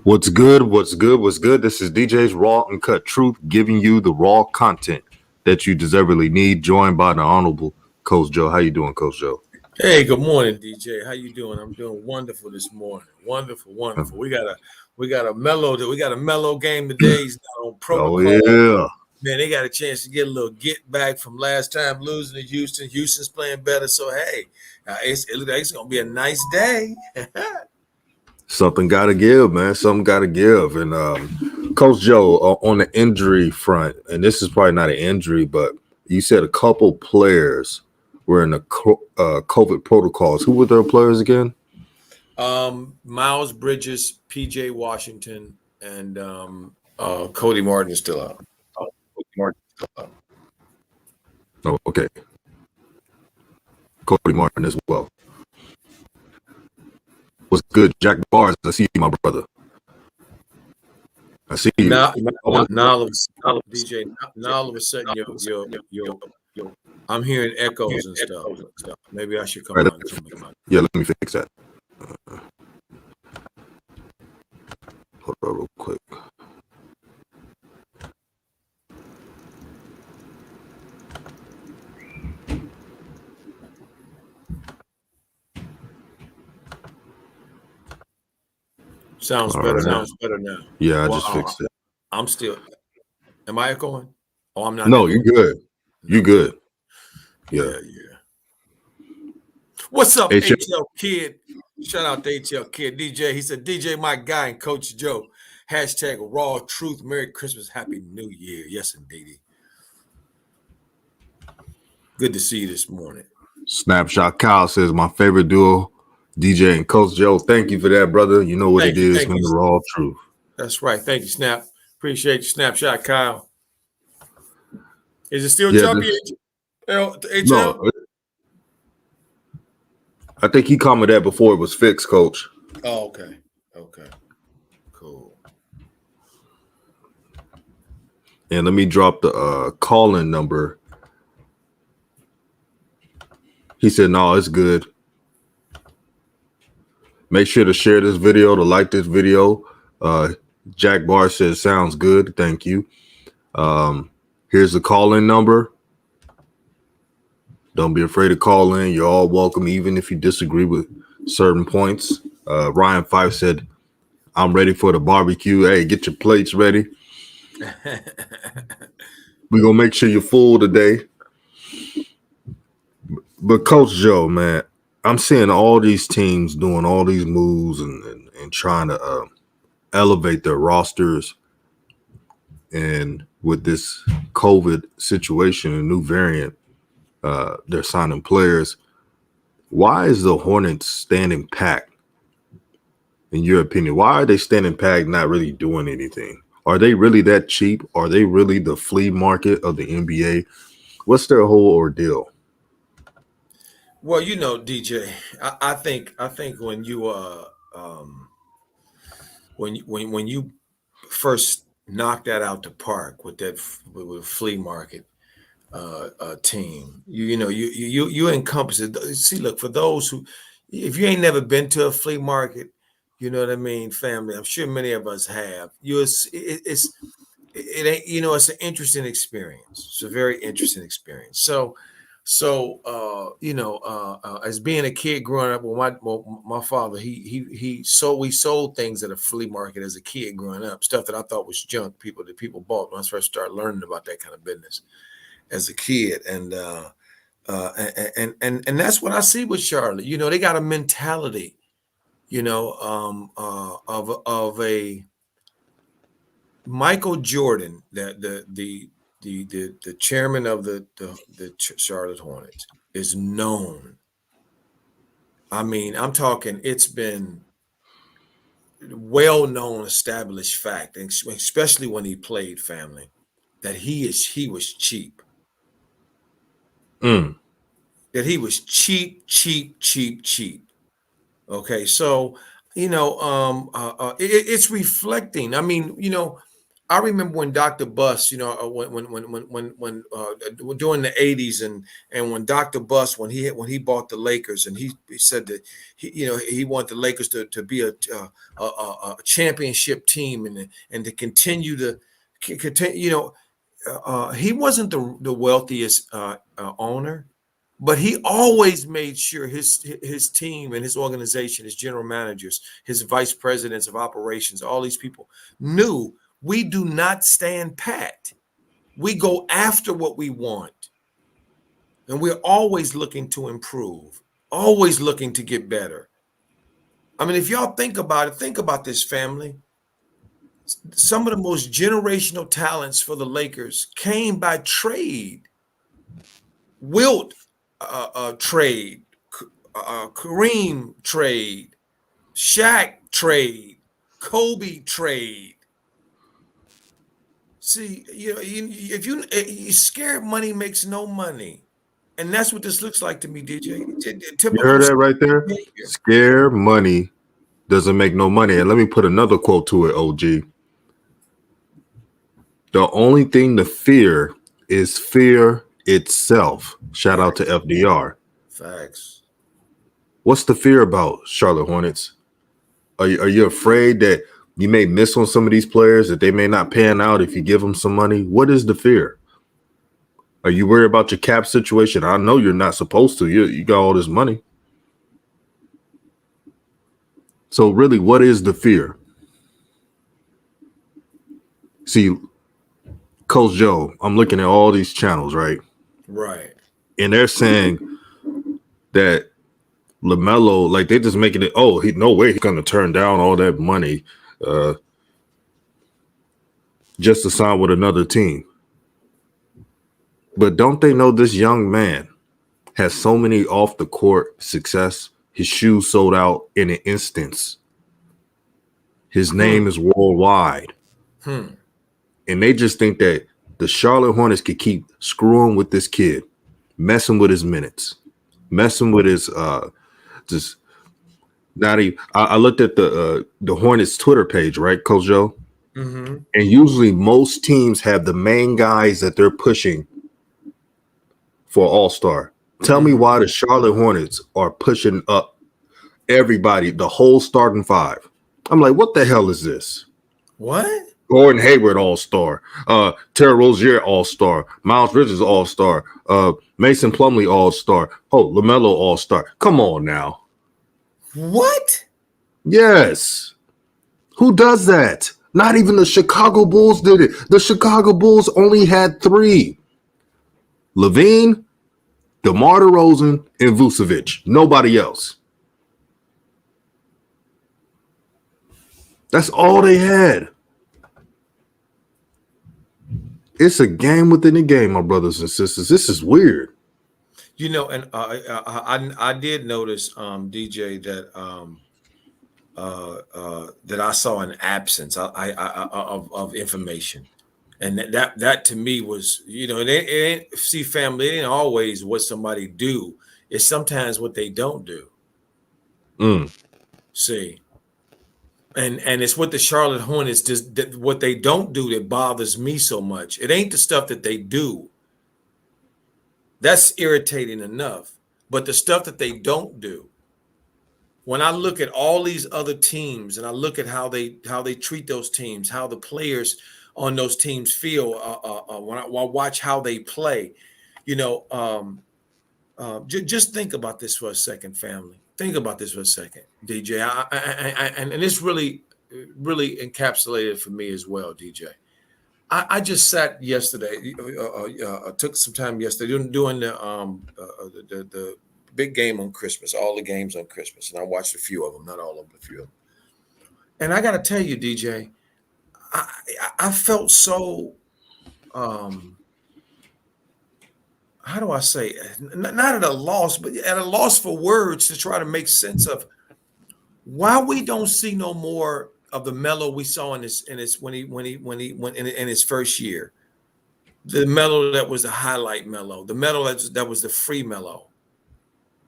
What's good? What's good? What's good? This is DJ's Raw and Cut Truth, giving you the raw content that you deservedly need. Joined by the Honorable Coach Joe. How you doing, Coach Joe? Hey, good morning, DJ. How you doing? I'm doing wonderful this morning. Wonderful, wonderful. We got a mellow game today. He's not on Oh protocol. yeah, Man, they got a chance to get a little get back from last time losing to Houston. Houston's playing better, so hey, it looks like it's gonna be a nice day. something got to give, man. Something got to give. And Coach Joe, on the injury front, and this is probably not an injury, but you said a couple players were in the COVID protocols. Who were their players again? Miles Bridges, PJ Washington, and Cody Martin is still out. Oh, okay. Cody Martin as well. What's good, Jack Bars? I see you, my brother. I see you. Now all of a sudden, DJ, now all of a sudden, I'm hearing echoes and stuff. Maybe I should come Right, on. yeah, let me fix that. Hold on real quick. Sounds All better. right. Sounds better now. Yeah, I Well, just fixed it. I'm still. Am I echoing? Oh, I'm not. No, echoing. you good. You good. Yeah. What's up, Hey, HL Kid? Shout out to HL Kid. DJ. He said, DJ, my guy, and Coach Joe. Hashtag raw truth. Merry Christmas. Happy New Year. Yes, indeed. Good to see you this morning. Snapshot Kyle says my favorite duo, DJ and Coach Joe. Thank you for that, brother. You know what Thank it you, is, thank man. you. The raw truth. That's right. Thank you, Snap. Appreciate you, Snapshot Kyle. Is it still Yeah, choppy, HL? No, I think he commented that before it was fixed, Coach. Oh, okay. Okay. Cool. And let me drop the call-in number. He said, no, it's good. Make sure to share this video, to like this video. Jack Barr says, sounds good. Thank you. Here's the call-in number. Don't be afraid to call in. You're all welcome, even if you disagree with certain points. Ryan Fife said, I'm ready for the barbecue. Hey, get your plates ready. We're going to make sure you're full today. But Coach Joe, man, I'm seeing all these teams doing all these moves and trying to elevate their rosters. And with this COVID situation, a new variant, they're signing players. Why is the Hornets standing packed? In your opinion, why are they standing packed, not really doing anything? Are they really that cheap? Are they really the flea market of the NBA? What's their whole ordeal? Well, DJ, I think when you when you first knocked that out the park with that with flea market team, you encompass it. See, look, for those who, if you ain't never been to a flea market, you know what I mean, family. I'm sure many of us have. It ain't, it's an interesting experience. It's a very interesting experience. As being a kid growing up, my father, we sold things at a flea market as a kid growing up, stuff that I thought was junk, that people bought when I first started learning about that kind of business as a kid. And that's what I see with Charlotte. They got a mentality, of a Michael Jordan, the chairman of the Charlotte Hornets, is known. I mean, I'm talking, it's been well-known, established fact, and especially when he played, family, that he was cheap. That he was cheap. Okay, so it's reflecting. I mean, I remember when Dr. Bus, during the '80s, and when Dr. Bus, when he bought the Lakers, and he said that he wanted the Lakers to be a championship team, and to continue to continue. He wasn't the wealthiest owner, but he always made sure his team and his organization, his general managers, his vice presidents of operations, all these people knew we do not stand pat. We go after what we want, and we're always looking to improve, always looking to get better. I mean, if y'all think about it, think about this, family. Some of the most generational talents for the Lakers came by trade. Wilt trade, Kareem trade, Shaq trade, Kobe trade. See, if you scared money makes no money, and that's what this looks like to me, DJ. You Typical heard that right there? behavior. Scare money doesn't make no money. And let me put another quote to it, OG. The only thing to fear is fear itself. Shout out to FDR. Facts. What's the fear about, Charlotte Hornets? Are you afraid that you may miss on some of these players, that they may not pan out if you give them some money? What is the fear? Are you worried about your cap situation? I know you're not supposed to. You got all this money. So really, what is the fear? See, Coach Joe, I'm looking at all these channels, right? Right. And they're saying that LaMelo, like they're just making it, no way he's going to turn down all that money just to sign with another team. But don't they know this young man has so many off the court success? His shoes sold out in an instance. His name is worldwide. And they just think that the Charlotte Hornets could keep screwing with this kid, messing with his minutes, messing with his just not even. I looked at the Hornets Twitter page, right, Coach Joe? Mm-hmm. And usually most teams have the main guys that they're pushing for All-Star. Tell me why the Charlotte Hornets are pushing up everybody, the whole starting five. I'm like, what the hell is this? What? Gordon Hayward All-Star, Terry Rozier All-Star, Miles Bridges All-Star, Mason Plumlee All-Star, LaMelo All-Star. Come on now. What? Yes. Who does that? Not even the Chicago Bulls did it. The Chicago Bulls only had 3. Levine, DeMar DeRozan, and Vucevic. Nobody else. That's all they had. It's a game within a game, my brothers and sisters. This is weird. And I did notice, DJ, that that I saw an absence of information, and that to me was, it ain't, see, family, it ain't always what somebody do. It's sometimes what they don't do. See, and it's what the Charlotte Hornets just, what they don't do that bothers me so much. It ain't the stuff that they do. That's irritating enough, but the stuff that they don't do. When I look at all these other teams and I look at how they treat those teams, how the players on those teams feel, when I watch how they play, just think about this for a second, family. Think about this for a second, DJ. And this really encapsulated for me as well, DJ. I just sat yesterday, took some time yesterday doing the big game on Christmas, all the games on Christmas, and I watched a few of them, not all of them, a few of them. And I got to tell you, DJ, I felt so, how do I say, not at a loss, but at a loss for words to try to make sense of why we don't see no more of the Melo we saw in his when he went in his first year. The Melo that was the highlight Melo, the Melo that was the free Melo.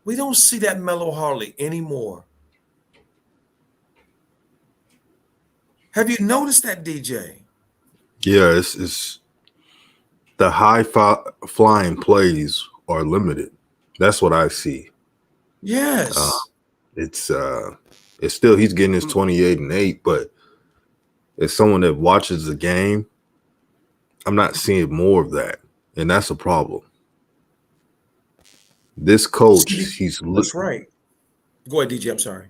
We don't see that Melo hardly anymore. Have you noticed that, DJ? Yeah, it's the flying plays are limited. That's what I see. Uh, Yes. it's it's still he's getting his 28 and 8, but as someone that watches the game, I'm not seeing more of that, and that's a problem. This See, coach, that's right. Go ahead, DJ. I'm sorry.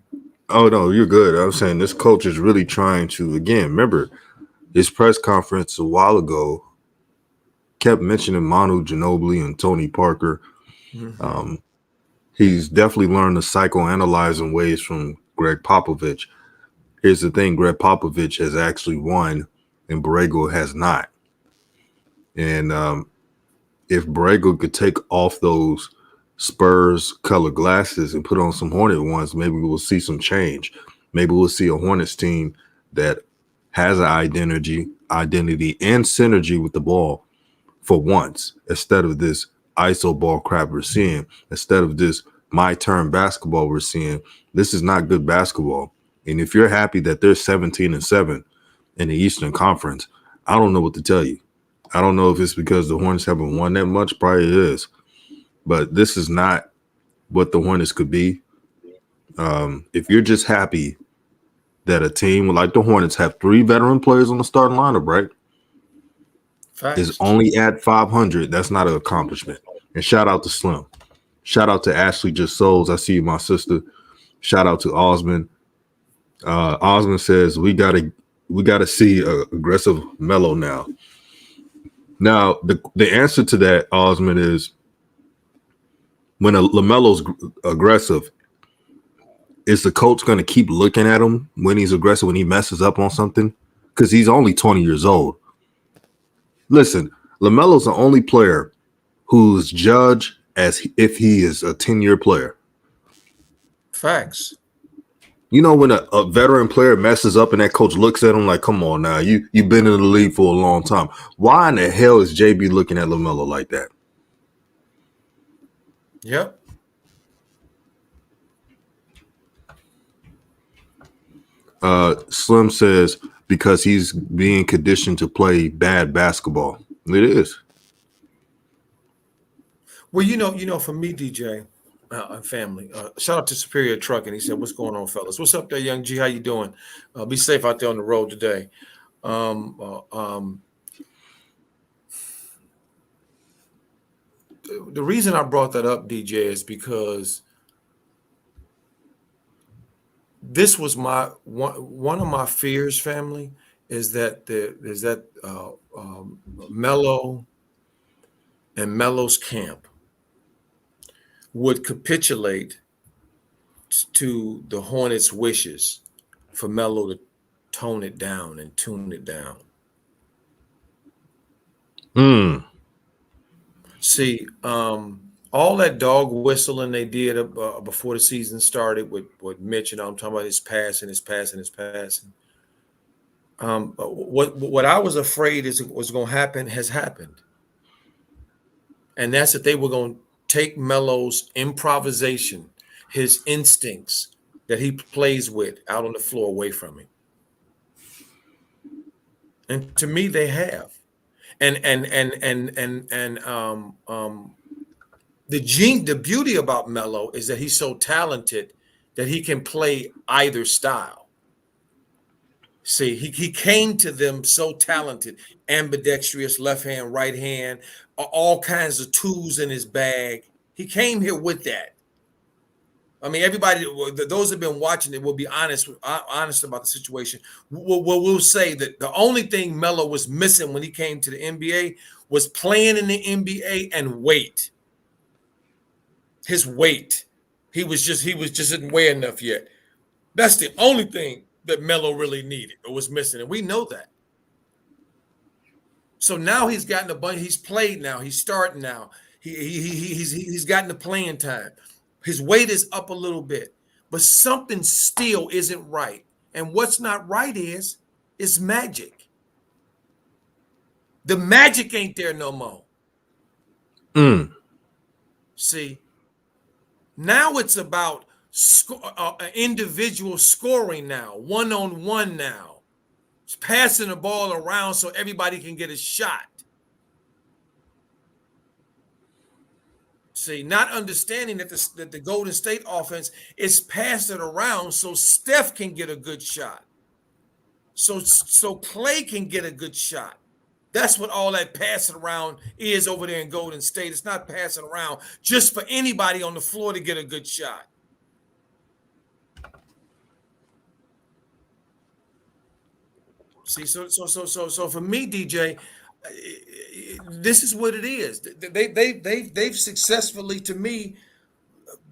oh no, you're good. I'm saying this coach is really trying to again. Remember his press conference a while ago kept mentioning Manu Ginobili and Tony Parker. Mm-hmm. Um, he's definitely learned the psychoanalyzing ways from Greg Popovich. Here's the thing: Greg Popovich has actually won, and Borrego has not. And if Borrego could take off those Spurs colored glasses and put on some Hornet ones, maybe we'll see some change. Maybe we'll see a Hornets team that has an identity and synergy with the ball for once, instead of this ISO ball crap we're seeing, instead of this my turn basketball we're seeing. This is not good basketball. And if you're happy that they're 17-7 in the Eastern Conference, I don't know what to tell you. I don't know if it's because the Hornets haven't won that much. Probably it is. But this is not what the Hornets could be. If you're just happy that a team like the Hornets have 3 veteran players on the starting lineup, right, is Facts. only at 500, that's not an accomplishment. And shout out to Slim. Shout out to Ashley Just Souls. I see you, my sister. Shout out to Osmond. Osmond says we gotta see aggressive Mellow now. Now the answer to that, Osmond, is when a LaMelo's aggressive, is the coach going to keep looking at him when he's aggressive, when he messes up on something? Because he's only 20 years old. Listen, LaMelo's the only player who's judged as if he is a 10-year player. Facts. You know, when a veteran player messes up and that coach looks at him like, come on now, you've been in the league for a long time. Why in the hell is JB looking at LaMelo like that? Yep. Slim says, because he's being conditioned to play bad basketball. It is. Well, for me, DJ, and family. Shout out to Superior Truck, and he said, "What's going on, fellas? What's up there, Young G? How you doing? Be safe out there on the road today." Um, uh, um, the reason I brought that up, DJ, is because this was my one of my fears, family, is that Melo and Melo's camp would capitulate to the Hornets' wishes for Melo to tone it down and tune it down. Mm. See, all that dog whistling they did before the season started with Mitch, and I'm talking about his passing, his passing, his passing. What I was afraid is was going to happen has happened, and that's that they were going to take Melo's improvisation, his instincts that he plays with out on the floor away from him. And to me, they have. And the beauty about Melo is that he's so talented that he can play either style. See, he came to them so talented, ambidextrous, left hand, right hand, all kinds of tools in his bag. He came here with that. I mean, everybody, those who've been watching it will be honest about the situation. We'll say that the only thing Melo was missing when he came to the NBA was playing in the NBA and weight. His weight. He just didn't weigh enough yet. That's the only thing that Melo really needed or was missing, and we know that. So now he's gotten a bunch. He's played now. He's starting now. He's gotten the playing time. His weight is up a little bit, but something still isn't right. And what's not right is magic. The magic ain't there no more. Mm. See, now it's about individual scoring now, one on one now. passing the ball around so everybody can get a shot. See, not understanding that the Golden State offense is passing around so Steph can get a good shot. So Clay can get a good shot. That's what all that passing around is over there in Golden State. It's not passing around just for anybody on the floor to get a good shot. See, so for me, DJ, this is what it is. They've successfully, to me,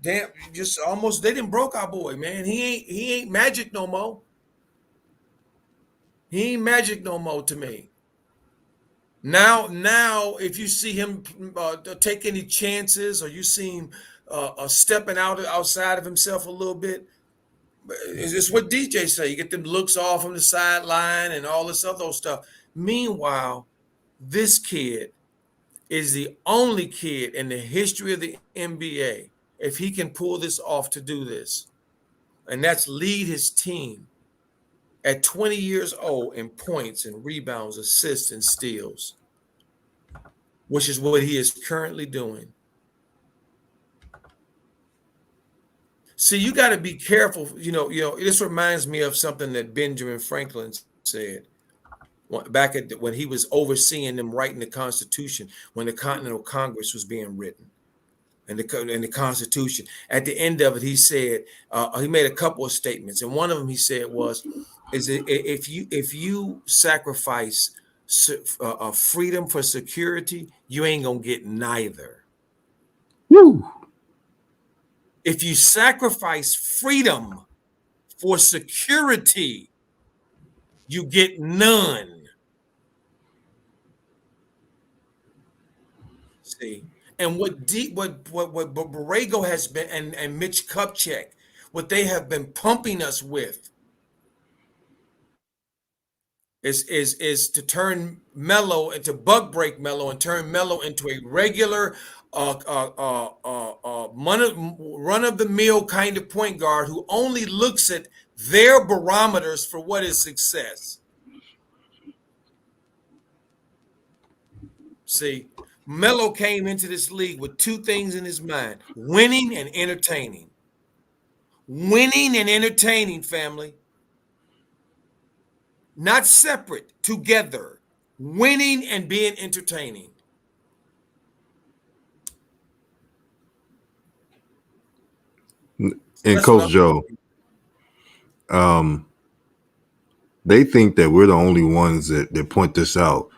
damn, just almost they didn't broke our boy, man. He ain't Magic no more. He ain't Magic no more to me. Now, if you see him take any chances, or you see him stepping outside of himself a little bit, it's what DJ say. You get them looks off on the sideline and all this other stuff. Meanwhile, this kid is the only kid in the history of the NBA, if he can pull this off, to do this, and that's lead his team at 20 years old in points and rebounds, assists, and steals, which is what he is currently doing. See, you got to be careful. You know, this reminds me of something that Benjamin Franklin said back when he was overseeing them writing the Constitution, when the Continental Congress was being written, and the Constitution. At the end of it, he said, he made a couple of statements, and one of them he said was, if you sacrifice freedom for security, you ain't gonna get neither. Woo. If you sacrifice freedom for security, you get none. See, and what Borrego has been, and Mitch Kupchak, what they have been pumping us with is to turn Melo, and to bug break Melo, and turn Melo into a regular run-of-the-mill kind of point guard who only looks at their barometers for what is success. See, Melo came into this league with two things in his mind: winning and entertaining. Winning and entertaining, family. Not separate, together. Winning and being entertaining. And Coach Joe, they think that we're the only ones that point this out.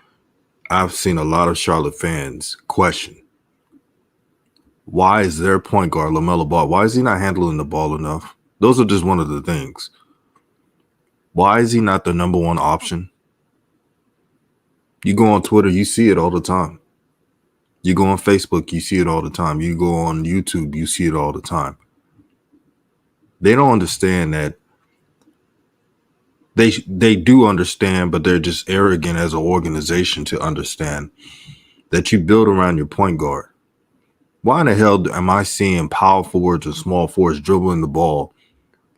I've seen a lot of Charlotte fans question, why is their point guard, LaMelo Ball, why is he not handling the ball enough? Those are just one of the things. Why is he not the number one option? You go on Twitter, you see it all the time. You go on Facebook, you see it all the time. You go on YouTube, you see it all the time. They don't understand that. They do understand, but they're just arrogant as an organization to understand that you build around your point guard. Why in the hell am I seeing power forwards and small forwards dribbling the ball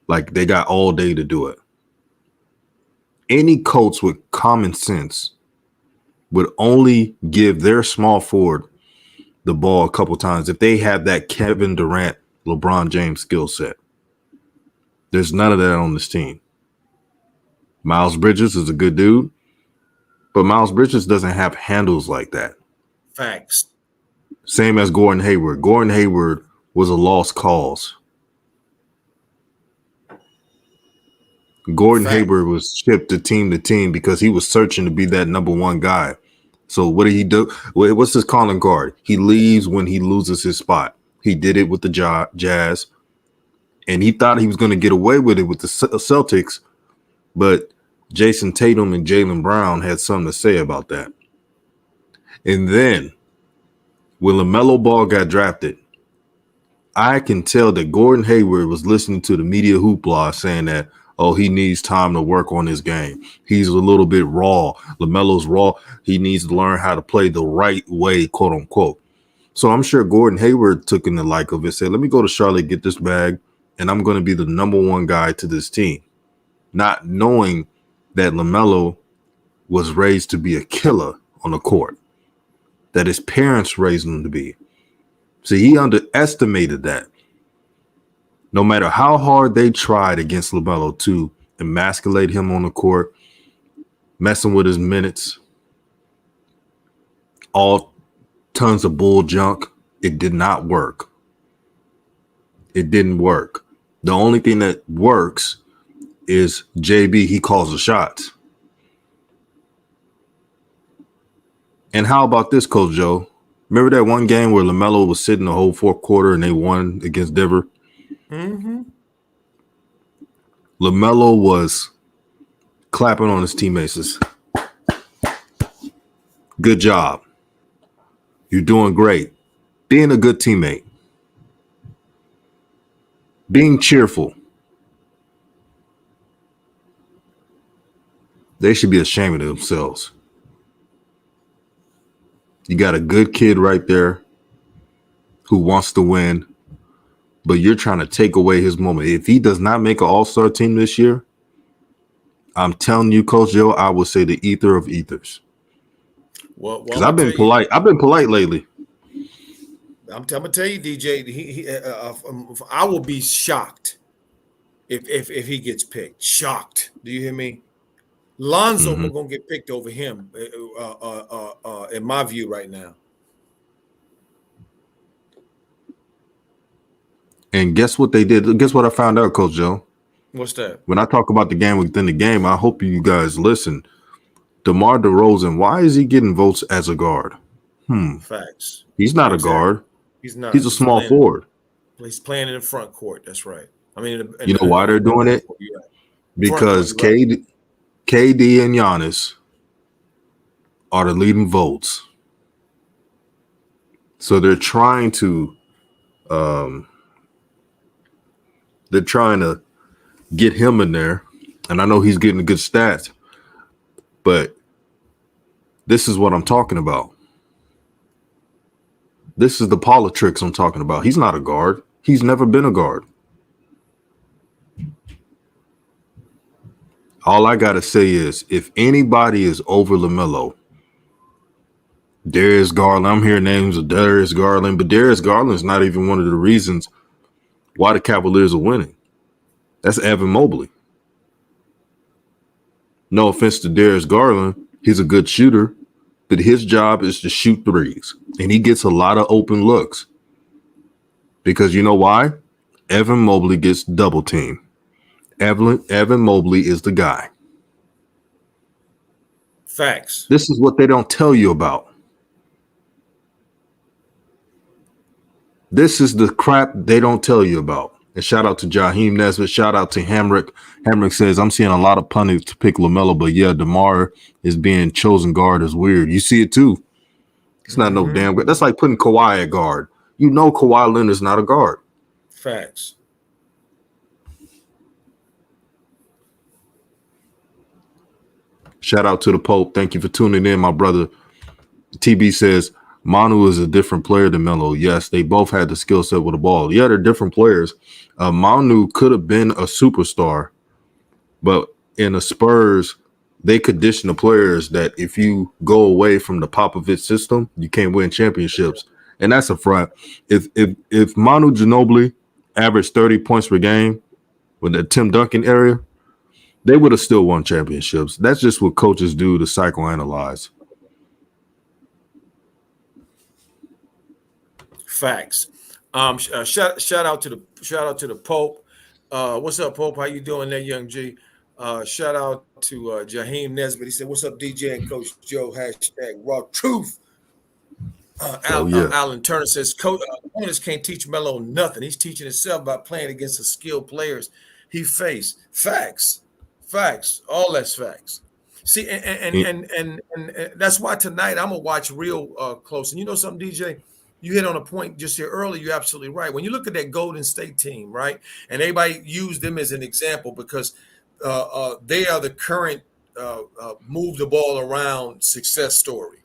like they got all day to do it? Any coach with common sense would only give their small forward the ball a couple times if they have that Kevin Durant, LeBron James skill set. There's none of that on this team. Miles Bridges is a good dude, but Miles Bridges doesn't have handles like that. Facts. Same as Gordon Hayward. Gordon Hayward was a lost cause. Gordon Hayward was shipped to team because he was searching to be that number one guy. So what did he do? What's his calling card? He leaves when he loses his spot. He did it with the Jazz, and he thought he was going to get away with it with the Celtics, but Jason Tatum and Jaylen Brown had something to say about that. And then when LaMelo Ball got drafted, I can tell that Gordon Hayward was listening to the media hoopla saying that, oh, he needs time to work on his game. He's a little bit raw. LaMelo's raw. He needs to learn how to play the right way, quote unquote. So I'm sure Gordon Hayward took in the like of it, said, let me go to Charlotte, get this bag, and I'm going to be the number one guy to this team. Not knowing that LaMelo was raised to be a killer on the court, that his parents raised him to be. So he underestimated that. No matter how hard they tried against LaMelo to emasculate him on the court, messing with his minutes, all tons of bull junk, it did not work. It didn't work. The only thing that works is JB, he calls the shots. And how about this, Coach Joe? Remember that one game where LaMelo was sitting the whole fourth quarter and they won against Denver? Mm-hmm. LaMelo was clapping on his teammates. Good job. You're doing great. Being a good teammate. Being cheerful. They should be ashamed of themselves. You got a good kid right there who wants to win, but you're trying to take away his moment. If he does not make an all-star team this year, I'm telling you, Coach Joe, I will say the ether of ethers. Well, Because I've been polite. I've been polite lately. I'm gonna tell you, DJ. I will be shocked if he gets picked. Shocked. Do you hear me? Lonzo gonna get picked over him, in my view, right now. And guess what they did? Guess what I found out, Coach Joe? What's that? When I talk about the game within the game, I hope you guys listen. DeMar DeRozan, why is he getting votes as a guard? Facts. He's not a guard. He's not. He's a small forward. He's playing in the front court. That's right. I mean, you know why they're doing it? Yeah. Because KD and Giannis are the leading votes. So they're trying to get him in there. And I know he's getting good stats. But this is what I'm talking about. This is the politics I'm talking about. He's not a guard. He's never been a guard. All I got to say is if anybody is over LaMelo, Darius Garland, I'm hearing names of Darius Garland, but Darius Garland is not even one of the reasons why the Cavaliers are winning. That's Evan Mobley. No offense to Darius Garland. He's a good shooter, but his job is to shoot threes, and he gets a lot of open looks. Because you know why? Evan Mobley gets double teamed. Evan Mobley is the guy. Facts. This is what they don't tell you about. This is the crap they don't tell you about. And shout out to Jaheim Nesbitt. Shout out to Hamrick. Hamrick says, I'm seeing a lot of pundits to pick LaMelo, but yeah, DeMar is being chosen guard is weird. You see it too. It's not no damn good. That's like putting Kawhi at guard. You know Kawhi Leonard's not a guard. Facts. Shout out to the Pope. Thank you for tuning in, my brother. TB says, Manu is a different player than Melo. Yes, they both had the skill set with the ball. Yeah, they're different players. Manu could have been a superstar, but in the Spurs, they condition the players that if you go away from the Popovich system, you can't win championships. And that's a front. If Manu Ginobili averaged 30 points per game with the Tim Duncan area, they would have still won championships. That's just what coaches do to psychoanalyze. Facts. Shout out to the Pope. What's up, Pope? How you doing there, young G? Shout out to Jaheim Nesbitt. He said, "What's up, DJ and Coach Joe?" Hashtag Raw Truth. Alan Turner says, "Coach, opponents can't teach Melo nothing. He's teaching himself by playing against the skilled players he faced." Facts. All that's facts. See, and that's why tonight I'm gonna watch real close. And you know something, DJ? You hit on a point just here earlier. You're absolutely right. When you look at that Golden State team, right, and everybody used them as an example because they are the current move the ball around success story,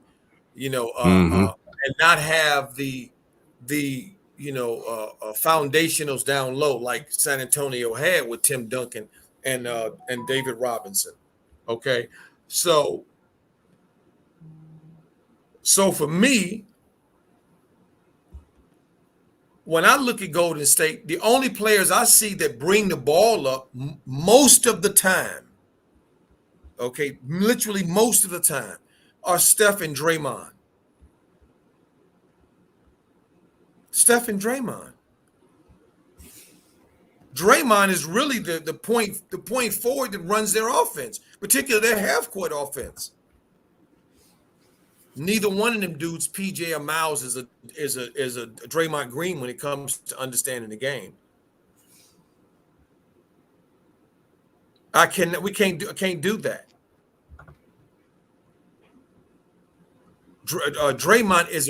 and not have the foundationals down low like San Antonio had with Tim Duncan and David Robinson. Okay, so for me, when I look at Golden State, the only players I see that bring the ball up most of the time, okay, literally most of the time, are Steph and Draymond. Steph and Draymond. Draymond is really the point forward that runs their offense, particularly their half court offense. Neither one of them dudes, PJ or Miles, is a Draymond Green when it comes to understanding the game. I can't do that. Draymond is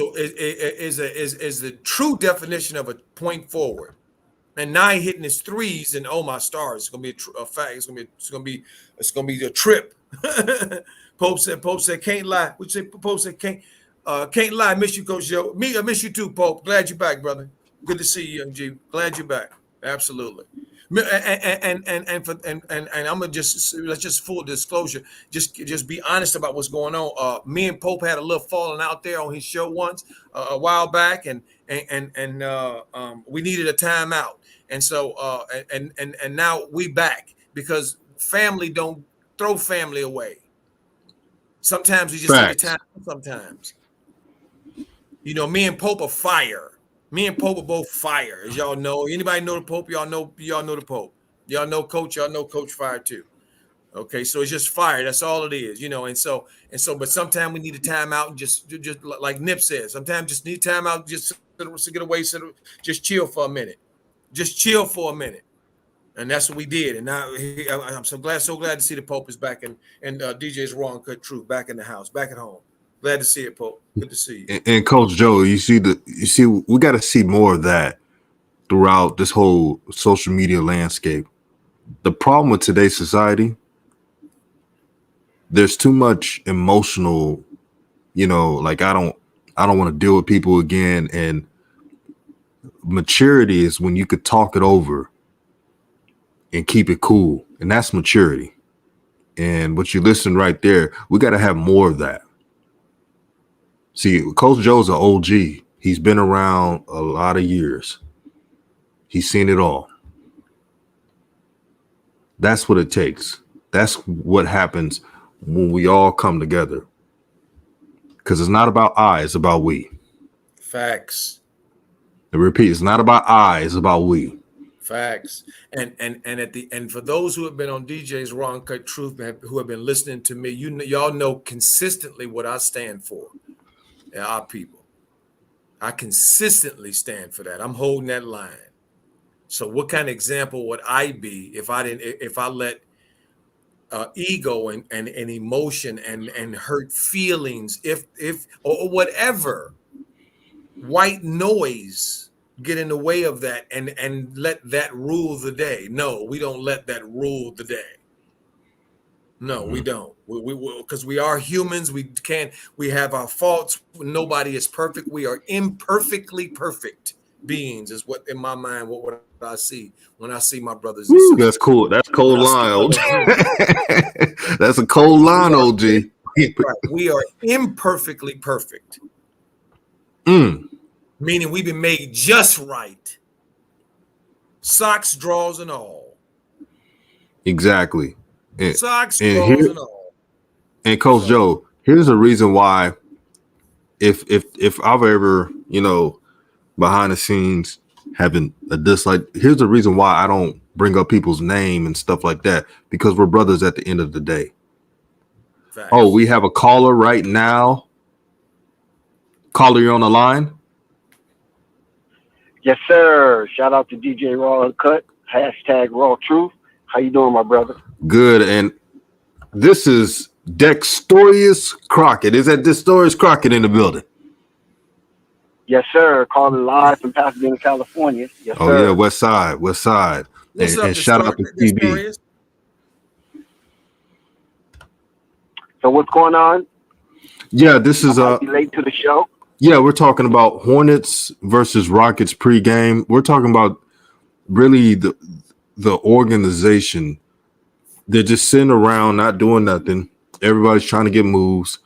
the true definition of a point forward. And now he hitting his threes, and oh my stars, it's gonna be a fact. It's gonna be a trip. Pope said can't lie. Which say Pope said can't lie. Miss you, Coach Joe. I miss you too, Pope. Glad you're back, brother. Good to see you, Young G. Glad you're back. Absolutely. And I'm gonna let's just full disclosure. Just be honest about what's going on. Me and Pope had a little falling out there on his show once a while back, and we needed a timeout. And so and now we back because family don't throw family away. Sometimes we just need time. Sometimes, me and Pope are fire. Me and Pope are both fire, as y'all know. Anybody know the Pope? Y'all know the Pope. Y'all know Coach. Y'all know Coach Fire too. Okay, so it's just fire. That's all it is, And so, but sometimes we need a timeout, and just like Nip says, sometimes just need time out, just to get away, just chill for a minute. Just chill for a minute, and that's what we did. And now I'm so glad to see the Pope is back, and DJ's Raw and Cut Truth back in the house, back at home. Glad to see it, Pope. Good to see you. And Coach Joe, you see, we got to see more of that throughout this whole social media landscape. The problem with today's society, there's too much emotional, like I don't want to deal with people again. And maturity is when you could talk it over and keep it cool. And that's maturity. And what you listen right there, we got to have more of that. See, Coach Joe's an OG. He's been around a lot of years. He's seen it all. That's what it takes. That's what happens when we all come together. Because it's not about I, it's about we. Facts. And repeat, it's not about I, it's about we. Facts. And at the end, for those who have been on DJ's Raw and Cut Truth, who have been listening to me, y'all know consistently what I stand for. Our people. I consistently stand for that. I'm holding that line. So what kind of example would I be if I let ego and emotion and hurt feelings, or whatever white noise get in the way of that and let that rule the day? No, we don't let that rule the day. No, we don't. Because we are humans. We have our faults. Nobody is perfect. We are imperfectly perfect beings, is what in my mind, what I see when I see my brothers and sisters. That's cool. That's cold line, OG. That's a cold line, OG. Right. We are imperfectly perfect. Meaning we've been made just right. Socks, draws, and all. Exactly. Socks, draws, and all. And Coach Joe, here's a reason why if I've ever, behind the scenes having a dislike, here's the reason why I don't bring up people's name and stuff like that, because we're brothers at the end of the day. Facts. Oh, we have a caller right now. Caller, you're on the line? Yes, sir. Shout out to DJ Raw Uncut, #Raw Truth. How you doing, my brother? Good. And this is Dexterous Crockett. Is that Dexterous Crockett in the building? Yes, sir. Calling live from Pasadena, California. Yes, sir. Oh, yeah, West Side. What's and up, shout out to TB. So what's going on? Yeah, this is late to the show. Yeah, we're talking about Hornets versus Rockets pregame. We're talking about really the organization they're just sitting around not doing nothing. Everybody's trying to get moves.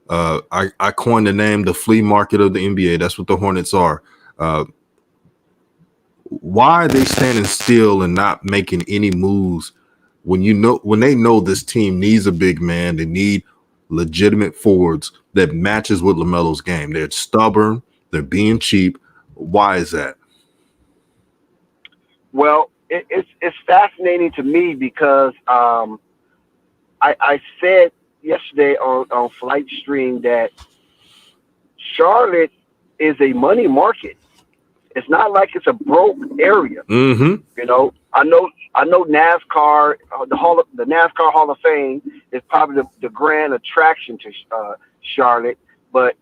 I coined the name the flea market of the NBA. That's what the Hornets are. Why are they standing still and not making any moves when they know this team needs a big man? They need legitimate forwards that matches with LaMelo's game. They're stubborn. They're being cheap. Why is that? Well, it's fascinating to me because I said yesterday on Flight Stream that Charlotte is a money market. It's not like it's a broke area. Mm-hmm. You know, I know NASCAR, the NASCAR Hall of Fame is probably the grand attraction to Charlotte, but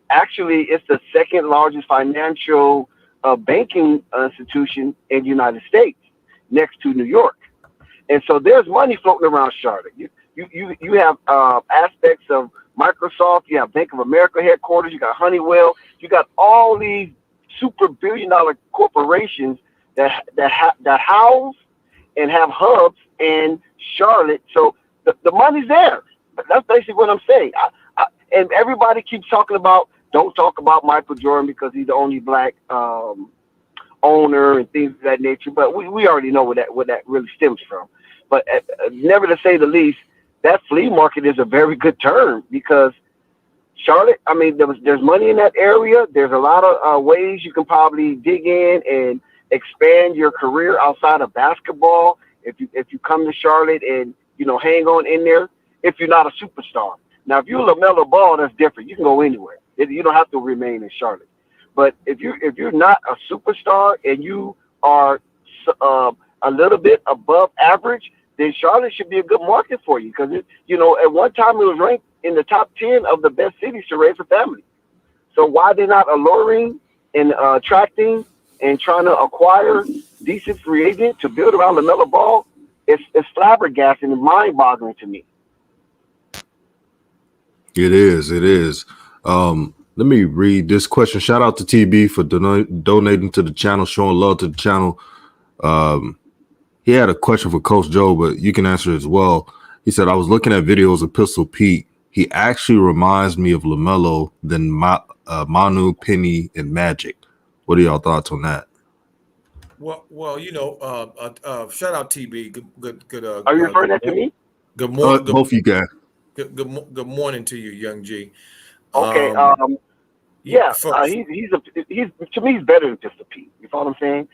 actually it's the second largest financial banking institution in the United States, next to New York. And so there's money floating around Charlotte. You have aspects of Microsoft, you have Bank of America headquarters, you got Honeywell, you got all these super billion-dollar corporations that house and have hubs in Charlotte. So the money's there. That's basically what I'm saying. And everybody keeps talking about, don't talk about Michael Jordan because he's the only black owner and things of that nature. But we already know where that really stems from. But never to say the least, that flea market is a very good term because Charlotte, I mean, there's money in that area. There's a lot of ways you can probably dig in and expand your career outside of basketball. If you come to Charlotte and hang on in there, if you're not a superstar. Now, if you're LaMelo Ball, that's different. You can go anywhere. You don't have to remain in Charlotte. But if you're not a superstar and you are a little bit above average, then Charlotte should be a good market for you because at one time it was ranked in the top 10 of the best cities to raise a family. So why they're not alluring and attracting and trying to acquire decent free agents to build around LaMelo Ball, it's flabbergasting and mind-boggling to me. It is. Let me read this question. Shout out to TB for donating to the channel, showing love to the channel. He had a question for Coach Joe, but you can answer as well. He said, I was looking at videos of Pistol Pete. He actually reminds me of LaMelo than Manu, Penny, and Magic. What are y'all thoughts on that? Well, shout out TB. Good. Are you referring that to me? Good morning. Both you guys. Good morning to you, Young G. Okay. He's to me he's better than Pistol Pete. You follow what I'm saying?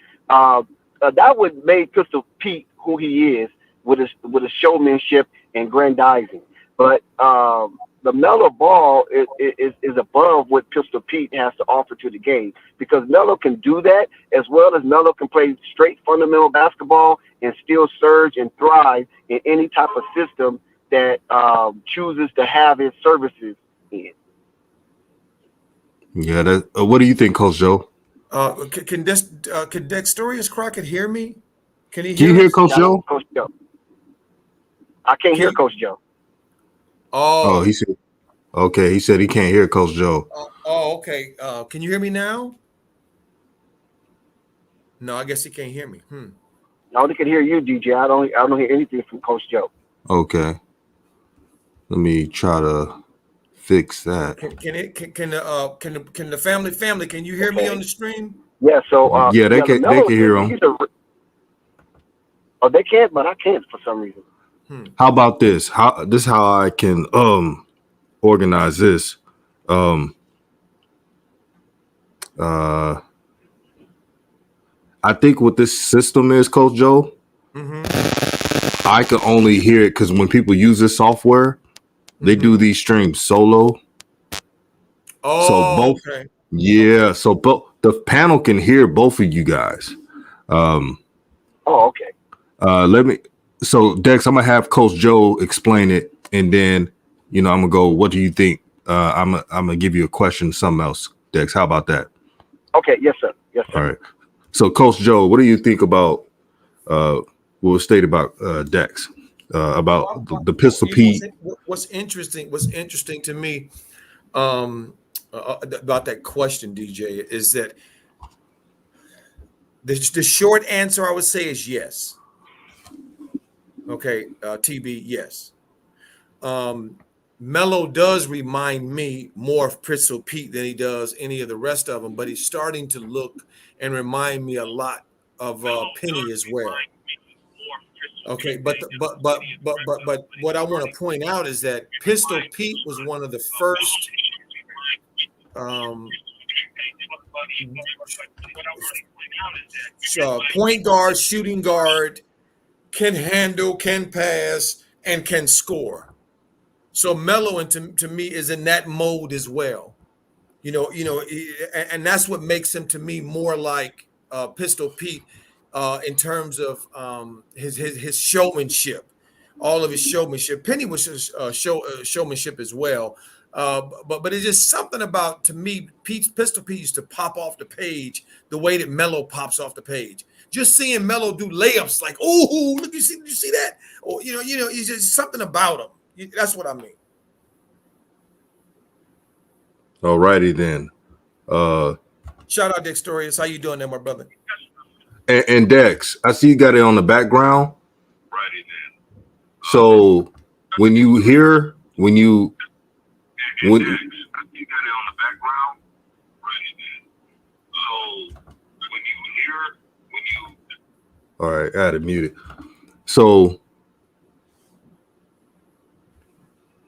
That would make Pistol Pete who he is with a showmanship and grandizing. But LaMelo Ball is above what Pistol Pete has to offer to the game because Melo can do that as well as Melo can play straight fundamental basketball and still surge and thrive in any type of system that chooses to have his services in. Yeah, what do you think, Coach Joe? Can Dexterous Crockett hear me? Can he Can you hear Coach Joe? Coach Joe. I can't hear Coach Joe. Oh, he said. Okay, he said he can't hear Coach Joe. Okay. Can you hear me now? No, I guess he can't hear me. I only can hear you, DJ. I don't hear anything from Coach Joe. Okay. Let me try to fix that. Can the family? Can you hear me on the stream? Yeah. So they can hear him. They can't, but I can't for some reason. How about this? How I can organize this. I think what this system is, Coach Joe, I can only hear it because when people use this software, they do these streams solo. Oh, so both, okay. Yeah. So both the panel can hear both of you guys. Okay. So Dex, I'm gonna have Coach Joe explain it, and then I'm gonna go. What do you think? I'm gonna give you a question, something else, Dex. How about that? Okay. Yes, sir. All right. So, Coach Joe, what do you think about what was stated about Dex about the Pistol Pete? What's interesting to me about that question, DJ, is that the short answer I would say is yes. Okay, TB, yes. Melo does remind me more of Pistol Pete than he does any of the rest of them, but he's starting to look and remind me a lot of Penny as well. Okay, but what I want to point out is that Pistol Pete was one of the first point guard, shooting guard, can handle, can pass, and can score. So Melo, and to me, is in that mode as well. And that's what makes him to me more like Pistol Pete in terms of his showmanship, all of his showmanship. Penny was showmanship as well, but it's just something about, to me, Pistol Pete used to pop off the page the way that Melo pops off the page. Just seeing Melo do layups like, oh, look, did you see that? Or it's just something about him. That's what I mean. All righty then. Shout out Dexterous. How you doing there, my brother? And Dex, I see you got it on the background. Righty then. So when you hear when you got it on the background. Righty then. So when you all right, I had it muted. So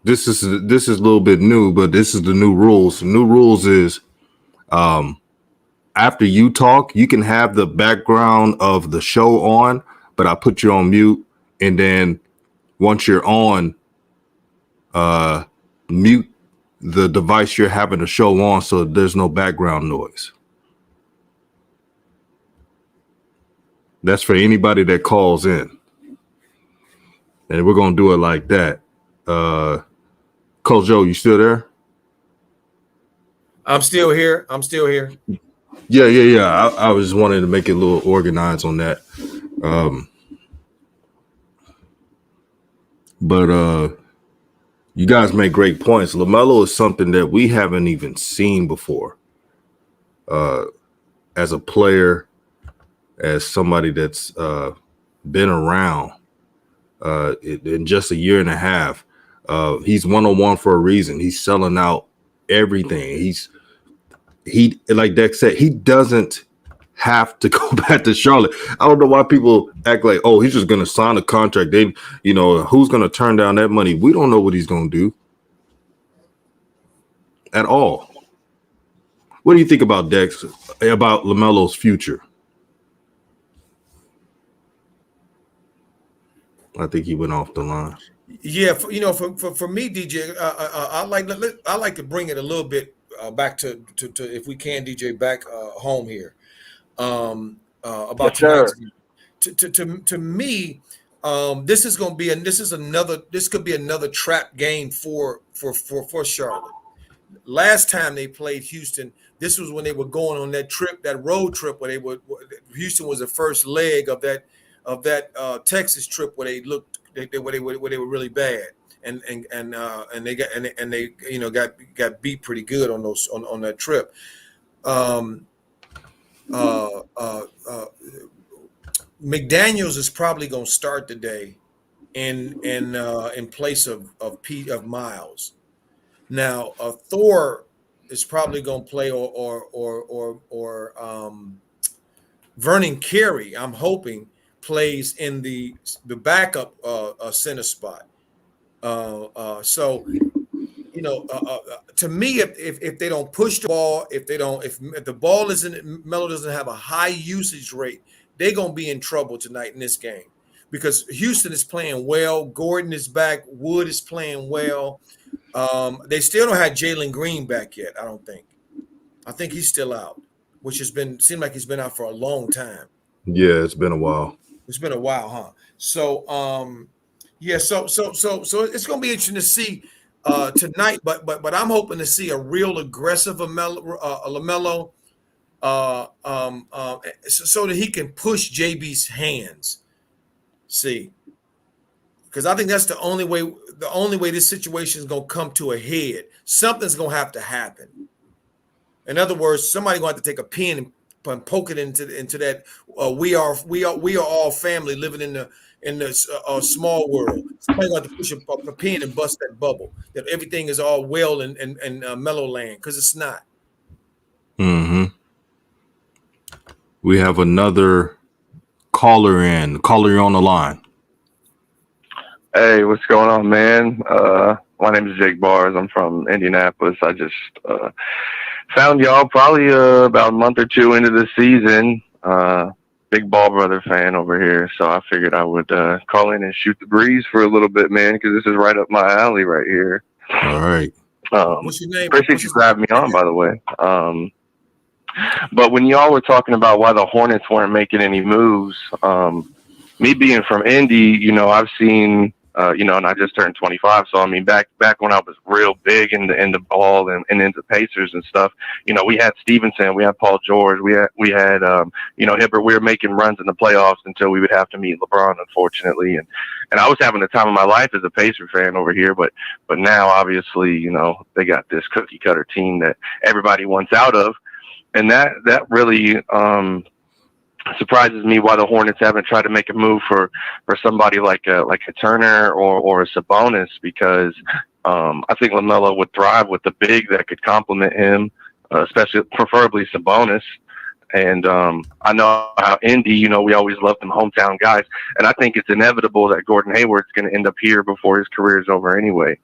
this is a little bit new, but this is the new rules. The new rules is after you talk, you can have the background of the show on, but I put you on mute. And then once you're on, mute the device you're having the show on so there's no background noise. That's for anybody that calls in. And we're going to do it like that. Coach Joe, you still there? I'm still here. Yeah. I was wanting to make it a little organized on that. But you guys make great points. LaMelo is something that we haven't even seen before. As a player, as somebody that's been around in just a year and a half, he's 101 for a reason. He's selling out everything. He like Dex said, he doesn't have to go back to Charlotte. I don't know why people act like, oh, he's just going to sign a contract. Who's going to turn down that money? We don't know what he's going to do at all. What do you think about Dex, about LaMelo's future? I think he went off the line. Yeah, for me, DJ, I like to bring it a little bit back to if we can, DJ, back home here. About yes, to me, this could be another trap game for Charlotte. Last time they played Houston, this was when they were going on that road trip where Houston was the first leg of that Texas trip where they were really bad and they got beat pretty good on that trip. McDaniels is probably going to start today in place of Miles. Now, Thor is probably going to play, or Vernon Carey, I'm hoping, plays in the backup center spot. So, to me, if they don't push the ball, if the ball isn't, Melo doesn't have a high usage rate, they're gonna be in trouble tonight in this game because Houston is playing well. Gordon is back. Wood is playing well. They still don't have Jalen Green back yet. I don't think. I think he's still out, which seemed like he's been out for a long time. Yeah, it's been a while. It's been a while, huh? So, yeah. So it's gonna be interesting to see tonight. But I'm hoping to see a real aggressive LaMelo, so that he can push JB's hands. See, because I think that's the only way. The only way this situation is gonna come to a head. Something's gonna have to happen. In other words, somebody's gonna have to take a pin and poke it into that we are all family living in the small world. Somebody got to push a pin and bust that bubble that everything is all well and mellow land, because it's not. Mm-hmm. We have another caller in. Caller, you're on the line. Hey, what's going on, man? My name is Jake Bars. I'm from Indianapolis. I just found y'all probably about a month or two into the season. Big Ball Brother fan over here, so I figured I would call in and shoot the breeze for a little bit, man, because this is right up my alley right here. All right. What's your name? Appreciate you having me on, by the way. But when y'all were talking about why the Hornets weren't making any moves, me being from Indy, you know, I've seen, you know, and I just turned 25. So, I mean, back when I was real big in the ball and into Pacers and stuff, you know, we had Stevenson, we had Paul George, we had you know, Hibbert. We were making runs in the playoffs until we would have to meet LeBron, unfortunately. And I was having the time of my life as a Pacer fan over here. But now, obviously, you know, they got this cookie cutter team that everybody wants out of. And that really surprises me why the Hornets haven't tried to make a move for somebody like a Turner or a Sabonis, because I think LaMelo would thrive with the big that could complement him, especially preferably Sabonis. And I know how Indy, you know, we always love them hometown guys, and I think it's inevitable that Gordon Hayward's going to end up here before his career is over anyway.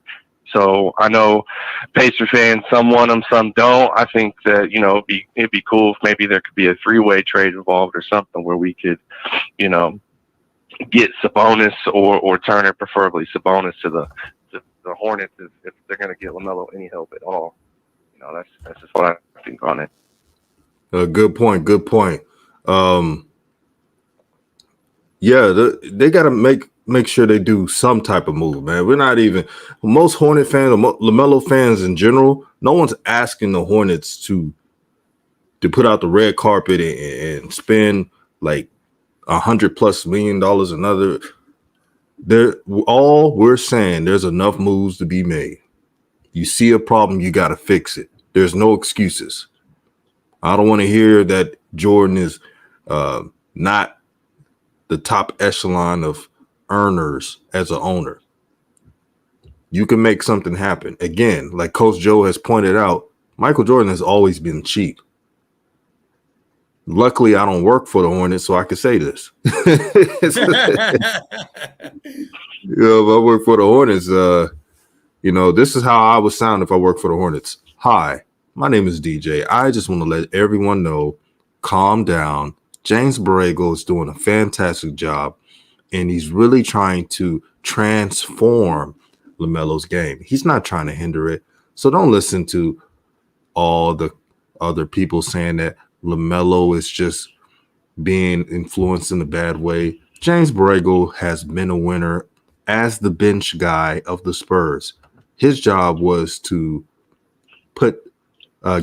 So I know Pacer fans, some want them, some don't. I think that, you know, it'd be cool if maybe there could be a three-way trade involved or something where we could, you know, get Sabonis or Turner, preferably Sabonis, to the Hornets if they're going to get LaMelo any help at all. You know, that's just what I think on it. Good point. Good point. Yeah, they got to make sure they do some type of move, man. We're not even most Hornet fans or LaMelo fans in general. No one's asking the Hornets to put out the red carpet and spend like $100+ million another. All we're saying, there's enough moves to be made. You see a problem, you got to fix it. There's no excuses. I don't want to hear that Jordan is not the top echelon of earners as an owner. You can make something happen. Again, like Coach Joe has pointed out, Michael Jordan has always been cheap. Luckily, I don't work for the Hornets, so I can say this. You know, if I work for the Hornets, you know, this is how I would sound if I worked for the Hornets. Hi, my name is DJ. I just want to let everyone know, calm down. James Borrego is doing a fantastic job, and he's really trying to transform LaMelo's game. He's not trying to hinder it. So don't listen to all the other people saying that LaMelo is just being influenced in a bad way. James Borrego has been a winner as the bench guy of the Spurs. His job was to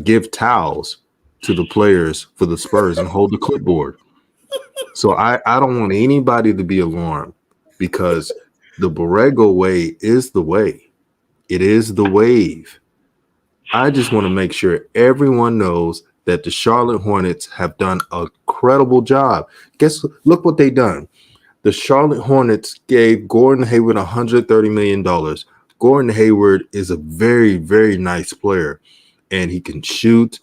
give towels to the players for the Spurs and hold the clipboard. So I don't want anybody to be alarmed, because the Borrego way is the way. It is the wave. I just want to make sure everyone knows that the Charlotte Hornets have done a credible job. Look what they done. The Charlotte Hornets gave Gordon Hayward $130 million. Gordon Hayward is a very, very nice player, and he can shoot.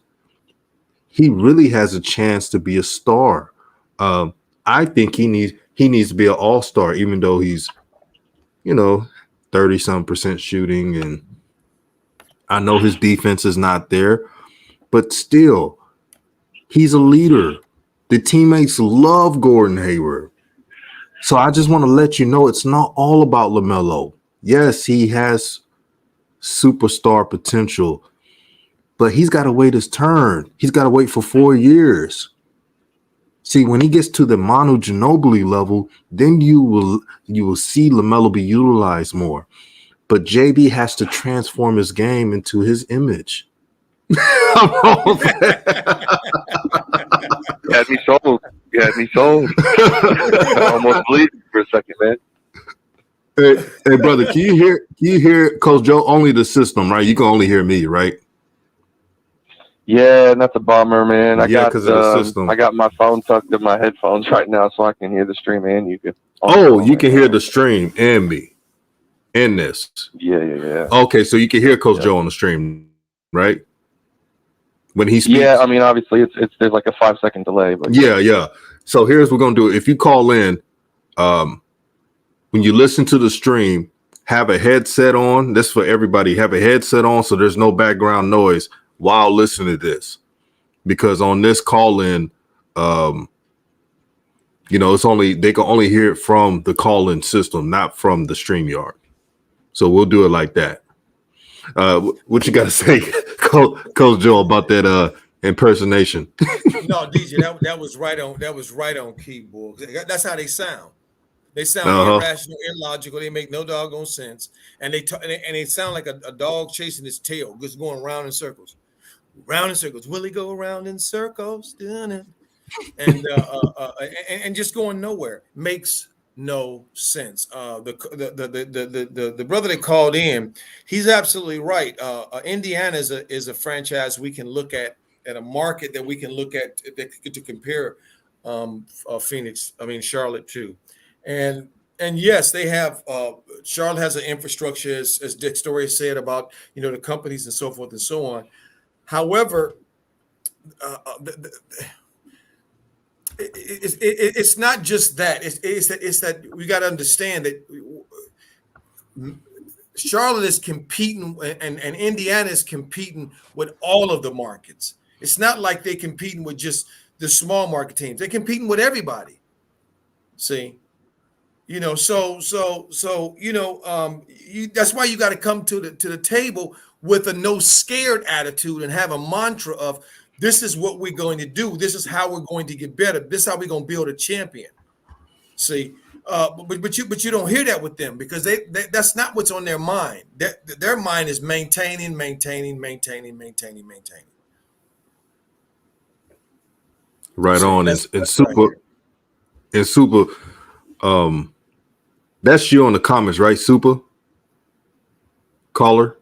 He really has a chance to be a star. I think he needs to be an all-star, even though he's, 30-some% shooting, and I know his defense is not there, but still, he's a leader. The teammates love Gordon Hayward. So I just want to let you know it's not all about LaMelo. Yes, he has superstar potential, but he's got to wait his turn. He's got to wait for 4 years. See, when he gets to the Manu Ginobili level, then you will see LaMelo be utilized more. But JB has to transform his game into his image. I'm wrong. You had me sold. I almost believed you for a second, man. Hey, brother, can you hear Coach Joe? Only the system, right? You can only hear me, right? Yeah, and that's a bummer, man. Yeah, because of the system. I got my phone tucked in my headphones right now, so I can hear the stream and you can. Oh, you can hear the stream and me in this. Yeah. Okay, so you can hear Coach Joe on the stream, right? When he speaks. Yeah, I mean, obviously, there's like a 5-second delay, but yeah. So here's what we're gonna do. If you call in, when you listen to the stream, have a headset on. This is for everybody. Have a headset on so there's no background noise while listening to this, because on this call in, they can only hear it from the call in system, not from the StreamYard. So we'll do it like that. What you got to say, Coach Joe, about that impersonation? No, DJ, that was right on. That was right on key, boy. That's how they sound. They sound irrational, illogical. They make no doggone sense, and they sound like a dog chasing his tail, just going round in circles. Round in circles. Will he go around in circles? And just going nowhere. Makes no sense. The brother that called in, he's absolutely right. Indiana is a franchise we can look at a market that we can look at to compare Charlotte to. And yes, they have Charlotte has an infrastructure, as Dexterous said, about the companies and so forth and so on. However, it's not just that. It's that we got to understand that Charlotte is competing and Indiana is competing with all of the markets. It's not like they're competing with just the small market teams. They're competing with everybody. See, that's why you got to come to the table with a no scared attitude and have a mantra of, this is what we're going to do. This is how we're going to get better. This is how we're going to build a champion. See, but you don't hear that with them, because they that's not what's on their mind. Their mind is maintaining. Right so on. And super. That's you on the comments, right? Super caller.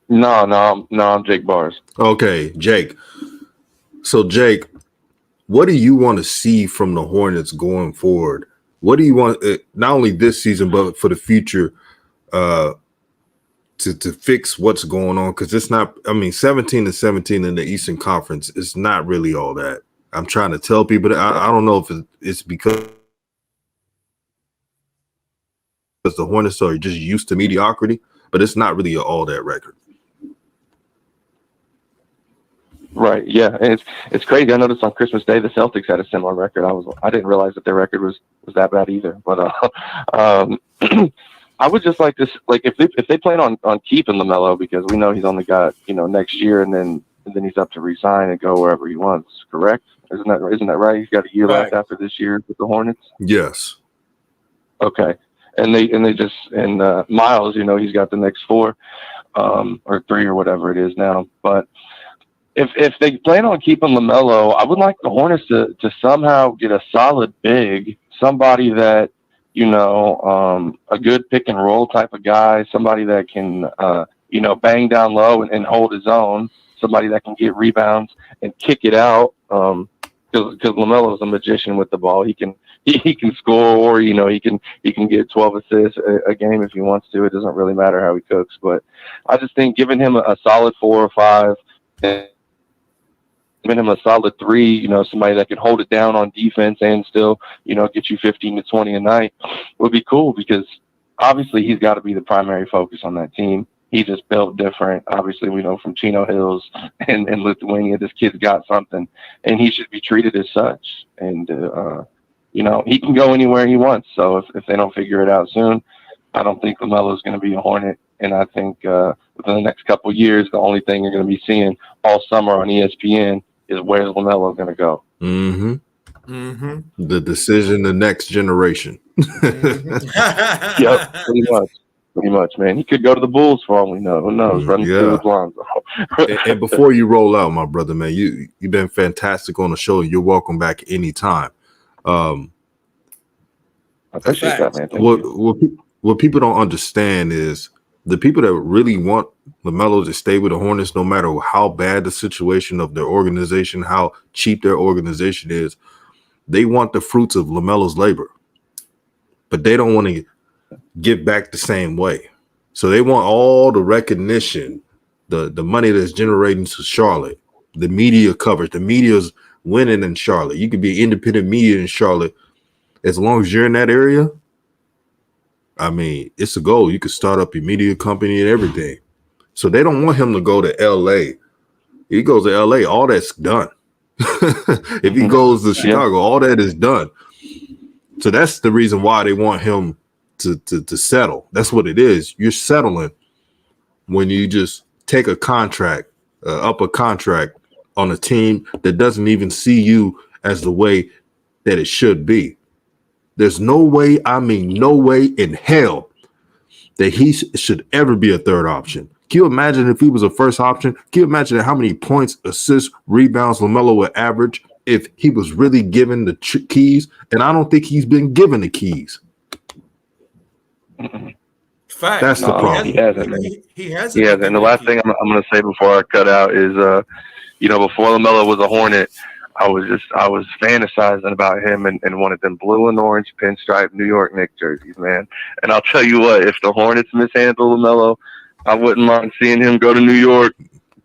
No, I'm Jake Bars. Okay, Jake. So, Jake, what do you want to see from the Hornets going forward? What do you want, not only this season, but for the future, to fix what's going on? Because it's not, 17-17 in the Eastern Conference is not really all that. I'm trying to tell people that I don't know if it's because the Hornets are just used to mediocrity, but it's not really all that record. Right. Yeah. And it's crazy. I noticed on Christmas Day the Celtics had a similar record. I didn't realize that their record was that bad either. But I would just like this, like if they plan on keeping LaMelo, because we know he's only got next year, and then he's up to resign and go wherever he wants. Correct? Isn't that right? He's got a year left after this year with the Hornets. Yes. Okay. And Miles, he's got the next 4 or 3 or whatever it is now, but. If they plan on keeping LaMelo, I would like the Hornets to somehow get a solid big, somebody that, a good pick and roll type of guy, somebody that can, bang down low and hold his own, somebody that can get rebounds and kick it out. Because LaMelo is a magician with the ball. He can score, or he can get 12 assists a game if he wants to. It doesn't really matter how he cooks, but I just think giving him a solid 4 or 5. Giving him a solid 3, somebody that can hold it down on defense and still, get you 15 to 20 a night would be cool, because obviously he's got to be the primary focus on that team. He's just built different. Obviously, we know from Chino Hills and Lithuania, this kid's got something, and he should be treated as such. And, he can go anywhere he wants. So if they don't figure it out soon, I don't think LaMelo is going to be a Hornet. And I think within the next couple of years, the only thing you're going to be seeing all summer on ESPN is where's LaMelo going to go. Mm-hmm. Mm-hmm. The decision, the next generation. Mm-hmm. Yep, pretty much, man. He could go to the Bulls for all we know. Who knows? Running through with Lonzo. And before you roll out, my brother, man, you've been fantastic on the show. You're welcome back anytime. I appreciate that, man. What people don't understand is The people that really want LaMelo to stay with the Hornets, no matter how bad the situation of their organization, how cheap their organization is, they want the fruits of LaMelo's labor, but they don't want to give back the same way. So they want all the recognition, the money that's generating to Charlotte, the media coverage. The media's winning in Charlotte. You could be independent media in Charlotte as long as you're in that area. I mean, it's a goal. You could start up your media company and everything. So they don't want him to go to LA. He goes to LA, all that's done. If he goes to Chicago, all that is done. So that's the reason why they want him to settle. That's what it is. You're settling when you just take a contract, up a contract on a team that doesn't even see you as the way that it should be. There's no way, I mean, no way in hell that he should ever be a third option. Can you imagine if he was a first option? Can you imagine how many points, assists, rebounds LaMelo would average if he was really given the keys? And I don't think he's been given the keys. Fact. That's the problem. He hasn't. He hasn't. Yeah, and the last thing I'm going to say before I cut out is, before LaMelo was a Hornet, I was fantasizing about him and wanted them blue and orange pinstripe New York Knicks jerseys, man. And I'll tell you what, if the Hornets mishandle LaMelo, I wouldn't mind seeing him go to New York,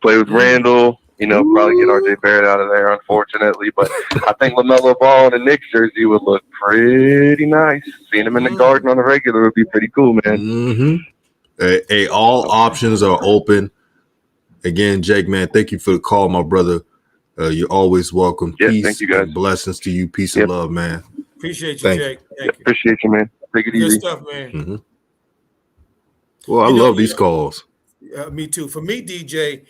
play with Randall, probably get RJ Barrett out of there, unfortunately. But I think LaMelo Ball in a Knicks jersey would look pretty nice. Seeing him in the Garden on the regular would be pretty cool, man. Mm-hmm. All options are open. Again, Jake, man, thank you for the call, my brother. You're always welcome. Yeah, Peace thank you, guys. and blessings to you. Peace and love, man. Appreciate you, Jake. Thank you. Appreciate you, man. Take it Good easy. stuff, man. Mm-hmm. Well, I love these calls. Me too. For me, DJ,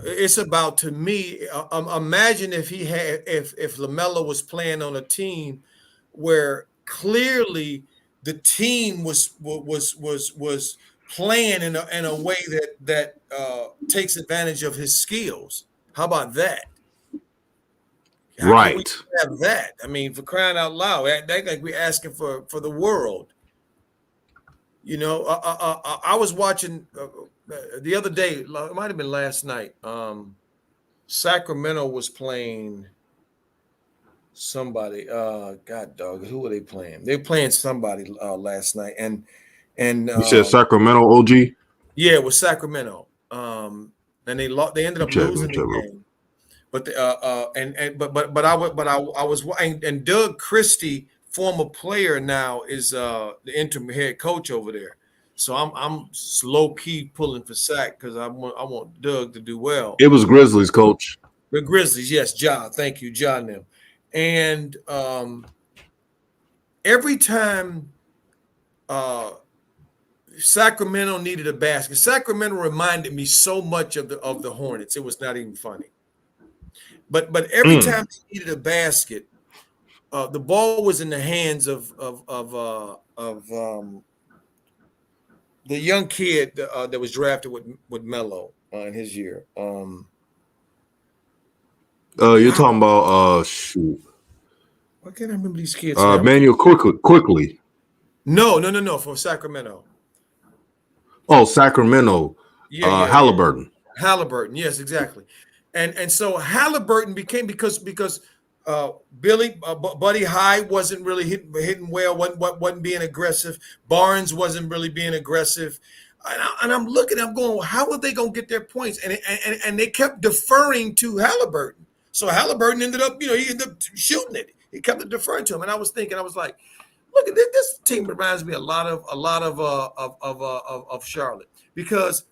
it's about, to me, imagine if if LaMelo was playing on a team where clearly the team was playing in a way that takes advantage of his skills. How about that? How can we have that? I mean, for crying out loud, that like we're asking for the world. I was watching the other day. It might have been last night. Sacramento was playing somebody. God dog, who were they playing? They were playing somebody last night, and you said Sacramento, OG. Yeah, it was Sacramento. And they ended up losing the game. But I was, and Doug Christie, former player, now is the interim head coach over there. So I'm low key pulling for Sac because I want Doug to do well. It was Grizzlies, coach. The Grizzlies, yes, Ja. Thank you, Ja. Them. And every time Sacramento needed a basket, Sacramento reminded me so much of the Hornets. It was not even funny. But every time they needed a basket, the ball was in the hands of the young kid that was drafted with Melo in his year. You're talking about shoot. Why can't I remember these kids? Manuel quickly. No, for Sacramento. Oh, Sacramento. Halliburton. Halliburton, yes, exactly. And so Halliburton became because Buddy High wasn't really hitting well, wasn't being aggressive. Barnes wasn't really being aggressive. And I'm looking, I'm going, well, how are they going to get their points? And they kept deferring to Halliburton. So Halliburton ended up, he ended up shooting it. He kept deferring to him. And I was thinking, I was like, look at this team reminds me a lot of Charlotte, because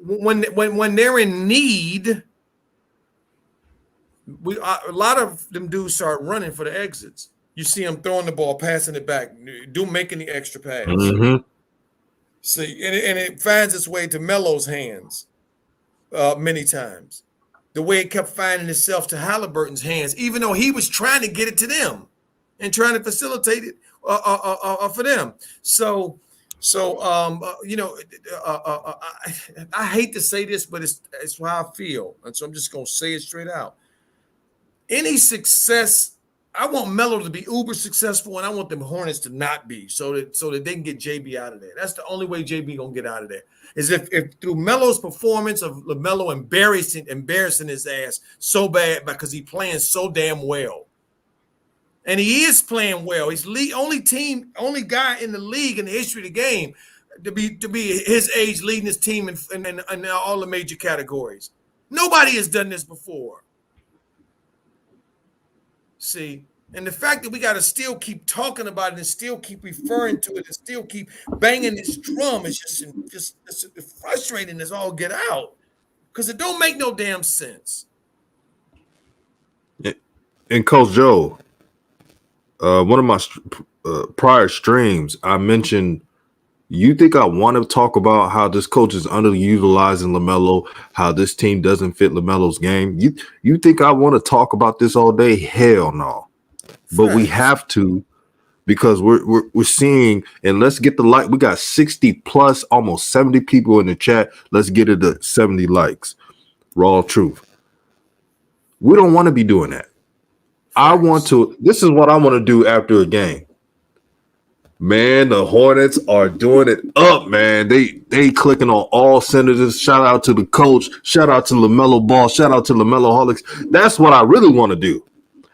when they're in need, a lot of them dudes start running for the exits. You see them throwing the ball, passing it back, making the extra pass. Mm-hmm. See, and it finds its way to Melo's hands many times. The way it kept finding itself to Halliburton's hands, even though he was trying to get it to them and trying to facilitate it for them. So I hate to say this, but it's how I feel, and so I'm just gonna say it straight out. Any success I want Melo to be uber successful, and I want the Hornets to not be, so that they can get JB out of there. That's the only way JB gonna get out of there is if through Melo's performance of LaMelo embarrassing his ass so bad because he playing so damn well, and he is playing well. He's only guy in the league in the history of the game to be his age leading his team in all the major categories. Nobody has done this before. See, and the fact that we got to still keep talking about it and still keep referring to it and still keep banging this drum is just frustrating as all get out because it don't make no damn sense. And Coach Joe, one of my prior streams, I mentioned, you think I want to talk about how this coach is underutilizing LaMelo, how this team doesn't fit LaMelo's game? You think I want to talk about this all day? Hell no. But we have to, because we're seeing, and let's get the like. We got 60 plus, almost 70 people in the chat. Let's get it to 70 likes. Raw truth. We don't want to be doing that. This is what I want to do after a game. Man, the Hornets are doing it up, man. They clicking on all senators. Shout out to the coach. Shout out to LaMelo Ball. Shout out to LaMelo Holics. That's what I really want to do.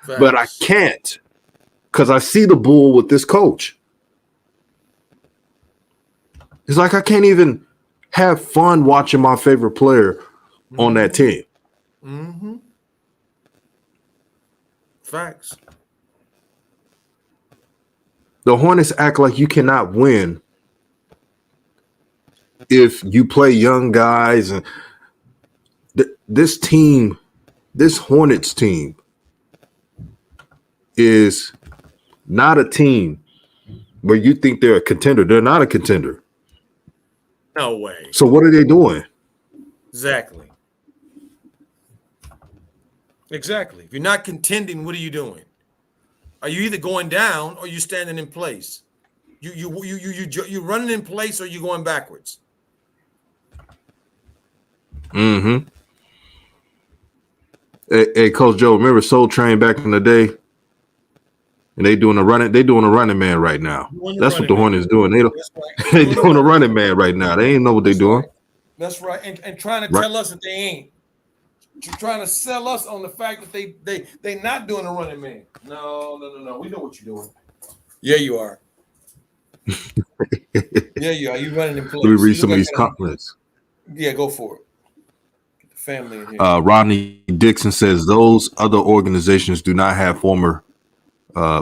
Facts. But I can't because I see the bull with this coach. It's like I can't even have fun watching my favorite player on that team. Mm-hmm. Facts. The Hornets act like you cannot win if you play young guys. And this team, this Hornets team, is not a team where you think they're a contender. They're not a contender. No way. So what are they doing? Exactly. If you're not contending, what are you doing? Are you either going down or you standing in place? You running in place or you going backwards? Mm-hmm. Hey, Coach Joe, remember Soul Train back in the day? And they doing a running man right now. That's what the Hornets doing. They doing a running man right now. They ain't know what they're doing. That's right. And trying to tell us that they ain't. You're trying to sell us on the fact that they not doing a running man. No. We know what you're doing. Yeah, you are. Yeah, you are. You running in place. Let me read some of these comments. Yeah, go for it. Get the family in here. Rodney Dixon says those other organizations do not have former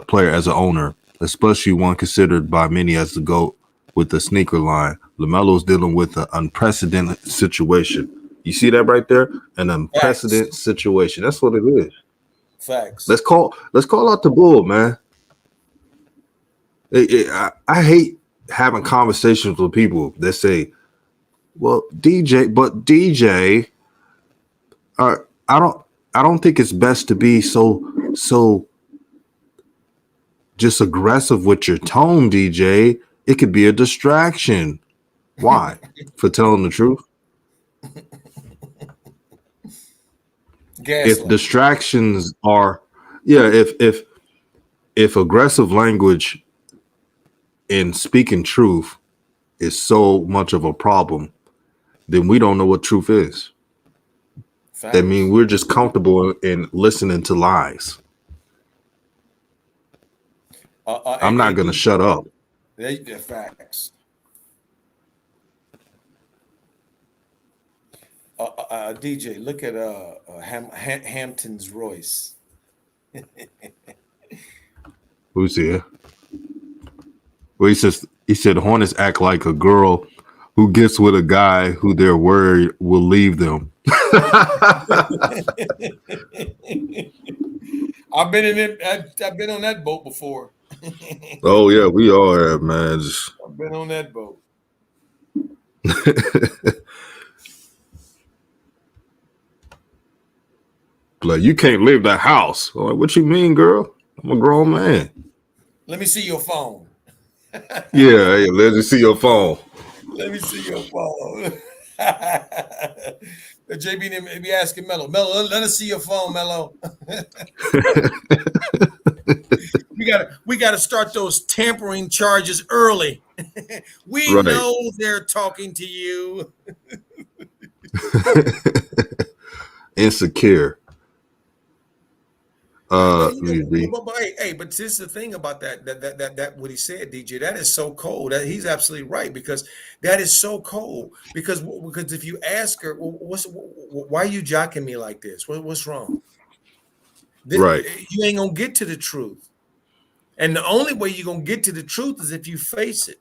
player as an owner, especially one considered by many as the GOAT with the sneaker line. LaMelo is dealing with an unprecedented situation. You see that right there? An unprecedented situation. That's what it is. Facts. Let's call out the bull, man. I hate having conversations with people that say, "Well, DJ, I don't think it's best to be so just aggressive with your tone, DJ. It could be a distraction." Why? For telling the truth? If distractions are, if aggressive language in speaking truth is so much of a problem, then we don't know what truth is. Facts. That means we're just comfortable in listening to lies. I'm not going to shut up. They're facts. DJ, look at Hampton's Royce. Who's here? Well, he said Hornets act like a girl who gets with a guy who they're worried will leave them. I've been on that boat before. Oh yeah, we all have, man. I've been on that boat. Like, you can't leave the house. Like, what you mean, girl? I'm a grown man. Let me see your phone. Yeah, let me see your phone. Let me see your phone. JB be asking Melo, let us see your phone, Melo. We gotta start those tampering charges early. We Right. know they're talking to you. Insecure. But this is the thing about that what he said, DJ. That is so cold. That he's absolutely right, because that is so cold. Because if you ask her, well, why are you jocking me like this? What's wrong? Right. You ain't gonna get to the truth. And the only way you're gonna get to the truth is if you face it,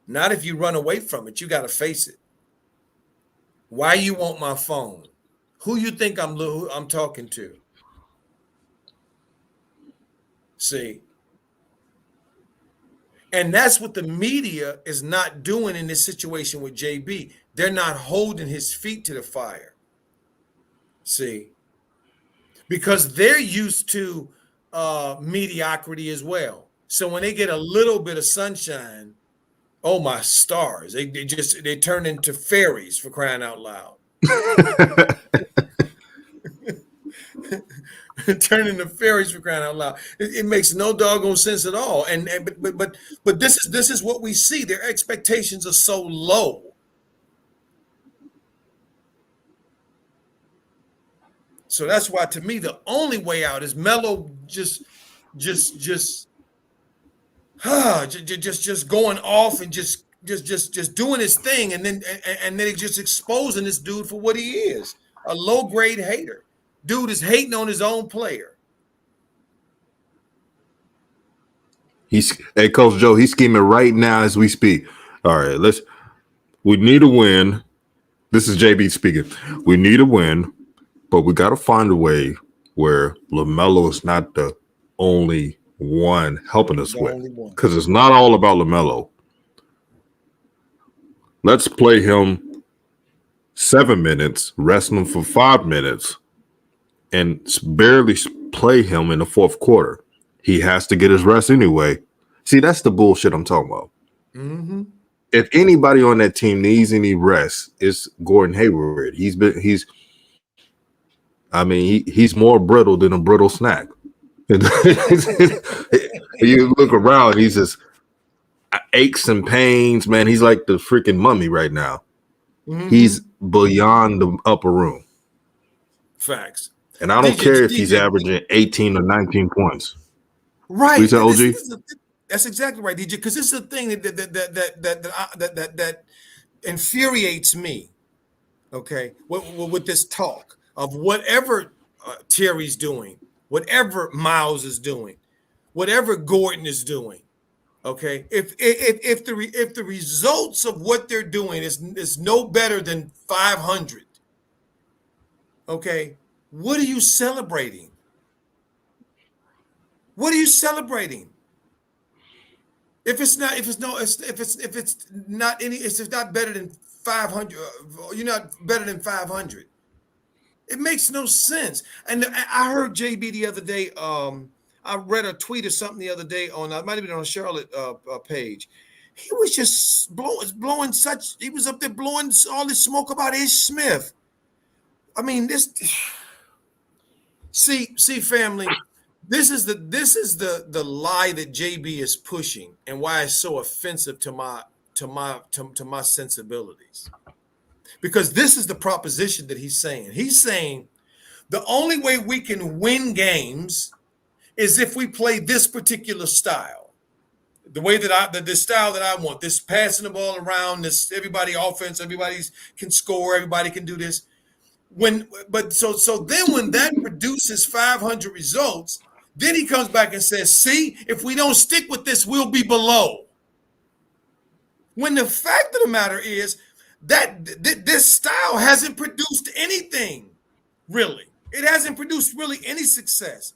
not if you run away from it. You got to face it. Why you want my phone? Who you think I'm talking to? See, and that's what the media is not doing in this situation with JB. They're not holding his feet to the fire. See, because they're used to mediocrity as well. So when they get a little bit of sunshine, oh my stars, they turn into fairies, for crying out loud. Turn into fairies, for crying out loud. It makes no doggone sense at all. But this is what we see. Their expectations are so low. So that's why, to me, the only way out is Melo just going off and just doing his thing, and then he's just exposing this dude for what he is, a low grade hater. Dude is hating on his own player. Hey, Coach Joe, he's scheming right now as we speak. All right, we need a win. This is JB speaking. We need a win, but we got to find a way where LaMelo is not the only one helping us with, because it's not all about LaMelo. Let's play him 7 minutes, rest him for 5 minutes, and barely play him in the fourth quarter. He has to get his rest anyway. See, that's the bullshit I'm talking about. Mm-hmm. If anybody on that team needs any rest, it's Gordon Hayward. He's more brittle than a brittle snack. You look around, he's just aches and pains, man. He's like the freaking mummy right now. Mm-hmm. He's beyond the upper room. Facts. And I don't care if he's averaging 18 or 19 points. Right. Lisa OG? That's exactly right, DJ. Because this is the thing that infuriates me. Okay, with this talk of whatever Terry's doing, whatever Miles is doing, whatever Gordon is doing. Okay, if the results of what they're doing is no better than 500. Okay, what are you celebrating? What are you celebrating? If it's not better than 500, you're not better than 500. It makes no sense. And I heard JB the other day. I read a tweet or something the other day on, it might have been on a Charlotte page. He was just blowing such. He was up there blowing all this smoke about Ish Smith. I mean, this. See, family. This is the lie that JB is pushing, and why it's so offensive to my sensibilities. Because this is the proposition that he's saying. He's saying the only way we can win games is if we play this particular style, the way that this style that I want, this passing the ball around, this everybody offense, everybody can score, everybody can do this. So then when that produces 500 results, then he comes back and says, see, if we don't stick with this, we'll be below. When the fact of the matter is that this style hasn't produced anything, really. It hasn't produced really any success.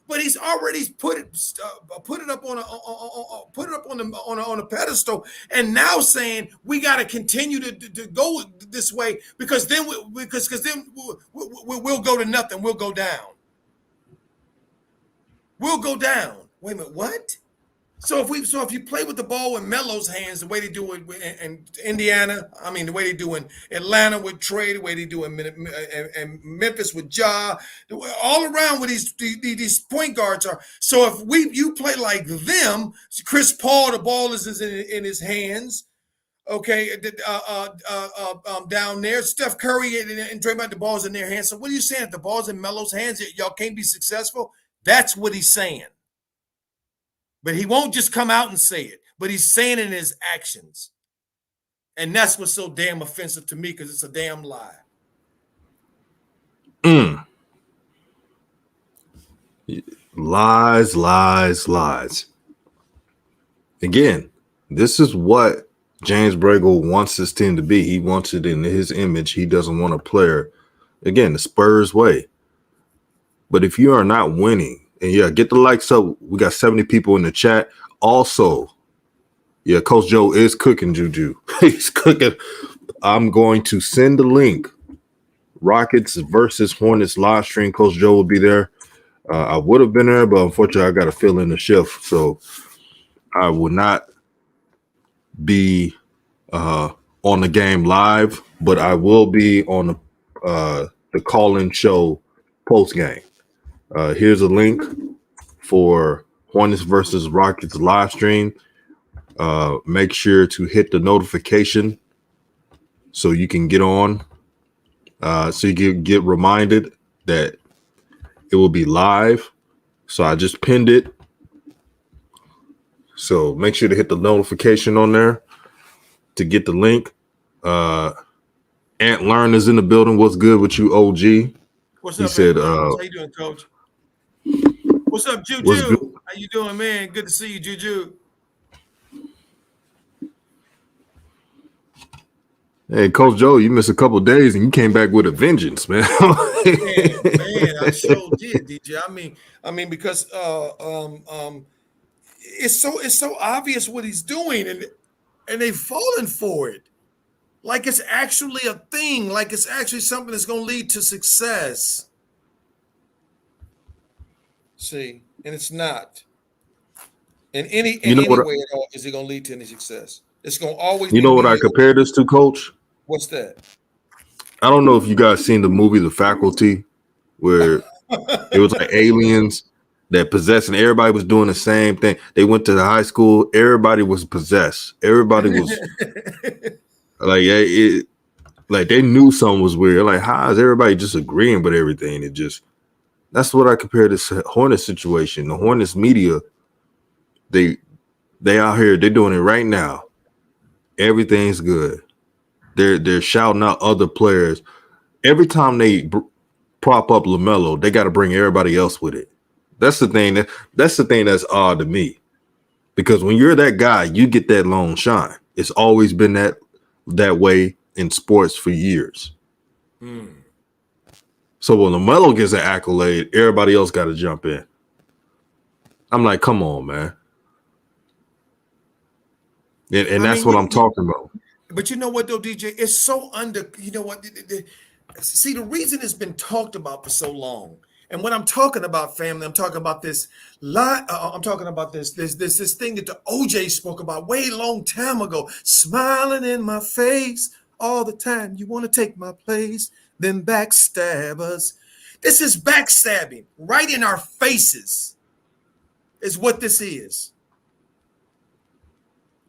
But he's already put it up on a pedestal, and now saying we got to continue to go this way because then we'll go to nothing. We'll go down. We'll go down. Wait a minute, what? So if you play with the ball in Melo's hands, the way they do it in Indiana, I mean the way they do in Atlanta with Trey, the way they do in Memphis with Ja, all around where these point guards are. So if you play like them, Chris Paul, the ball is in his hands. Okay, down there, Steph Curry and Draymond, the ball's in their hands. So what are you saying? If the ball's in Melo's hands, y'all can't be successful? That's what he's saying. But he won't just come out and say it, but he's saying it in his actions. And that's what's so damn offensive to me, because it's a damn lie. Lies, lies, lies. Again, this is what James Bregel wants his team to be. He wants it in his image. He doesn't want a player, again, the Spurs way. But if you are not winning, and yeah, get the likes up. We got 70 people in the chat. Also, yeah, Coach Joe is cooking Juju. He's cooking. I'm going to send the link. Rockets versus Hornets live stream. Coach Joe will be there. I would have been there, but unfortunately, I got to fill in the shift. So I will not be on the game live, but I will be on the call-in show post-game. Here's a link for Hornets versus Rockets live stream. Make sure to hit the notification so you can get on. So you can get reminded that it will be live. So I just pinned it. So make sure to hit the notification on there to get the link. Ant Learn is in the building. What's good with you, OG? What's He up, said, how you doing, Coach? What's up, Juju? What's good? How you doing, man? Good to see you, Juju. Hey, Coach Joe, you missed a couple of days and you came back with a vengeance, man. man, I sure did, DJ. I mean, because it's so obvious what he's doing, and they've fallen for it. Like it's actually a thing, like it's actually something that's gonna lead to success. See, and it's not. In any way at all, is it gonna lead to any success? It's gonna always You be know what I mediocre. compare this to, Coach? What's that? I don't know if you guys seen the movie The Faculty, where it was like aliens that possessed, and everybody was doing the same thing. They went to the high school, everybody was possessed. Everybody was like they knew something was weird. Like, how is everybody just agreeing with everything? That's what I compare this Hornets situation. The Hornets media, they out here, they're doing it right now. Everything's good. They're shouting out other players. Every time they prop up LaMelo, they got to bring everybody else with it. That's the thing that's odd to me. Because when you're that guy, you get that lone shine. It's always been that way in sports for years. So when LaMelo gets an accolade, everybody else got to jump in. I'm like, come on, man. And that's what I'm talking about. But you know what, though, DJ? It's so you know what? See, the reason it's been talked about for so long, and what I'm talking about, family, I'm talking about this lie. I'm talking about this thing that the OJ spoke about way long time ago. Smiling in my face all the time. You want to take my place? Then backstab us. This is backstabbing right in our faces. Is what this is.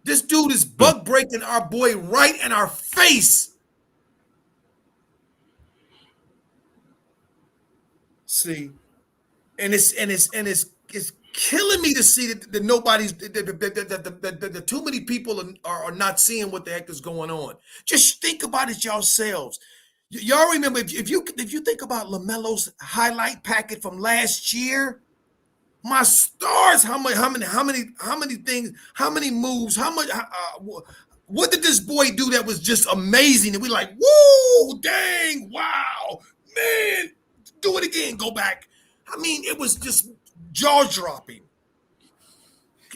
This dude is bug breaking our boy right in our face. See, and it's killing me to see that nobody's that too many people are not seeing what the heck is going on. Just think about it yourselves. Y'all remember if you think about LaMelo's highlight packet from last year. My stars, how many things, how many moves, how much, what did this boy do that was just amazing? And we're like, whoa, dang, wow, man, do it again, go back. I mean, it was just jaw-dropping.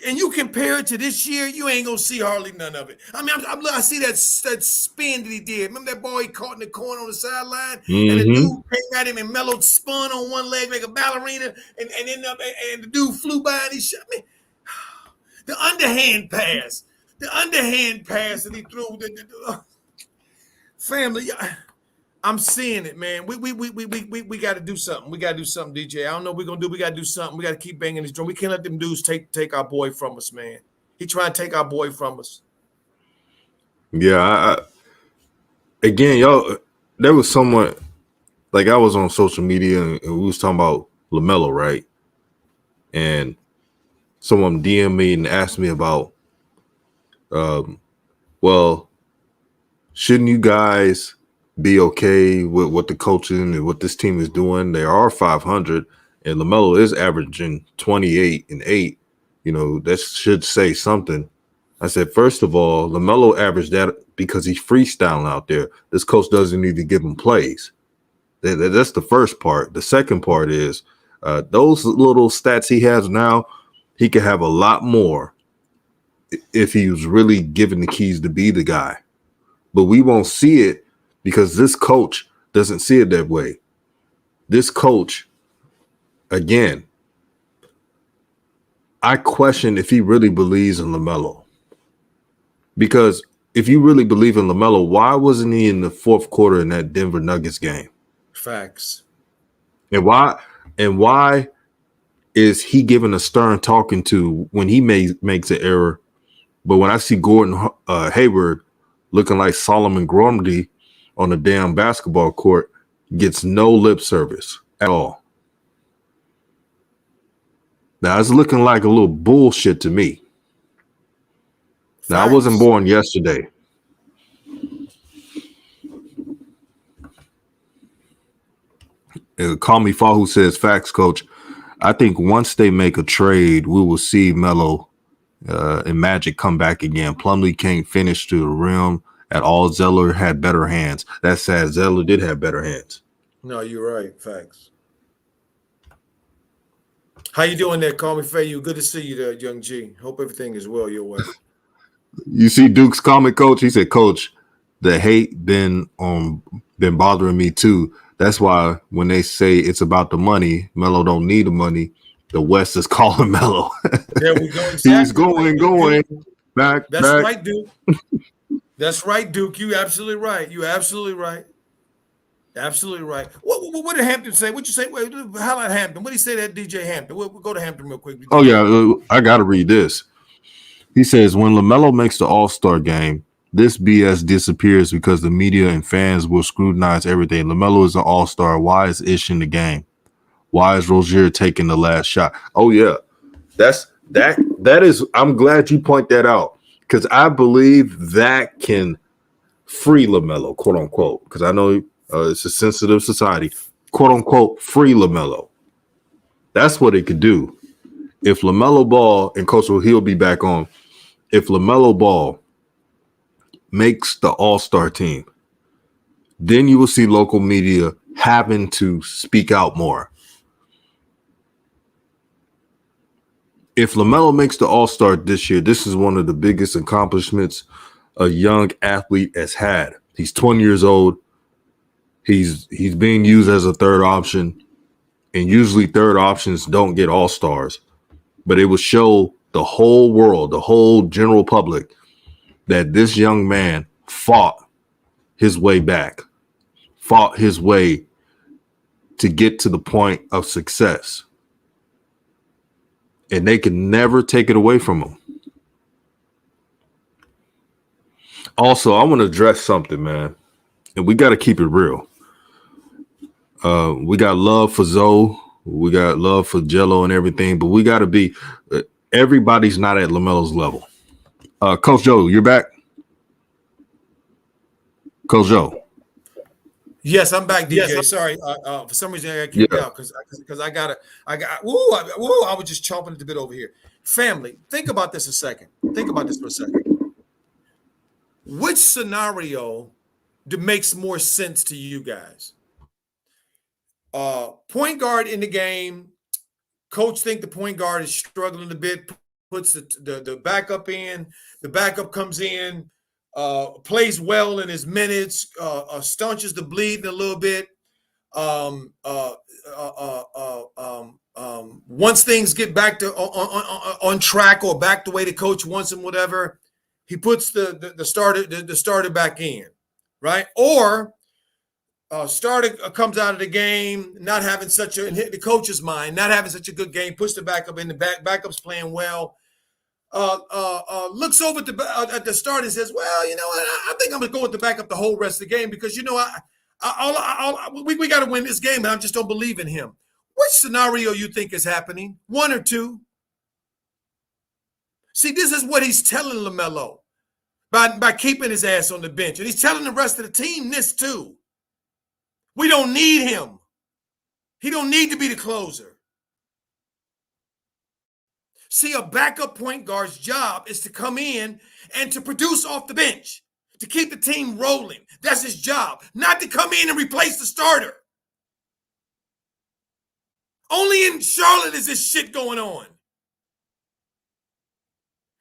And you compare it to this year, you ain't gonna see hardly none of it. I mean, I see that spin that he did. Remember that ball he caught in the corner on the sideline, and the dude came at him and Melo spun on one leg like a ballerina, and ended up, and the dude flew by and he shot me. The underhand pass. The underhand pass that he threw. Family, I'm seeing it, man. We got to do something. We got to do something, DJ. I don't know what we're gonna do. We got to do something. We got to keep banging this drum. We can't let them dudes take our boy from us, man. He trying to take our boy from us. Yeah, again, y'all, there was someone, like, I was on social media and we was talking about LaMelo, right? And someone DM'd me and asked me about, well, shouldn't you guys be okay with what the coaching and what this team is doing? They are 500, and LaMelo is averaging 28 and 8. You know, that should say something. I said, first of all, LaMelo averaged that because he's freestyling out there. This coach doesn't need to give him plays. That's the first part. The second part is those little stats he has now, he could have a lot more if he was really given the keys to be the guy. But we won't see it because this coach doesn't see it that way. This coach, again, I question if he really believes in LaMelo. Because if you really believe in LaMelo, why wasn't he in the fourth quarter in that Denver Nuggets game? Facts. And why is he given a stern talking to when he makes an error? But when I see Gordon Hayward looking like Solomon Grundy on the damn basketball court, gets no lip service at all. Now, it's looking like a little bullshit to me. Now, I wasn't born yesterday. Call me Fahu says, facts, coach. I think once they make a trade, we will see Melo and Magic come back again. Plumlee can't finish to the rim at all. Zeller had better hands. That's sad. Zeller did have better hands. No, you're right. Facts. How you doing there? Call me Faye. Good to see you there, Young G. Hope everything is well your way. You see Duke's comment, coach? He said, coach, the hate been bothering me too. That's why when they say it's about the money, Melo don't need the money. The West is calling Melo. There we go. Exactly. He's going back. That's right, Duke. That's right, Duke. You absolutely right. You absolutely right. Absolutely right. What did Hampton say? What you say? Wait, how about Hampton? What did he say that DJ Hampton? We'll go to Hampton real quick. Oh yeah, I got to read this. He says when LaMelo makes the All-Star game, this BS disappears because the media and fans will scrutinize everything. LaMelo is an All-Star. Why is Ish in the game? Why is Rozier taking the last shot? Oh yeah, that is. I'm glad you point that out because I believe that can free LaMelo, quote unquote. Because I know it's a sensitive society, quote unquote, free LaMelo. That's what it could do. If LaMelo Ball and Coach he'll be back on. If LaMelo Ball makes the All-Star team, then you will see local media having to speak out more. If LaMelo makes the All-Star this year, this is one of the biggest accomplishments a young athlete has had. He's 20 years old. He's being used as a third option, and usually third options don't get All-Stars. But it will show the whole world, the whole general public, that this young man fought his way back, fought his way to get to the point of success. And they can never take it away from him. Also, I want to address something, man, and we got to keep it real. We got love for Zoe. We got love for Jello and everything, but we got to be everybody's not at LaMelo's level. Coach Joe, you're back? Coach Joe. Yes, I'm back, DJ. Yes, sorry. For some reason, I got kicked out because I was just chomping at the bit over here. Family, think about this a second. Think about this for a second. Which scenario makes more sense to you guys? Point guard in the game. Coach think the point guard is struggling a bit, puts the backup in. The backup comes in, plays well in his minutes, staunches the bleeding a little bit. Once things get back to on track or back the way the coach wants them, whatever, he puts the starter back in, right? Or starter comes out of the game not having such a hit the coach's mind, not having such a good game, puts the backup in, the backup's playing well. Looks over at the start and says, "Well, you know, I think I'm gonna go with the backup the whole rest of the game because we got to win this game, and I just don't believe in him." Which scenario you think is happening? One or two? See, this is what he's telling LaMelo by keeping his ass on the bench, and he's telling the rest of the team this too. We don't need him. He don't need to be the closer. See, a backup point guard's job is to come in and to produce off the bench, to keep the team rolling. That's his job, not to come in and replace the starter. Only in Charlotte is this shit going on.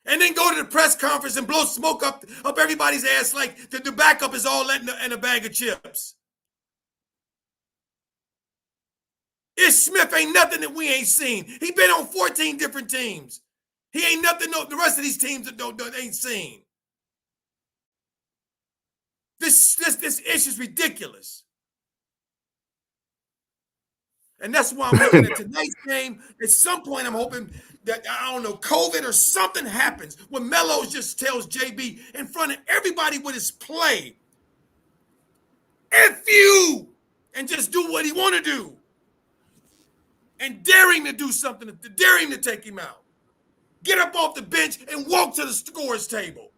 And then go to the press conference and blow smoke up everybody's ass like the backup is all in a bag of chips. Ish Smith ain't nothing that we ain't seen. He been on 14 different teams. He ain't nothing the rest of these teams that ain't seen. This Ish is ridiculous. And that's why I'm looking at tonight's game. At some point, I'm hoping that, I don't know, COVID or something happens when Melo just tells JB in front of everybody with his play, F you, and just do what he want to do. And dare him to do something, dare him to take him out. Get up off the bench and walk to the scorer's table.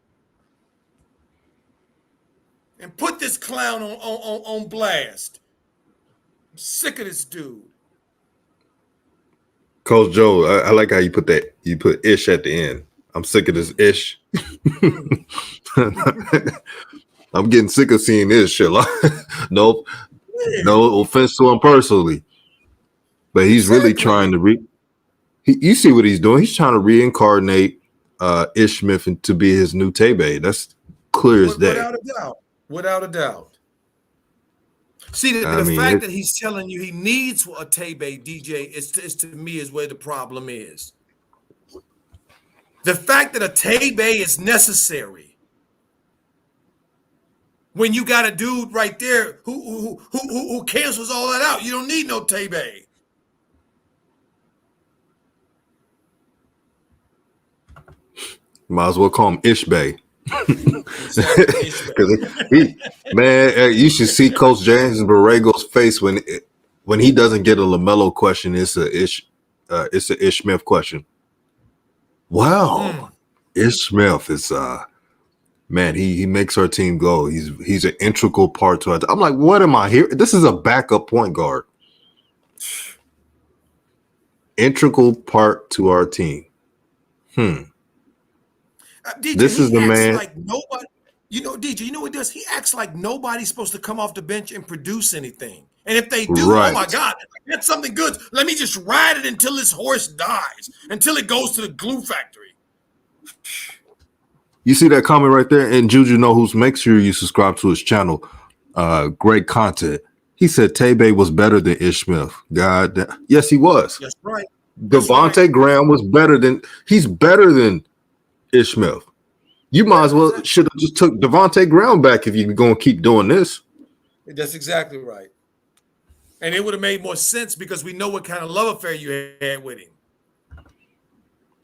And put this clown on blast. I'm sick of this dude. Coach Joe, I like how you put that. You put Ish at the end. I'm sick of this Ish. I'm getting sick of seeing this shit. No offense to him personally, but he's really trying to you see what he's doing? He's trying to reincarnate Ish Smith to be his new Tebe. That's clear as day. Without a doubt. See, the fact that he's telling you he needs a Tebe, DJ, is to me is where the problem is. The fact that a Tebe is necessary when you got a dude right there who cancels all that out. You don't need no Tebe. Might as well call him Ishbay. Man, you should see Coach James Borrego's face when he doesn't get a LaMelo question. It's a Ish Smith question. Wow, Ish Smith is man. He makes our team go. He's an integral part to it. I'm like, what am I here? This is a backup point guard. Integral part to our team. DJ, this is the man. Like nobody, DJ, you know what he does? He acts like nobody's supposed to come off the bench and produce anything. And if they do, right. Oh my God, that's something good. Let me just ride it until this horse dies, until it goes to the glue factory. You see that comment right there? And Juju know who's. Make sure you subscribe to his channel. Great content. He said Tebe was better than Ish Smith. God, yes, he was. That's right. Devontae Graham was better than. He's better than Ish Smith. You might as well should have just took Devontae Graham back if you're going to keep doing this. That's exactly right. And it would have made more sense because we know what kind of love affair you had with him.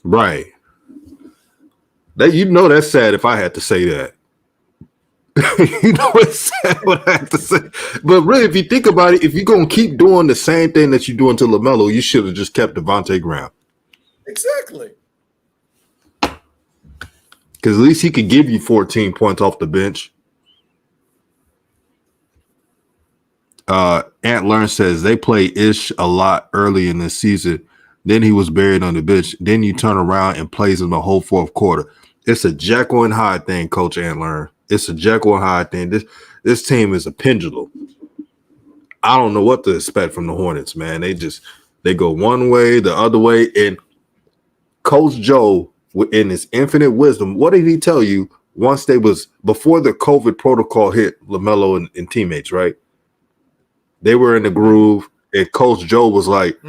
Right. That's sad if I had to say that. It's sad what I have to say. But really, if you think about it, if you're going to keep doing the same thing that you're doing to LaMelo, you should have just kept Devontae Graham. Exactly. Because at least he could give you 14 points off the bench. Ant Learn says they play Ish a lot early in the season. Then he was buried on the bench. Then you turn around and plays him the whole fourth quarter. It's a Jekyll and Hyde thing, Coach Ant Learn. It's a Jekyll and Hyde thing. This team is a pendulum. I don't know what to expect from the Hornets, man. They go one way, the other way. And Coach Joe, in his infinite wisdom, what did he tell you before the COVID protocol hit LaMelo and teammates, right? They were in the groove, and Coach Joe was like,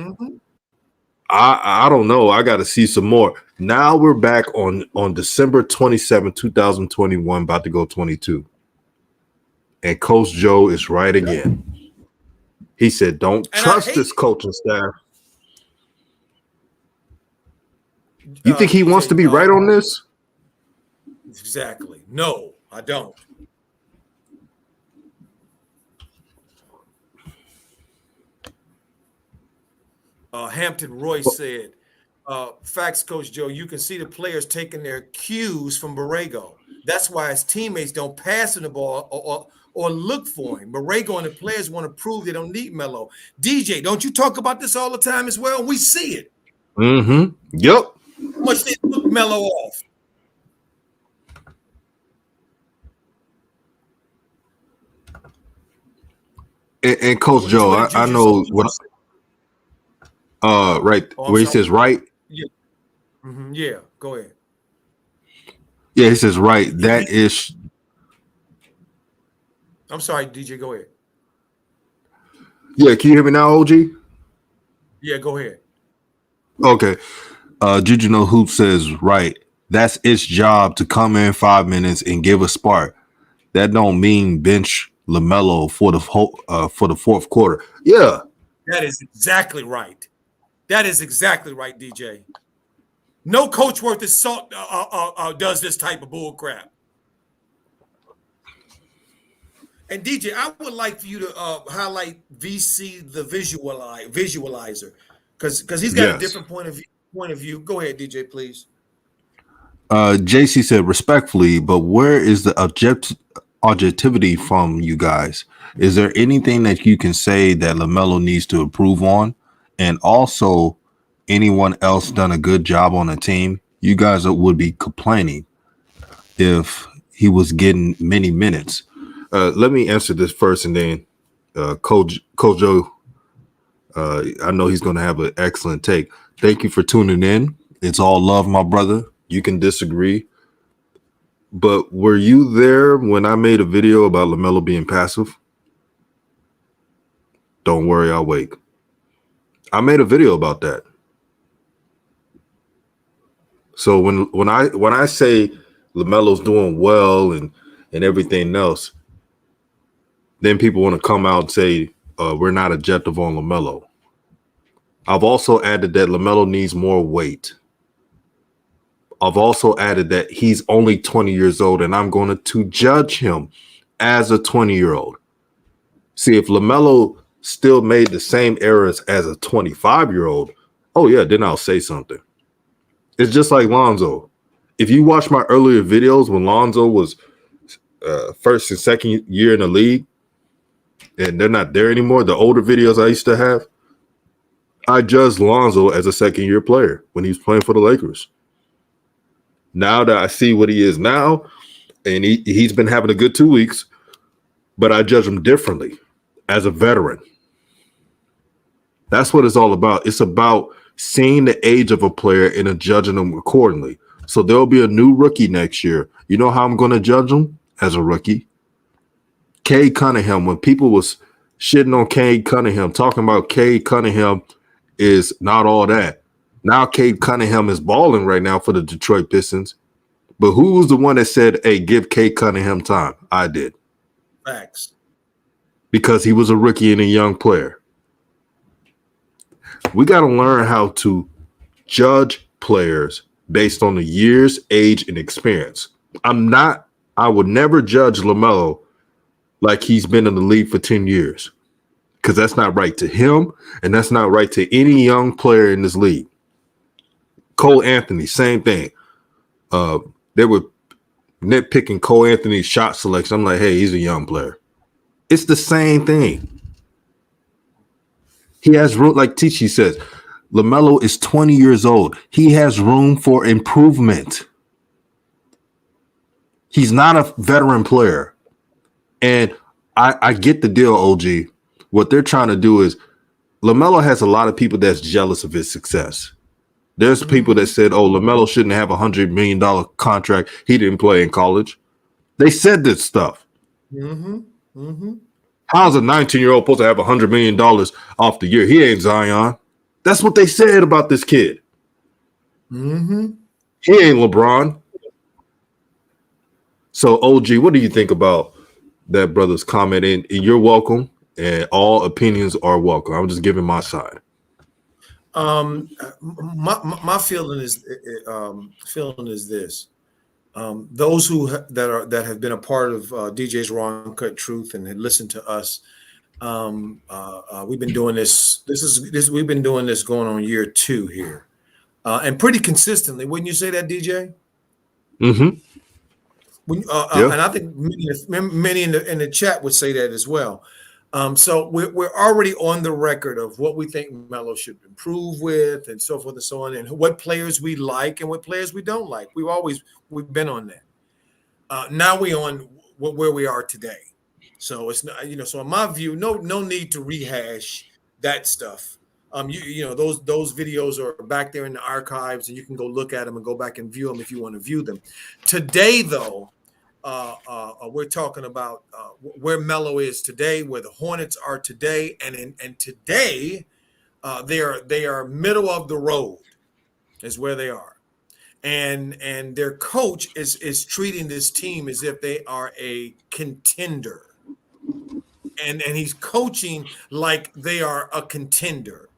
I don't know. I got to see some more. Now we're back on December 27, 2021, about to go 22. And Coach Joe is right again. He said, don't trust this coaching staff. You think he wants to be right on this? Exactly. No, I don't. Hampton Royce said, facts, Coach Joe, you can see the players taking their cues from Borrego. That's why his teammates don't pass him the ball or look for him. Borrego and the players want to prove they don't need Melo. DJ, don't you talk about this all the time as well? We see it. Mm-hmm. Yep. How much they took Melo off. And Coach Joe, I know what. Right where he says right. Yeah. Yeah. Go ahead. Yeah, he says right. That is. I'm sorry, DJ. Go ahead. Yeah, can you hear me now, OG? Yeah, go ahead. Okay. Juju No Hoop says right. That's its job to come in 5 minutes and give a spark. That don't mean bench LaMelo for the fourth quarter. Yeah, that is exactly right. That is exactly right, DJ. No coach worth his salt does this type of bull crap. And DJ, I would like for you to highlight VC the visualizer, because he's got a different point of view. Go ahead, DJ, please. JC said respectfully, but where is the objectivity from you guys? Is there anything that you can say that LaMelo needs to improve on? And also, anyone else done a good job on the team? You guys would be complaining if he was getting many minutes. Let me answer this first, and then Coach Joe, I know he's going to have an excellent take. Thank you for tuning in. It's all love, my brother. You can disagree. But were you there when I made a video about LaMelo being passive? Don't worry, I'll wait. I made a video about that. So when I say LaMelo's doing well and everything else, then people want to come out and say we're not objective on LaMelo. I've also added that LaMelo needs more weight. I've also added that he's only 20 years old, and I'm going to judge him as a 20-year-old. See, if LaMelo still made the same errors as a 25-year-old, oh yeah, then I'll say something. It's just like Lonzo. If you watch my earlier videos when Lonzo was first and second year in the league, and they're not there anymore, the older videos I used to have, I judged Lonzo as a second-year player when he was playing for the Lakers. Now that I see what he is now, and he's been having a good 2 weeks, but I judge him differently as a veteran. That's what it's all about. It's about seeing the age of a player and judging them accordingly. So there'll be a new rookie next year. You know how I'm going to judge him as a rookie? Cade Cunningham, when people was shitting on Cade Cunningham, talking about Cade Cunningham is not all that. Now Cade Cunningham is balling right now for the Detroit Pistons. But who was the one that said, hey, give Cade Cunningham time? I did. Facts. Because he was a rookie and a young player. We got to learn how to judge players based on the years, age, and experience. I would never judge LaMelo like he's been in the league for 10 years. Because that's not right to him, and that's not right to any young player in this league. Cole Anthony, same thing. They were nitpicking Cole Anthony's shot selection. I'm like, hey, he's a young player. It's the same thing. He has room, like Tichy says, LaMelo is 20 years old. He has room for improvement. He's not a veteran player. And I get the deal, OG. What they're trying to do is LaMelo has a lot of people that's jealous of his success. There's people that said, oh, LaMelo shouldn't have a $100 million contract. He didn't play in college. They said this stuff. How's a 19-year-old supposed to have $100 million off the year? He ain't Zion. That's what they said about this kid. Mm-hmm. He ain't LeBron. So, OG, what do you think about that brother's comment? And you're welcome, and all opinions are welcome. I'm just giving my side. My feeling is this: those that have been a part of DJ's Raw Uncut Truth and had listened to us. We've been doing this. We've been doing this going on year 2 here, and pretty consistently. Wouldn't you say that, DJ? Mm-hmm. Yeah. And I think many in the chat would say that as well. So we're already on the record of what we think Melo should improve with, and so forth and so on, and what players we like and what players we don't like. We've been on that. Now we're on where we are today. So it's not, so in my view, no need to rehash that stuff. Those videos are back there in the archives, and you can go look at them and go back and view them if you want to view them. Today, though, we're talking about where Melo is today, where the Hornets are today, and today they are middle of the road is where they are, and their coach is treating this team as if they are a contender, and he's coaching like they are a contender.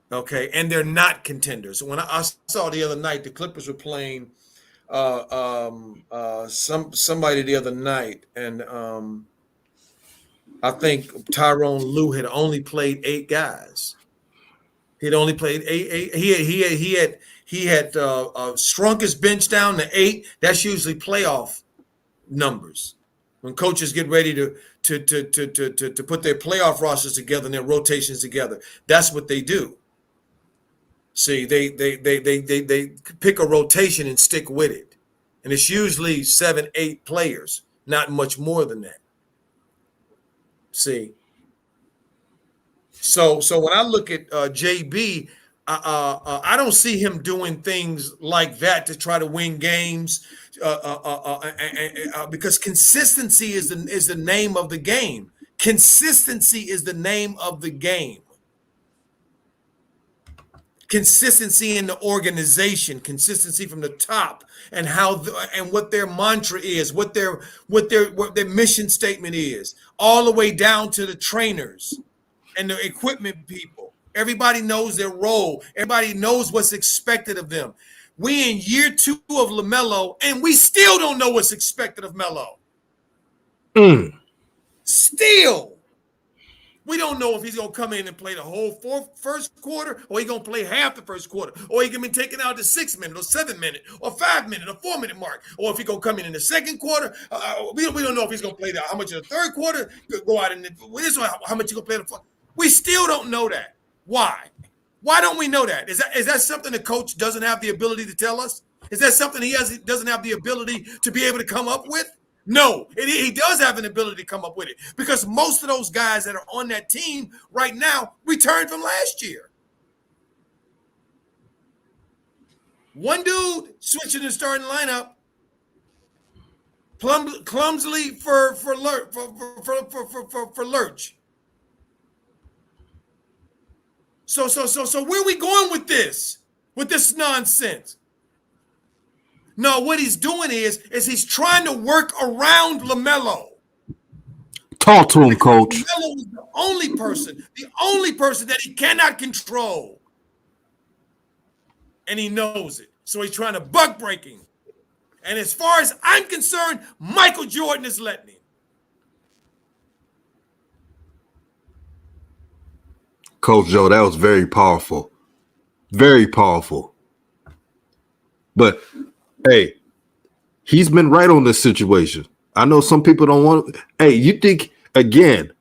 Okay, and they're not contenders. When I saw the other night, the Clippers were playing somebody the other night, and I think Tyronn Lue had only played 8 guys. He'd only played 8. He had shrunk his bench down to 8. That's usually playoff numbers. When coaches get ready to put their playoff rosters together and their rotations together, that's what they do. See, they pick a rotation and stick with it, and it's usually 7, 8 players, not much more than that. See, so when I look at JB, I don't see him doing things like that to try to win games, because consistency is the name of the game. Consistency is the name of the game. Consistency in the organization, consistency from the top, and and what their mantra is, what their mission statement is, all the way down to the trainers and the equipment people. Everybody knows their role. Everybody knows what's expected of them. We in year 2 of LaMelo, and we still don't know what's expected of Melo. Still. We don't know if he's going to come in and play the whole first quarter, or he's going to play half the first quarter, or he can be taken out the 6-minute or 7-minute or 5-minute or 4-minute mark, or if he's going to come in the second quarter. We don't know if he's going to play how much in the third quarter, go out in how much he's going to play in the fourth. We still don't know that. Why? Why don't we know that? Is that something the coach doesn't have the ability to tell us? Is that something he doesn't have the ability to be able to come up with? No, he does have an ability to come up with it, because most of those guys that are on that team right now returned from last year. One dude switching the starting lineup clumsily for Lurch. So where are we going with this nonsense? No, what he's doing is he's trying to work around LaMelo. Talk to him, Coach. LaMelo is the only person that he cannot control. And he knows it. So he's trying to buck break him. And as far as I'm concerned, Michael Jordan is letting him. Coach Joe, that was very powerful. Very powerful. But hey, he's been right on this situation. I know some people don't want to. Hey, you think, again,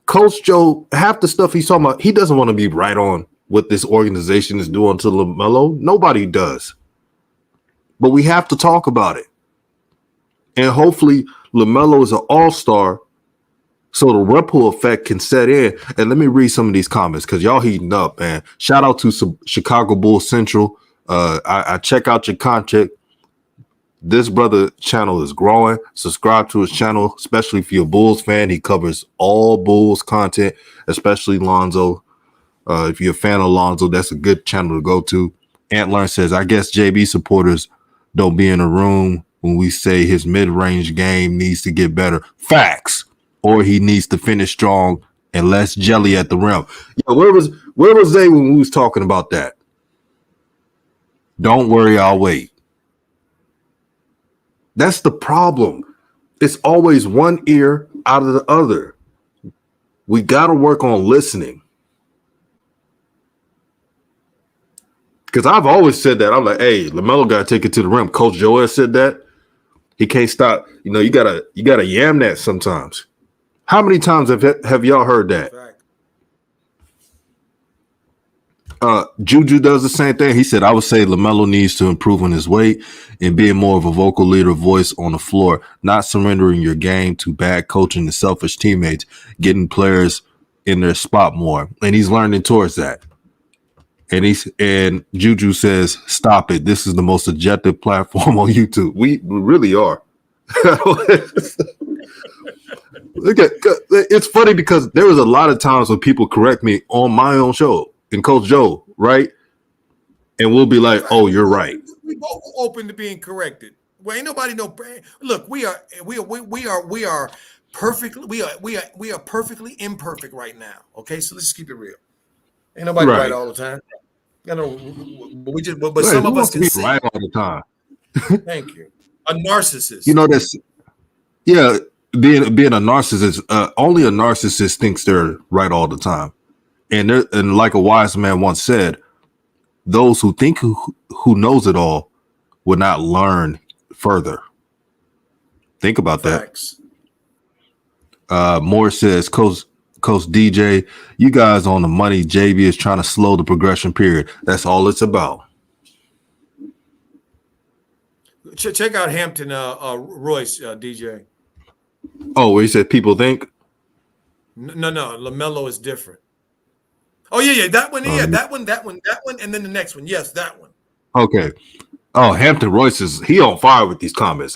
Coach Joe, half the stuff he's talking about, he doesn't want to be right on what this organization is doing to LaMelo. Nobody does. But we have to talk about it. And hopefully LaMelo is an all-star so the ripple effect can set in. And let me read some of these comments because y'all heating up, man. Shout out to Chicago Bulls Central. I check out your content. This brother channel is growing. Subscribe to his channel, especially if you're a Bulls fan. He covers all Bulls content, especially Lonzo. If you're a fan of Lonzo, that's a good channel to go to. Antler says, I guess JB supporters don't be in a room when we say his mid-range game needs to get better. Facts. Or he needs to finish strong and less jelly at the rim. Yeah, where was they when we was talking about that? Don't worry, I'll wait. That's the problem. It's always one ear out of the other. We got to work on listening. Because I've always said that. I'm like, hey, LaMelo got to take it to the rim. Coach Joel said that. He can't stop. You know, you gotta yam that sometimes. How many times have y'all heard that? Juju does the same thing. He said, I would say LaMelo needs to improve on his weight and being more of a vocal leader voice on the floor, not surrendering your game to bad coaching and selfish teammates, getting players in their spot more. And he's learning towards that. And Juju says, stop it. This is the most objective platform on YouTube. We really are. Look at it's funny because there was a lot of times when people correct me on my own show and Coach Joe, right? And we'll be like, "Oh, you're right." We both open to being corrected. Well, ain't nobody no. Look, we are perfectly we are perfectly imperfect right now. Okay, so let's just keep it real. Ain't nobody right all the time. You know, but some of us can say right all the time. Thank you. A narcissist. You know that's being a narcissist. Only a narcissist thinks they're right all the time, and like a wise man once said, those who think who knows it all will not learn further. Think about Facts. that. Moore says, Coach DJ, you guys on the money. JB is trying to slow the progression period. That's all it's about. Check out Hampton Royce, DJ. Oh, where he said people think? No, LaMelo is different. Oh, yeah, that one, that one, and then the next one. Yes, that one. Okay. Oh, Hampton Royce he on fire with these comments.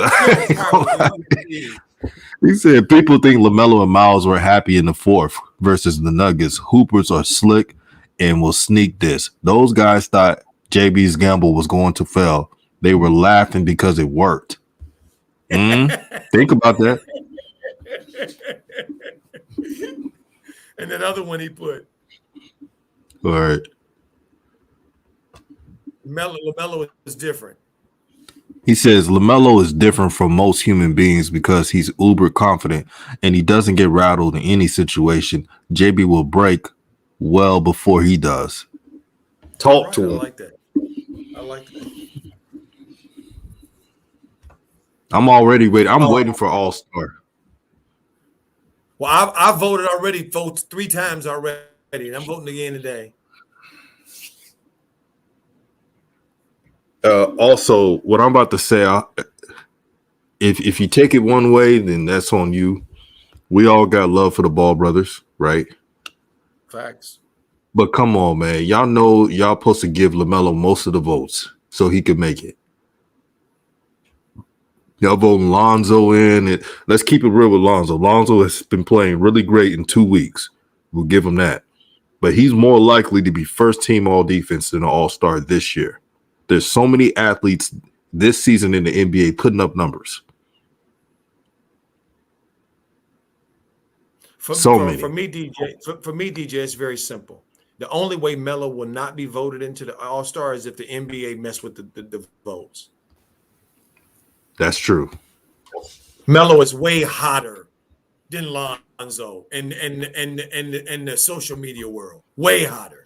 He said people think LaMelo and Miles were happy in the fourth versus the Nuggets. Hoopers are slick and will sneak this. Those guys thought JB's gamble was going to fail. They were laughing because it worked. Think about that. And that other one he put. All right. LaMelo is different. He says LaMelo is different from most human beings because he's uber confident and he doesn't get rattled in any situation. JB will break well before he does. Talk to him. I like that. I'm already waiting. I'm waiting for All-Star. Well, I voted already. Votes 3 times already, and I'm voting again today. Also, what I'm about to say, if you take it one way, then that's on you. We all got love for the Ball brothers, right? Facts. But come on, man. Y'all know y'all supposed to give LaMelo most of the votes so he could make it. Y'all voting Lonzo in. And let's keep it real with Lonzo. Lonzo has been playing really great in 2 weeks. We'll give him that. But he's more likely to be first team all defense than an all-star this year. There's so many athletes this season in the NBA putting up numbers. For me, DJ, it's very simple. The only way Melo will not be voted into the All-Star is if the NBA mess with the votes. That's true. Melo is way hotter than Lonzo and the social media world. Way hotter.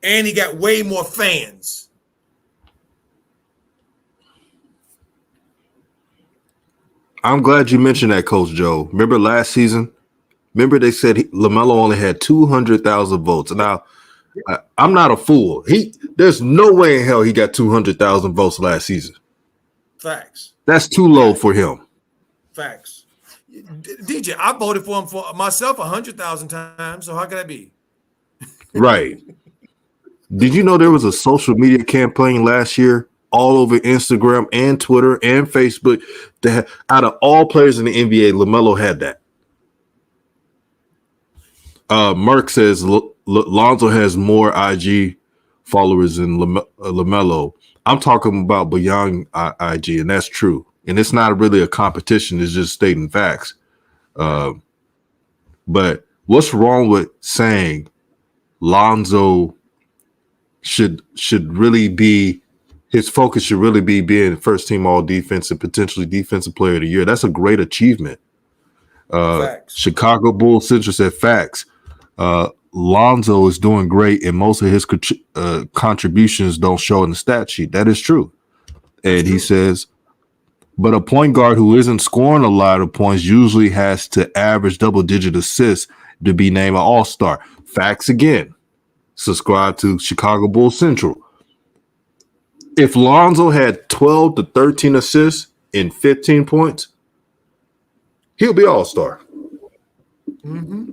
And he got way more fans. I'm glad you mentioned that, Coach Joe. Remember last season? Remember they said LaMelo only had 200,000 votes. Now, I'm not a fool. There's no way in hell he got 200,000 votes last season. Facts. That's too low for him. Facts. DJ, I voted for him for myself 100,000 times. So how can that be? Right. Did you know there was a social media campaign last year all over Instagram and Twitter and Facebook that out of all players in the NBA, LaMelo had that. Merck says Lonzo has more IG followers than LaMelo. I'm talking about beyond IG, and that's true. And it's not really a competition; it's just stating facts. But what's wrong with saying Lonzo should really be his focus should really be being first team all defense and potentially defensive player of the year? That's a great achievement. Chicago Bulls Central said facts. Lonzo is doing great, and most of his contributions don't show in the stat sheet. That is true. And he says, but a point guard who isn't scoring a lot of points usually has to average double-digit assists to be named an all-star. Facts again. Subscribe to Chicago Bulls Central. If Lonzo had 12 to 13 assists and 15 points, he'll be all-star. Mm-hmm.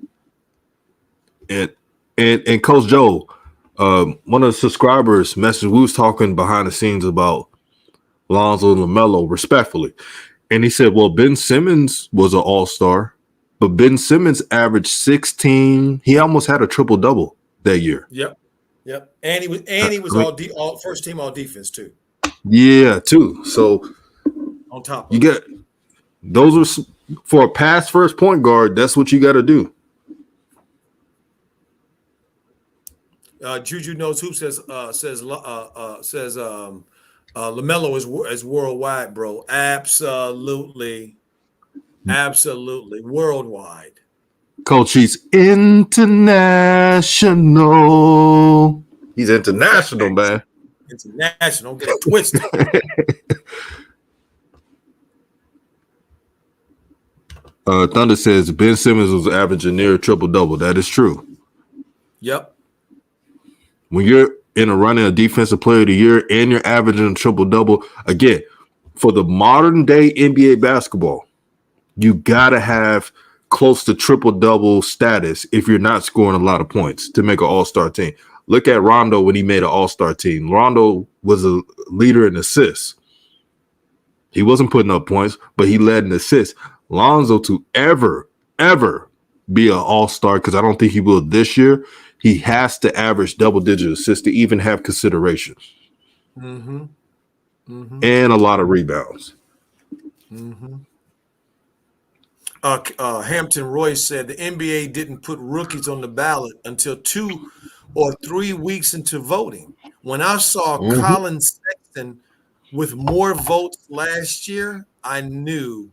And Coach Joe, one of the subscribers messaged, we was talking behind the scenes about Lonzo and LaMelo respectfully. And he said, well, Ben Simmons was an all-star, but Ben Simmons averaged 16. He almost had a triple-double that year. Yep. And he was all first team all defense too. Yeah, too. So on top of you get those are for a pass first point guard, that's what you got to do. Juju Knows Hoop says LaMelo is worldwide, bro. Absolutely worldwide. Coach, he's international. He's international, man. International. Don't get it twisted. Thunder says Ben Simmons was averaging near triple-double. That is true. Yep. When you're in a running a defensive player of the year and you're averaging a triple-double, again, for the modern day NBA basketball, you got to have close to triple-double status if you're not scoring a lot of points to make an all-star team. Look at Rondo when he made an all-star team. Rondo was a leader in assists. He wasn't putting up points, but he led in assists. Lonzo to ever be an all-star, because I don't think he will this year, he has to average double-digit assists to even have consideration. Mm-hmm. Mm-hmm. And a lot of rebounds. Mm-hmm. Hampton Royce said the NBA didn't put rookies on the ballot until 2 or 3 weeks into voting. When I saw Colin Sexton with more votes last year, I knew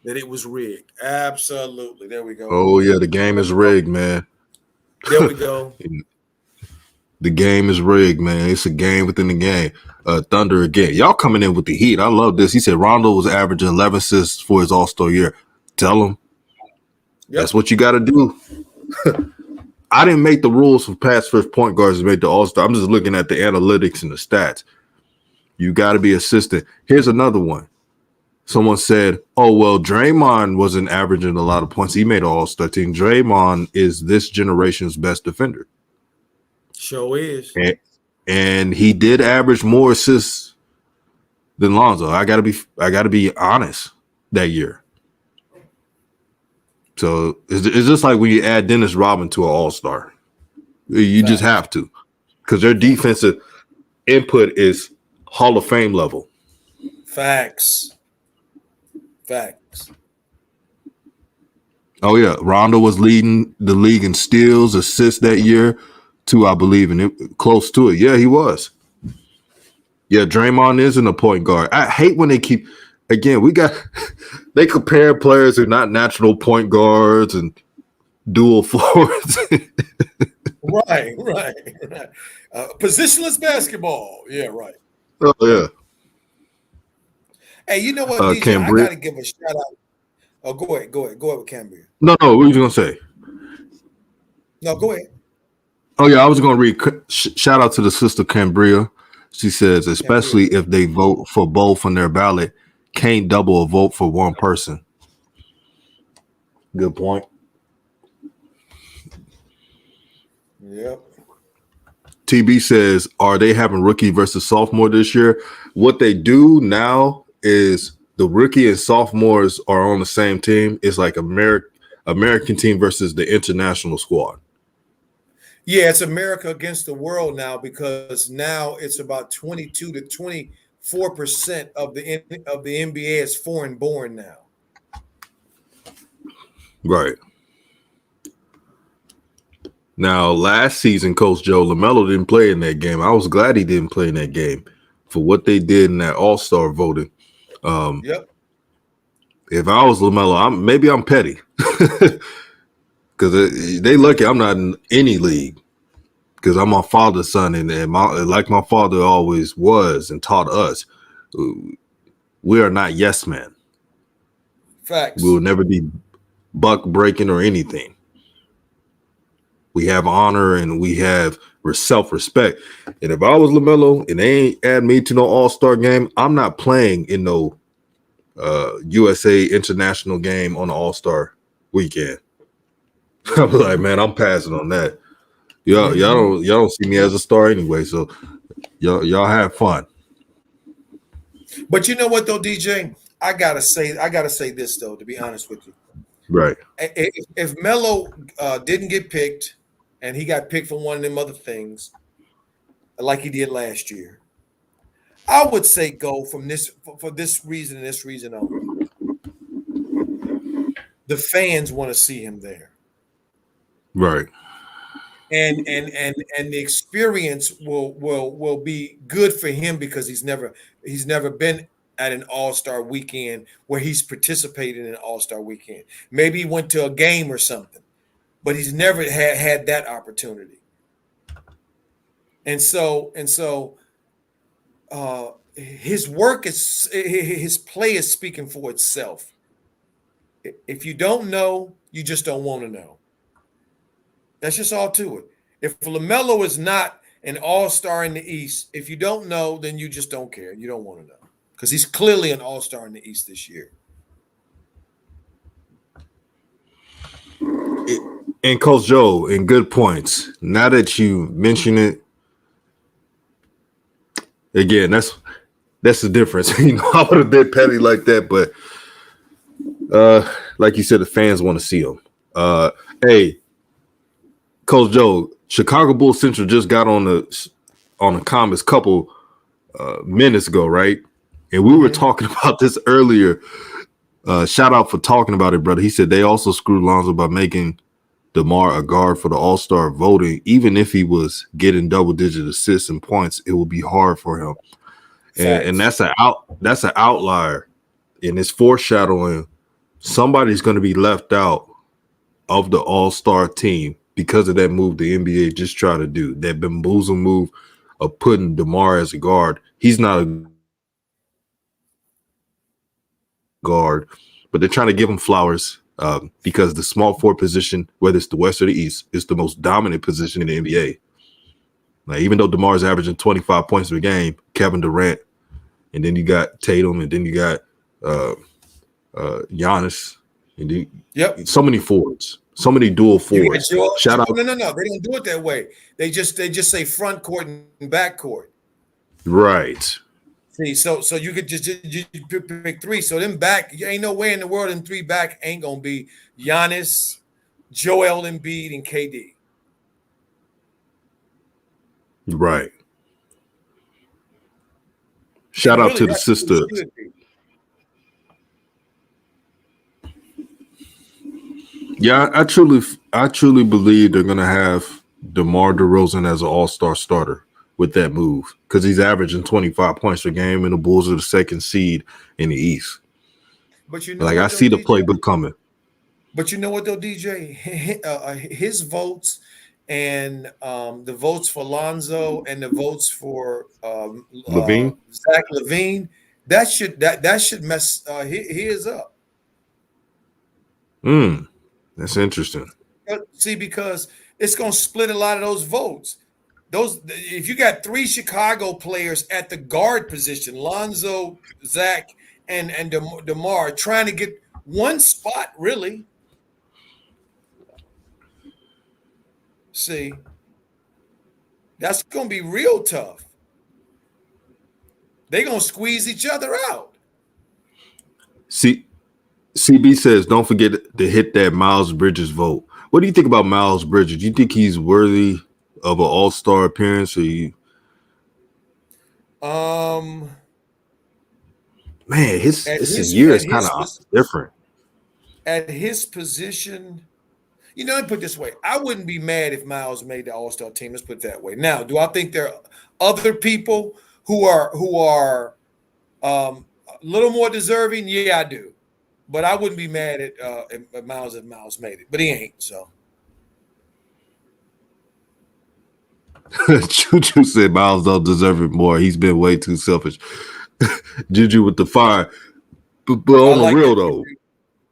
that it was rigged. Absolutely. There we go. Oh, yeah, the game is rigged, man. There we go. The game is rigged, man. It's a game within the game. Thunder again. Y'all coming in with the heat. I love this. He said Rondo was averaging 11 assists for his all-star year. Tell him. Yep. That's what you got to do. I didn't make the rules for pass first point guards to make the all-star. I'm just looking at the analytics and the stats. You got to be assistant. Here's another one. Someone said, oh, well, Draymond wasn't averaging a lot of points. He made an all-star team. Draymond is this generation's best defender. Sure is. And he did average more assists than Lonzo. I gotta be honest that year. So it's just like when you add Dennis Rodman to an all-star. You just have to, because their defensive input is Hall of Fame level. Facts. Oh, yeah. Rondo was leading the league in steals, assists that year, too, I believe, and it close to it. Yeah, he was. Yeah, Draymond isn't a point guard. I hate when they keep, again, they compare players who are not natural point guards and dual forwards. Right. Positionless basketball. Yeah, right. Oh, yeah. Hey, you know what, DJ? I got to give a shout out. Oh, go ahead with Cambria. No, what were you going to say? No, go ahead. Oh, yeah, I was going to read. Shout out to the sister Cambria. She says, especially if they vote for both on their ballot, can't double a vote for one person. Good point. Yep. TB says, are they having rookie versus sophomore this year? What they do now is the rookie and sophomores are on the same team. It's like American team versus the international squad. Yeah, it's America against the world now because now it's about 22 to 24% of the NBA is foreign born now. Right. Now, last season, Coach Joe LaMelo didn't play in that game. I was glad he didn't play in that game for what they did in that All-Star voting. Yep. If I was LaMelo, maybe I'm petty because they lucky I'm not in any league because I'm my father's son, and like my father always was and taught us, we are not yes men. Facts. We will never be buck breaking or anything. We have honor and we have self-respect. And if I was LaMelo and they ain't add me to no All-Star game, I'm not playing in no USA international game on the All-Star weekend. I was like, man, I'm passing on that. Y'all don't see me as a star anyway, so y'all have fun. But you know what though, DJ? I gotta say this though, to be honest with you. Right. If Melo didn't get picked and he got picked for one of them other things, like he did last year, I would say go from this for this reason and this reason only. The fans want to see him there. Right. And the experience will be good for him because he's never been at an All-Star weekend where he's participated in an All-Star weekend. Maybe he went to a game or something, but he's never had that opportunity. And so his play is speaking for itself. If you don't know, you just don't want to know. That's just all to it. If LaMelo is not an all-star in the East, if you don't know, then you just don't care. You don't want to know because he's clearly an all-star in the East this year. And Coach Joe, in good points. Now that you mention it, again, that's the difference. You know, I would have been petty like that, but like you said, the fans want to see him. Hey, Coach Joe, Chicago Bulls Central just got on the comments a couple minutes ago, right? And we were talking about this earlier. Shout out for talking about it, brother. He said they also screwed Lonzo by making DeMar a guard for the All-Star voting. Even if he was getting double-digit assists and points, it would be hard for him. And that's an outlier, and it's foreshadowing somebody's going to be left out of the All-Star team because of that move the NBA just tried to do, that bamboozle move of putting DeMar as a guard. He's not a guard, but they're trying to give him flowers because the small forward position, whether it's the West or the East, is the most dominant position in the NBA. Like, even though DeMar is averaging 25 points per game, Kevin Durant, and then you got Tatum, and then you got Giannis, and then so many forwards. So many dual forwards. Shout out. No. They don't do it that way. They just say front court and back court. Right. See, so you could just pick three. So them back, ain't no way in the world in three back ain't gonna be Giannis, Joel Embiid, and KD. Right. Shout out to the sisters. Yeah, I truly believe they're gonna have DeMar DeRozan as an all-star starter with that move because he's averaging 25 points per game, and the Bulls are the second seed in the East. But you know, like, I see the playbook coming. But you know what though, DJ, his votes and the votes for Lonzo and the votes for Levine, Zach LaVine, that should mess his up. That's interesting. See, because it's going to split a lot of those votes. If you got three Chicago players at the guard position, Lonzo, Zach, and DeMar, trying to get one spot, really. See, That's going to be real tough. They're going to squeeze each other out. See, CB says, don't forget to hit that Miles Bridges vote. What do you think about Miles Bridges? Do you think he's worthy of an all-star appearance? Or you... Man, his year is kind of different. At his position, let me put it this way. I wouldn't be mad if Miles made the all-star team. Let's put it that way. Now, do I think there are other people who are a little more deserving? Yeah, I do. But I wouldn't be mad at Miles if Miles made it. But he ain't, so. Juju said Miles don't deserve it more. He's been way too selfish. Juju with the fire. But on the real, though.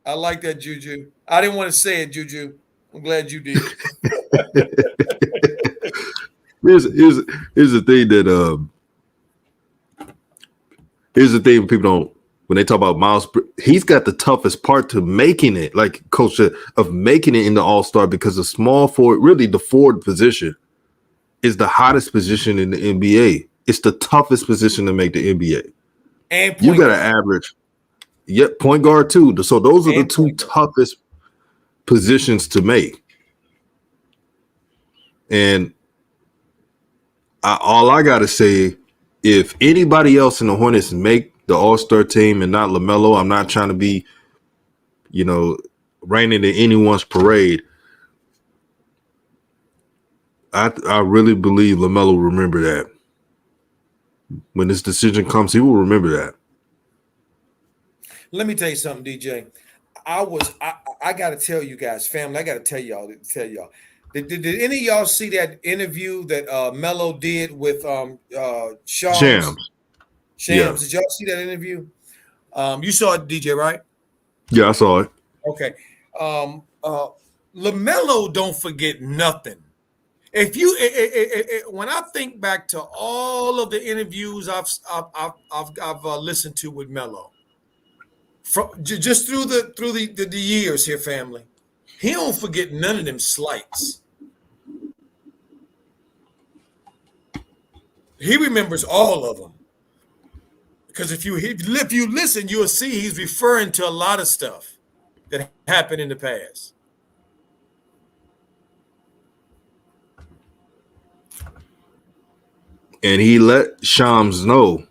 I like that, Juju. I didn't want to say it, Juju. I'm glad you did. Here's the thing that here's the thing people don't, when they talk about Miles, he's got the toughest part to making it, like Coach said, of making it in the All-Star, because the small forward, really the forward position, is the hottest position in the NBA. It's the toughest position to make the NBA. And you got to average. Yep, point guard too. So those are the two toughest positions to make. And all I got to say, if anybody else in the Hornets make the All-Star team and not LaMelo, I'm not trying to be, raining in anyone's parade. I really believe LaMelo will remember that. When this decision comes, he will remember that. Let me tell you something, DJ. I got to tell you guys, family, I got to tell y'all. Did any of y'all see that interview that Melo did with Shams? Yeah. Did y'all see that interview? You saw it, DJ, right? Yeah, I saw it. Okay. LaMelo don't forget nothing. If you, when I think back to all of the interviews I've listened to with Melo, just through the years here, family, he don't forget none of them slights. He remembers all of them. Because if you listen, you'll see he's referring to a lot of stuff that happened in the past. And he let Shams know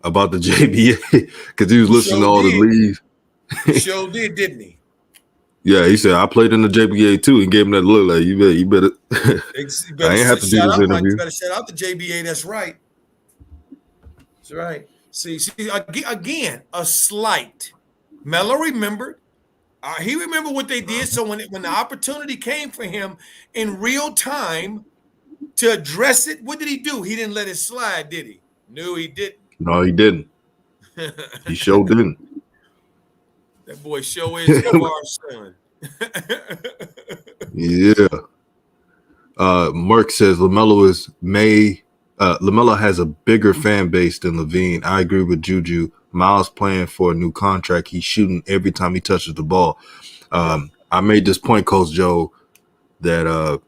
about the JBA because he was listening to all the leads. He sure did, didn't he? Yeah, he said, I played in the JBA too, and gave him that look like, you better. I ain't have to do this interview. You better shout out the JBA. That's right. That's right. See, again, a slight. Melo remembered. He remembered what they did. So when the opportunity came for him in real time to address it, what did he do? He didn't let it slide, did he? No, he didn't. No, he didn't. He sure didn't. That boy sure is our son. Yeah. Merck says LaMelo has a bigger fan base than Levine. I agree with Juju. Miles playing for a new contract. He's shooting every time he touches the ball. I made this point, Coach Joe, that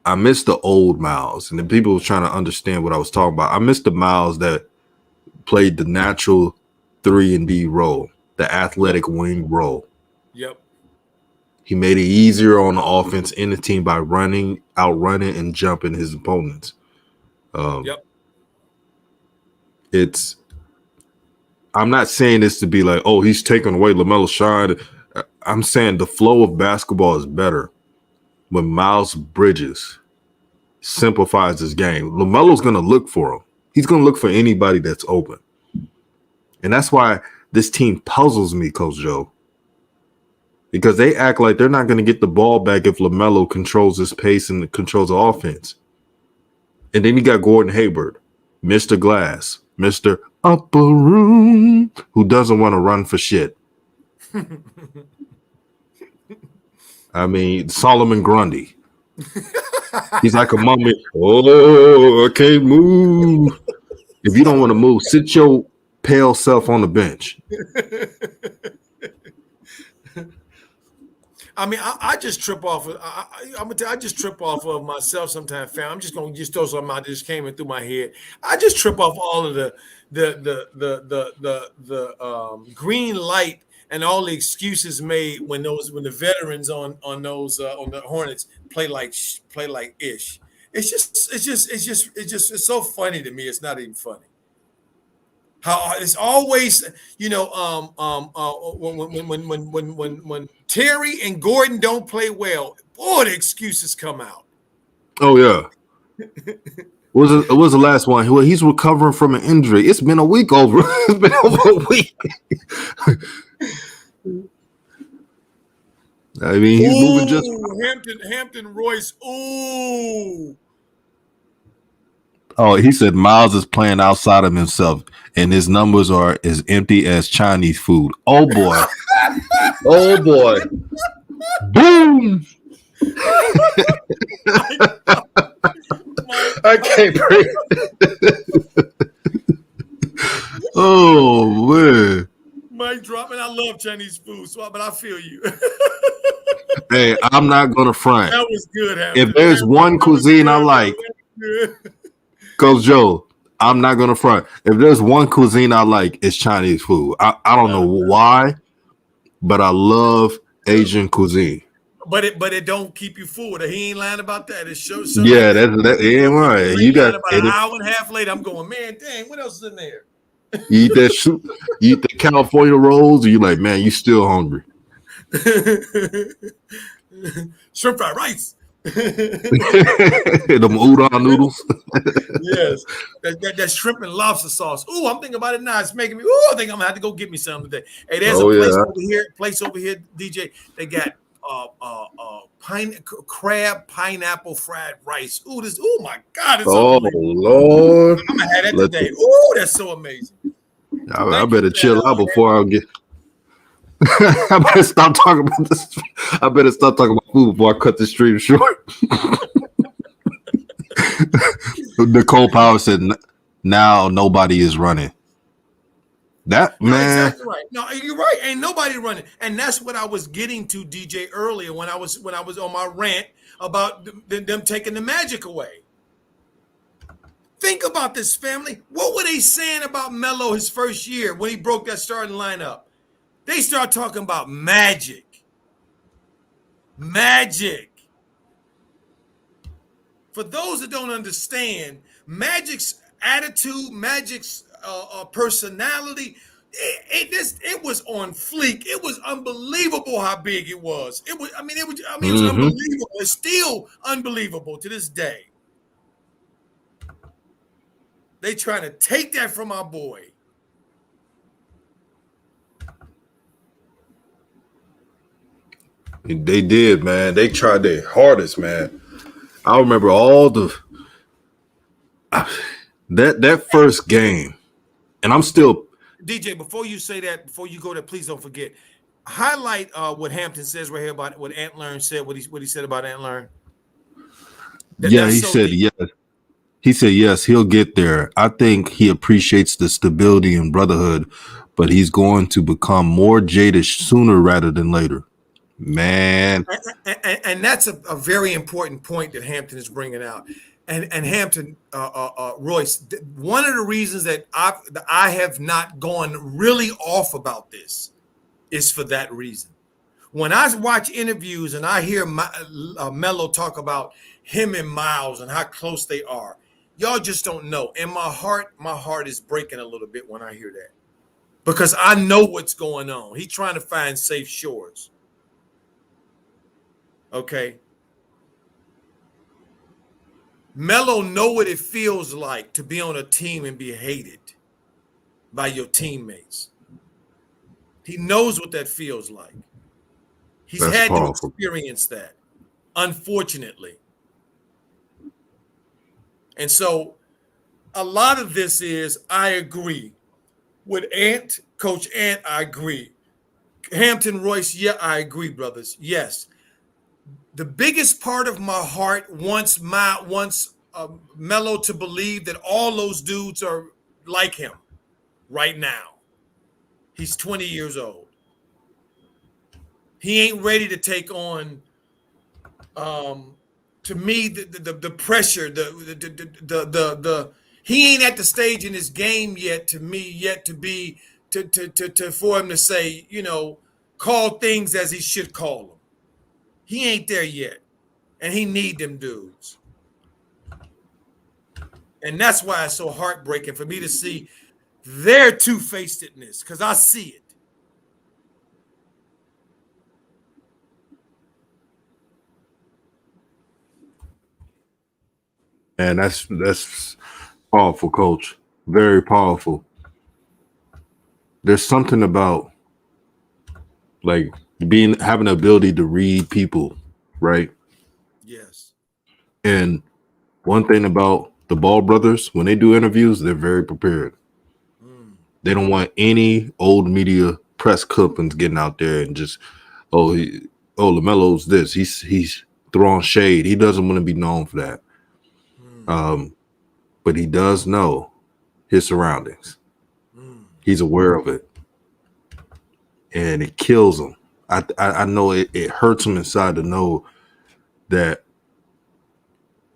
I miss the old Miles. And the people were trying to understand what I was talking about. I miss the Miles that played the natural 3-and-D role, the athletic wing role. Yep. He made it easier on the offense in the team by outrunning and jumping his opponents. Yep. I'm not saying this to be like, oh, he's taking away LaMelo's shine. I'm saying the flow of basketball is better when Miles Bridges simplifies his game. LaMelo's going to look for him. He's going to look for anybody that's open. And that's why this team puzzles me, Coach Joe. Because they act like they're not going to get the ball back if LaMelo controls his pace and controls the offense. And then you got Gordon Hayward, Mr. Glass, Mr. Upper Room, who doesn't want to run for shit. I mean, Solomon Grundy. He's like a mummy. Oh, I can't move. If you don't want to move, sit your pale self on the bench. I mean, I just trip off of. I'm gonna tell you, I just trip off of myself sometimes, fam. I'm just gonna just throw something out that just came in through my head. I just trip off all of the green light and all the excuses made when the veterans on the Hornets play like ish. It's so funny to me. It's not even funny. How it's always, when Terry and Gordon don't play well, boy, the excuses come out. Oh yeah. What was the last one? Well, he's recovering from an injury. It's been a week over. It's been over a week. I mean, he's moving just. Hampton Royce. Ooh. Oh, he said Miles is playing outside of himself, and his numbers are as empty as Chinese food. Oh boy. Oh boy. Boom. I can't breathe. Oh man. Mic drop, and I love Chinese food, but I feel you. Hey, I'm not gonna front. That was good, Hampton. If there's one cuisine I like, Coach Joe, I'm not gonna front. If there's one cuisine I like, it's Chinese food. I don't know why, but I love Asian cuisine. But it don't keep you full. He ain't lying about that. It shows. Yeah, that ain't right. You got about an hour and a half later. I'm going, man, dang, what else is in there? You eat that soup, you eat the California rolls, and you're like, man, you still hungry. Shrimp fried rice. Them udon noodles. Yes, that shrimp and lobster sauce. Ooh, I'm thinking about it now. It's making me. Ooh, I think I'm gonna have to go get me some today. Hey, there's a place over here, DJ. They got crab pineapple fried rice. Ooh, my God, it's Lord. I'm gonna have that today. Ooh, that's so amazing. I better chill out before I get. I better stop talking about this. I better stop talking about food before I cut the stream short. Nicole Power said, "Now nobody is running." That man, exactly right. No, you're right. Ain't nobody running, and that's what I was getting to, DJ, earlier when I was on my rant about them taking the magic away. Think about this, family. What were they saying about Melo his first year when he broke that starting lineup? They start talking about magic. Magic. For those that don't understand, Magic's attitude, Magic's personality, it was on fleek. It was unbelievable how big it was. It was unbelievable. It's still unbelievable to this day. They trying to take that from our boy. they did, man. They tried their hardest, man. I remember all that first game, and I'm still. DJ, before you say that, before you go there, please don't forget. Highlight what Hampton says right here about what Ant Learn said. What he said about Ant Learn. Yeah, he said yes. He said yes. He'll get there. I think he appreciates the stability and brotherhood, but he's going to become more jaded sooner rather than later. Man, and that's a very important point that Hampton is bringing out. And Hampton, Royce, one of the reasons that I have not gone really off about this is for that reason. When I watch interviews and I hear Melo talk about him and Miles and how close they are, y'all just don't know. In my heart is breaking a little bit when I hear that, because I know what's going on. He's trying to find safe shores. Okay. Melo know what it feels like to be on a team and be hated by your teammates. He knows what that feels like. He's had to experience that, unfortunately. And so a lot of this is, I agree. With Coach Ant, I agree. Hampton Royce, yeah, I agree, brothers. Yes. The biggest part of my heart wants Melo to believe that all those dudes are like him right now. He's 20 years old. He ain't ready to take on. To me, the pressure, the he ain't at the stage in his game yet. To me, yet to be to for him to say, call things as he should call them. He ain't there yet, and he need them dudes. And that's why it's so heartbreaking for me to see their two-facedness, because I see it. And that's powerful, Coach. Very powerful. There's something about like having the ability to read people, right? Yes. And one thing about the Ball brothers, when they do interviews, they're very prepared. They don't want any old media press clippings getting out there and just, LaMelo's this. He's throwing shade. He doesn't want to be known for that. But he does know his surroundings. He's aware of it. And it kills him. I know it hurts him inside to know that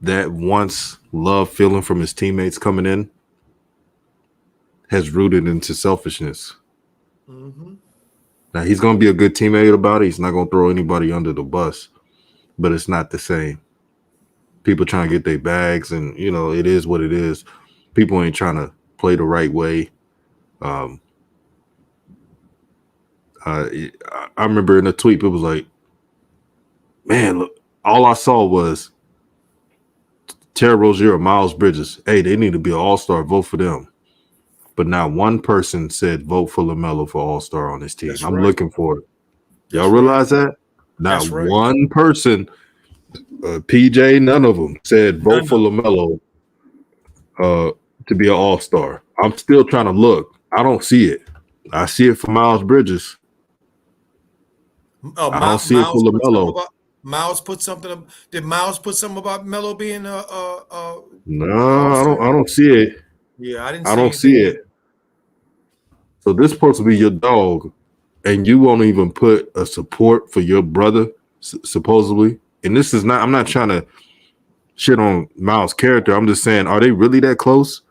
once love feeling from his teammates coming in has rooted into selfishness. Now, he's going to be a good teammate about it. He's not going to throw anybody under the bus, but it's not the same. People trying to get their bags, and, it is what it is. People ain't trying to play the right way. I remember in a tweet, it was like, man, look, all I saw was Terry Rozier, Miles Bridges. Hey, they need to be an all-star. Vote for them. But not one person said vote for LaMelo for all-star on this team. That's I'm right. looking for it. Y'all That's realize that? Not That's right. one person, PJ, none of them said vote for LaMelo to be an all-star. I'm still trying to look. I don't see it. I see it for Miles Bridges. I don't see it for LaMelo. Miles put something. Did Miles put something about Melo being No, I don't see it. Yeah, I didn't. I don't see it. So this supposed to be your dog, and you won't even put a support for your brother, supposedly. And this is not. I'm not trying to shit on Miles' character. I'm just saying, are they really that close?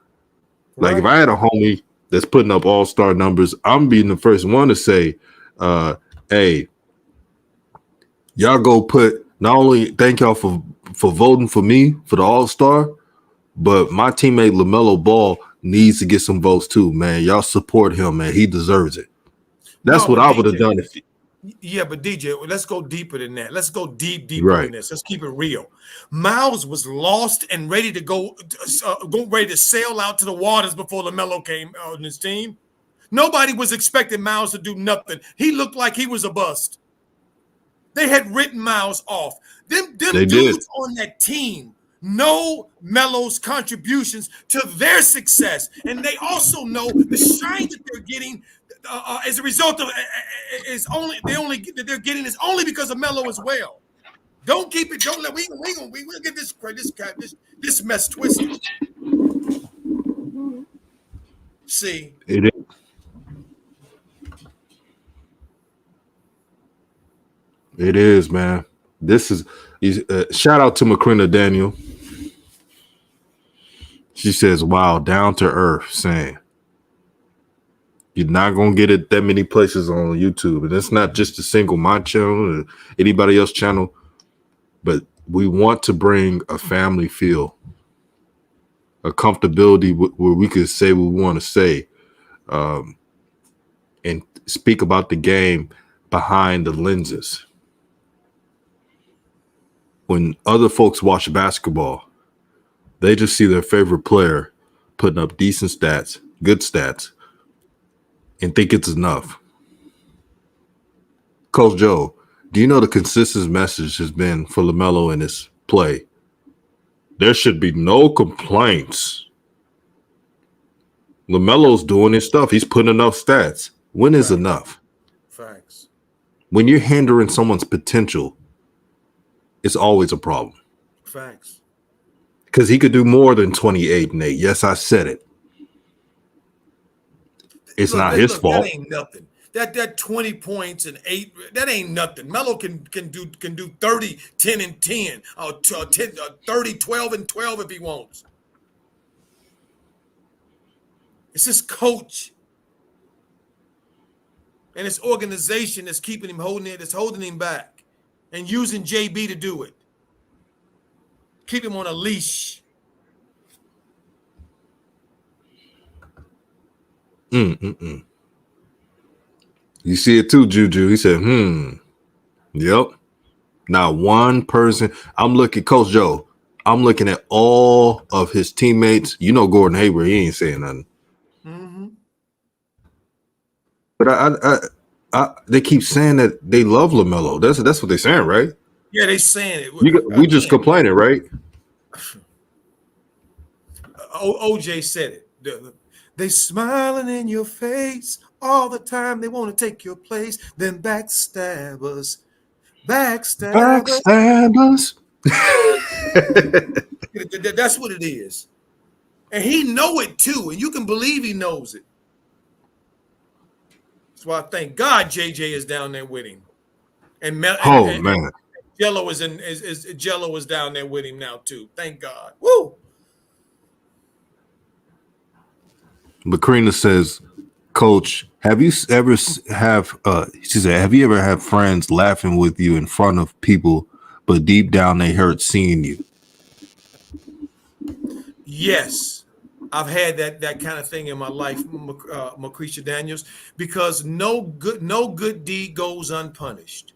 Right. Like, if I had a homie that's putting up all-star numbers, I'm being the first one to say, hey, y'all go put, not only thank y'all for voting for me for the all-star, but my teammate LaMelo Ball needs to get some votes too, man. Y'all support him, man. He deserves it. That's what I would have done. Yeah, but DJ, let's go deeper than that. Let's go deeper Right. than this. Let's keep it real. Miles was lost and ready to go ready to sail out to the waters before LaMelo came on his team. Nobody was expecting Miles to do nothing. He looked like he was a bust. They had written Miles off. Them dudes on that team know Melo's contributions to their success, and they also know the shine that they're getting as a result of they're getting is only because of Melo as well. Don't keep it. Don't let we'll get this mess twisted. See, it is. It is, man. This is shout out to Macrina Daniel. She says, wow, down to earth, saying you're not going to get it that many places on YouTube. And it's not just a single my channel or anybody else's channel, but we want to bring a family feel, a comfortability where we can say what we want to say and speak about the game behind the lenses. When other folks watch basketball, they just see their favorite player putting up decent stats, good stats, and think it's enough. Coach Joe, do you know the consistent message has been for LaMelo in his play? There should be no complaints. LaMelo's doing his stuff. He's putting enough stats. When is enough? Facts. When you're hindering someone's potential, it's always a problem. Facts. Because he could do more than 28 and 8. Yes, I said it. It's not his fault. That ain't nothing. That 20 points and 8, that ain't nothing. Melo can do 30, 10 and 10, or 10, 30, 12 and 12 if he wants. It's his coach and his organization that's keeping him that's holding him back, and using JB to do it. Keep him on a leash. You see it too, Juju. He said, Yep. Not one person. I'm looking, Coach Joe, I'm looking at all of his teammates. You know Gordon Hayward, he ain't saying nothing. Mm-hmm. But they keep saying that they love LaMelo. That's what they're saying, right? Yeah, they saying it. We just complaining, right? OJ said it. They smiling in your face all the time. They want to take your place. Then backstabbers. That's what it is. And he know it too. And you can believe he knows it. That's why I thank God JJ is down there with him. And man. Jello Jello is down there with him now too. Thank God. Woo! Macrina says, Coach, have you ever had friends laughing with you in front of people, but deep down they hurt seeing you? Yes, I've had that kind of thing in my life, Macretia Daniels, because no good deed goes unpunished.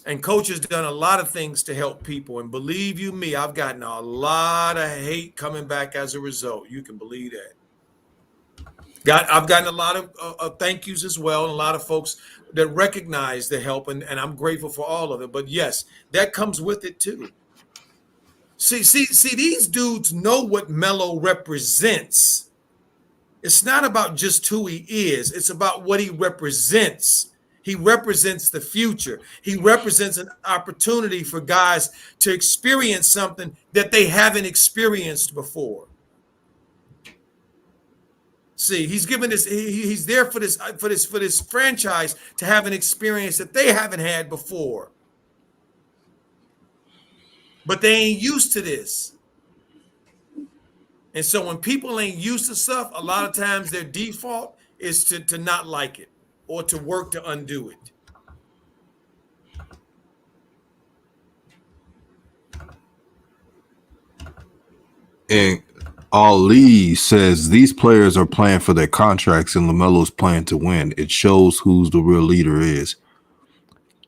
And Coach has done a lot of things to help people. And believe you me, I've gotten a lot of hate coming back as a result. You can believe that. I've gotten a lot of thank yous as well, and a lot of folks that recognize the help, and I'm grateful for all of it. But yes, that comes with it too. See, these dudes know what Melo represents. It's not about just who he is. It's about what he represents. He represents the future. He represents an opportunity for guys to experience something that they haven't experienced before. See, he's given this. He's there for this franchise to have an experience that they haven't had before. But they ain't used to this. And so when people ain't used to stuff, a lot of times their default is to not like it or to work to undo it. And Ali says these players are playing for their contracts and LaMelo's playing to win. It shows who's the real leader is.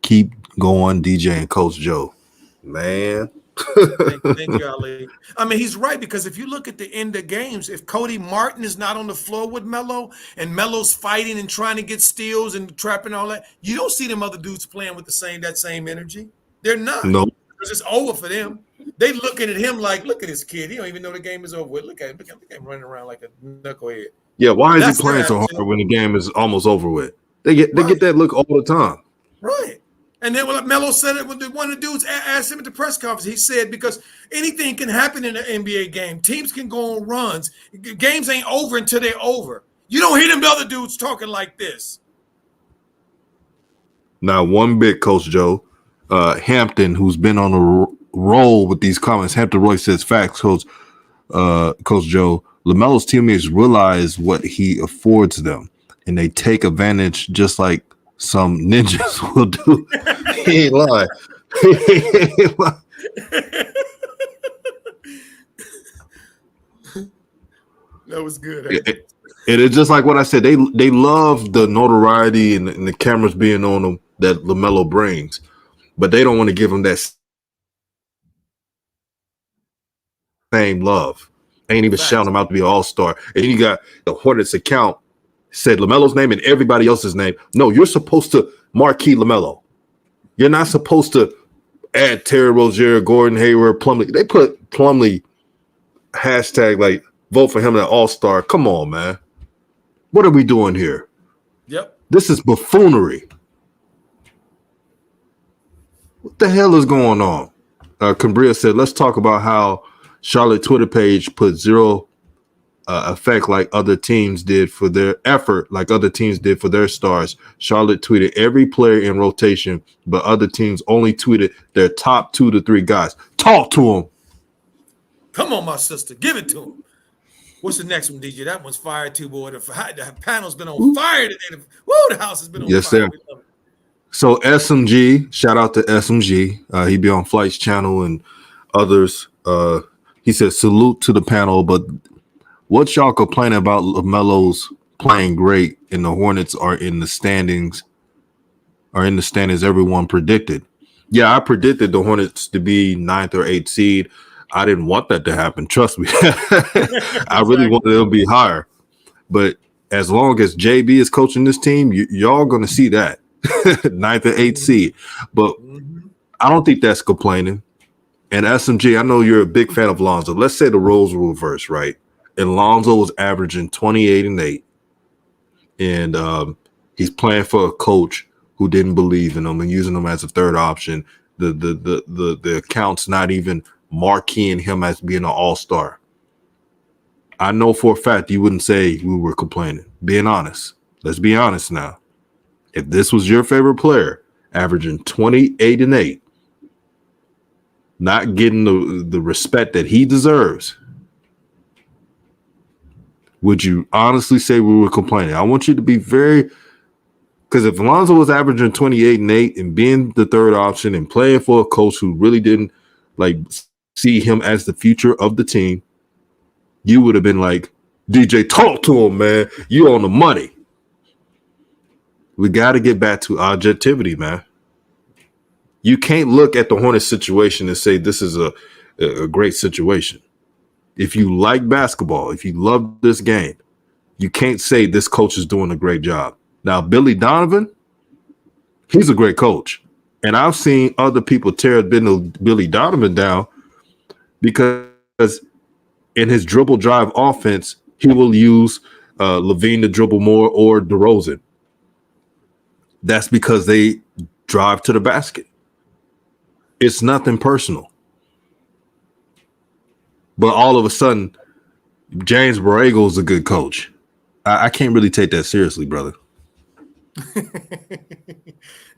Keep going, DJ and Coach Joe. Man. Thank you, Ali. I mean, he's right, because if you look at the end of games, if Cody Martin is not on the floor with Melo and Melo's fighting and trying to get steals and trapping all that, you don't see them other dudes playing with that same energy. They're not. No. Because it's over for them. They looking at him like, look at this kid. He don't even know the game is over with. Look at him running around like a knucklehead. Yeah, why is he playing so hard when the game is almost over with? They get that look all the time. Right. And then when Melo said it, when one of the dudes asked him at the press conference, he said, because anything can happen in an NBA game. Teams can go on runs. Games ain't over until they're over. You don't hear them other dudes talking like this. Not one bit, Coach Joe. Hampton, who's been on a roll with these comments, Hampton Roy says, facts, Coach Joe. LaMelo's teammates realize what he affords them, and they take advantage just like some ninjas will do. He ain't lying. That was good. And it's just like what I said. They love the notoriety and the cameras being on them that LaMelo brings, but they don't want to give him that same love. Ain't even shouting him out to be an all-star. And you got the Hornets account said LaMelo's name and everybody else's name. No, you're supposed to marquee LaMelo. You're not supposed to add Terry Rozier, Gordon Hayward, Plumlee. They put Plumlee hashtag like vote for him an all-star. Come on, man. What are we doing here? Yep. This is buffoonery. What the hell is going on? Cambria said, let's talk about how Charlotte Twitter page put zero effect like other teams did for their effort, like other teams did for their stars. Charlotte tweeted every player in rotation, but other teams only tweeted their top 2 to 3 guys. Talk to them. Come on, my sister. Give it to him. What's the next one, DJ? That one's fire too, boy. The panel's been on fire today. Woo, the house has been on Yes, fire. sir. So SMG, shout out to SMG. He be on Flight's channel and others. He said, salute to the panel, but what y'all complaining about LaMelo's playing great and the Hornets are in the standings everyone predicted. Yeah, I predicted the Hornets to be 9th or 8th seed. I didn't want that to happen. Trust me. I really wanted it to be higher. But as long as JB is coaching this team, y'all going to see that 9th or 8th seed. But I don't think that's complaining. And SMG, I know you're a big fan of Lonzo. Let's say the roles were reversed, right? And Lonzo was averaging 28 and 8. And he's playing for a coach who didn't believe in him and using him as a third option. The account's not even marqueing him as being an all-star. I know for a fact you wouldn't say we were complaining. Being honest. Let's be honest now. If this was your favorite player, averaging 28 and 8, not getting the respect that he deserves, would you honestly say we were complaining? I want you to be very, because if Alonzo was averaging 28 and 8 and being the third option and playing for a coach who really didn't like see him as the future of the team, you would have been like, DJ, talk to him, man. You on the money. We got to get back to objectivity, man. You can't look at the Hornets situation and say this is a great situation. If you like basketball, if you love this game, you can't say this coach is doing a great job. Now, Billy Donovan, he's a great coach. And I've seen other people tear Billy Donovan down because in his dribble drive offense, he will use Levine to dribble more or DeRozan. That's because they drive to the basket. It's nothing personal. But all of a sudden, James Borrego is a good coach. I can't really take that seriously, brother.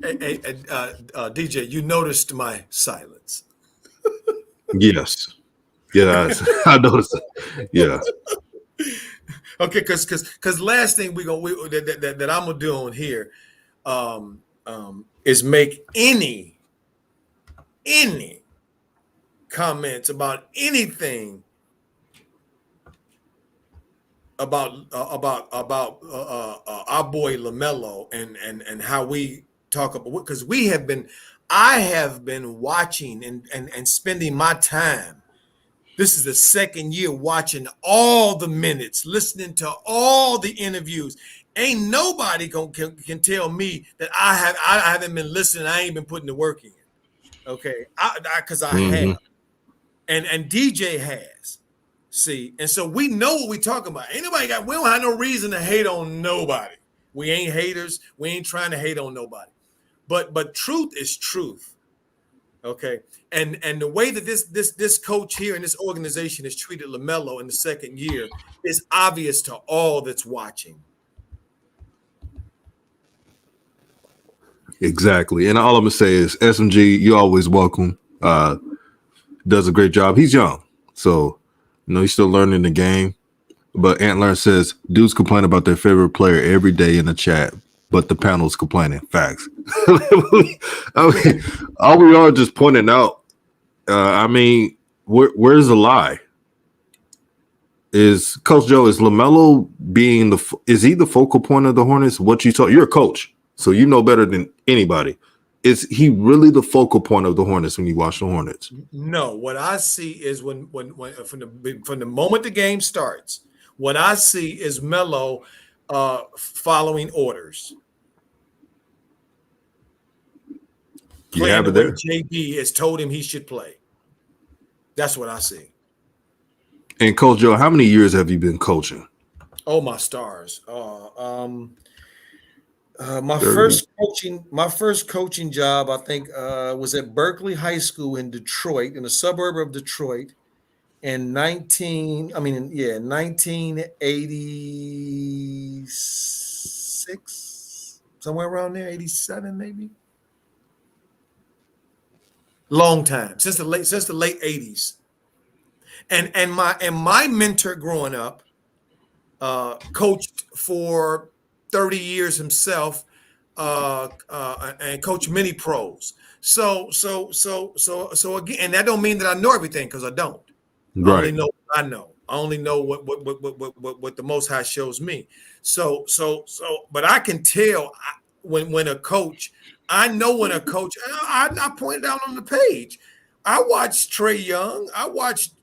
Hey, DJ, you noticed my silence. Yes. Yeah, I noticed it. Yeah. Okay, because last thing that I'm gonna do on here is make any comments about anything about our boy LaMelo and how we talk about, because I have been watching and spending my time. This is the second year watching all the minutes, listening to all the interviews. Ain't nobody can tell me that I haven't been listening. I ain't been putting the work in. Okay, because I have, and DJ has. See, and so we know what we talking about. We don't have no reason to hate on nobody. We ain't haters. We ain't trying to hate on nobody. But truth is truth. Okay. And the way that this coach here in this organization has treated LaMelo in the second year is obvious to all that's watching. Exactly. And all I'm gonna say is SMG, you're always welcome. Does a great job. He's young. So he's still learning the game. But Antler says dudes complain about their favorite player every day in the chat, but the panel's complaining. Facts. I mean, all we are just pointing out. Where's the lie? Is Coach Joe, is LaMelo being is he the focal point of the Hornets? What you told, you're a coach, so you know better than anybody. Is he really the focal point of the Hornets when you watch the Hornets? No, what I see is when from the moment the game starts, what I see is Melo following orders. Playing the way JB has told him he should play. That's what I see. And Coach Joe, how many years have you been coaching? Oh, my stars. My first coaching job, I think, was at Berkeley High School in Detroit, in a suburb of Detroit. in 1986, somewhere around there, 87 maybe. Long time, since the late 80s. And my mentor growing up coached for 30 years himself, and coached many pros. So again, and that don't mean that I know everything, because I don't. I only Right. know what I know. I only know what the Most High shows me. But I can tell when a coach. I know when a coach. I pointed out on the page. I watched Trey Young. I watched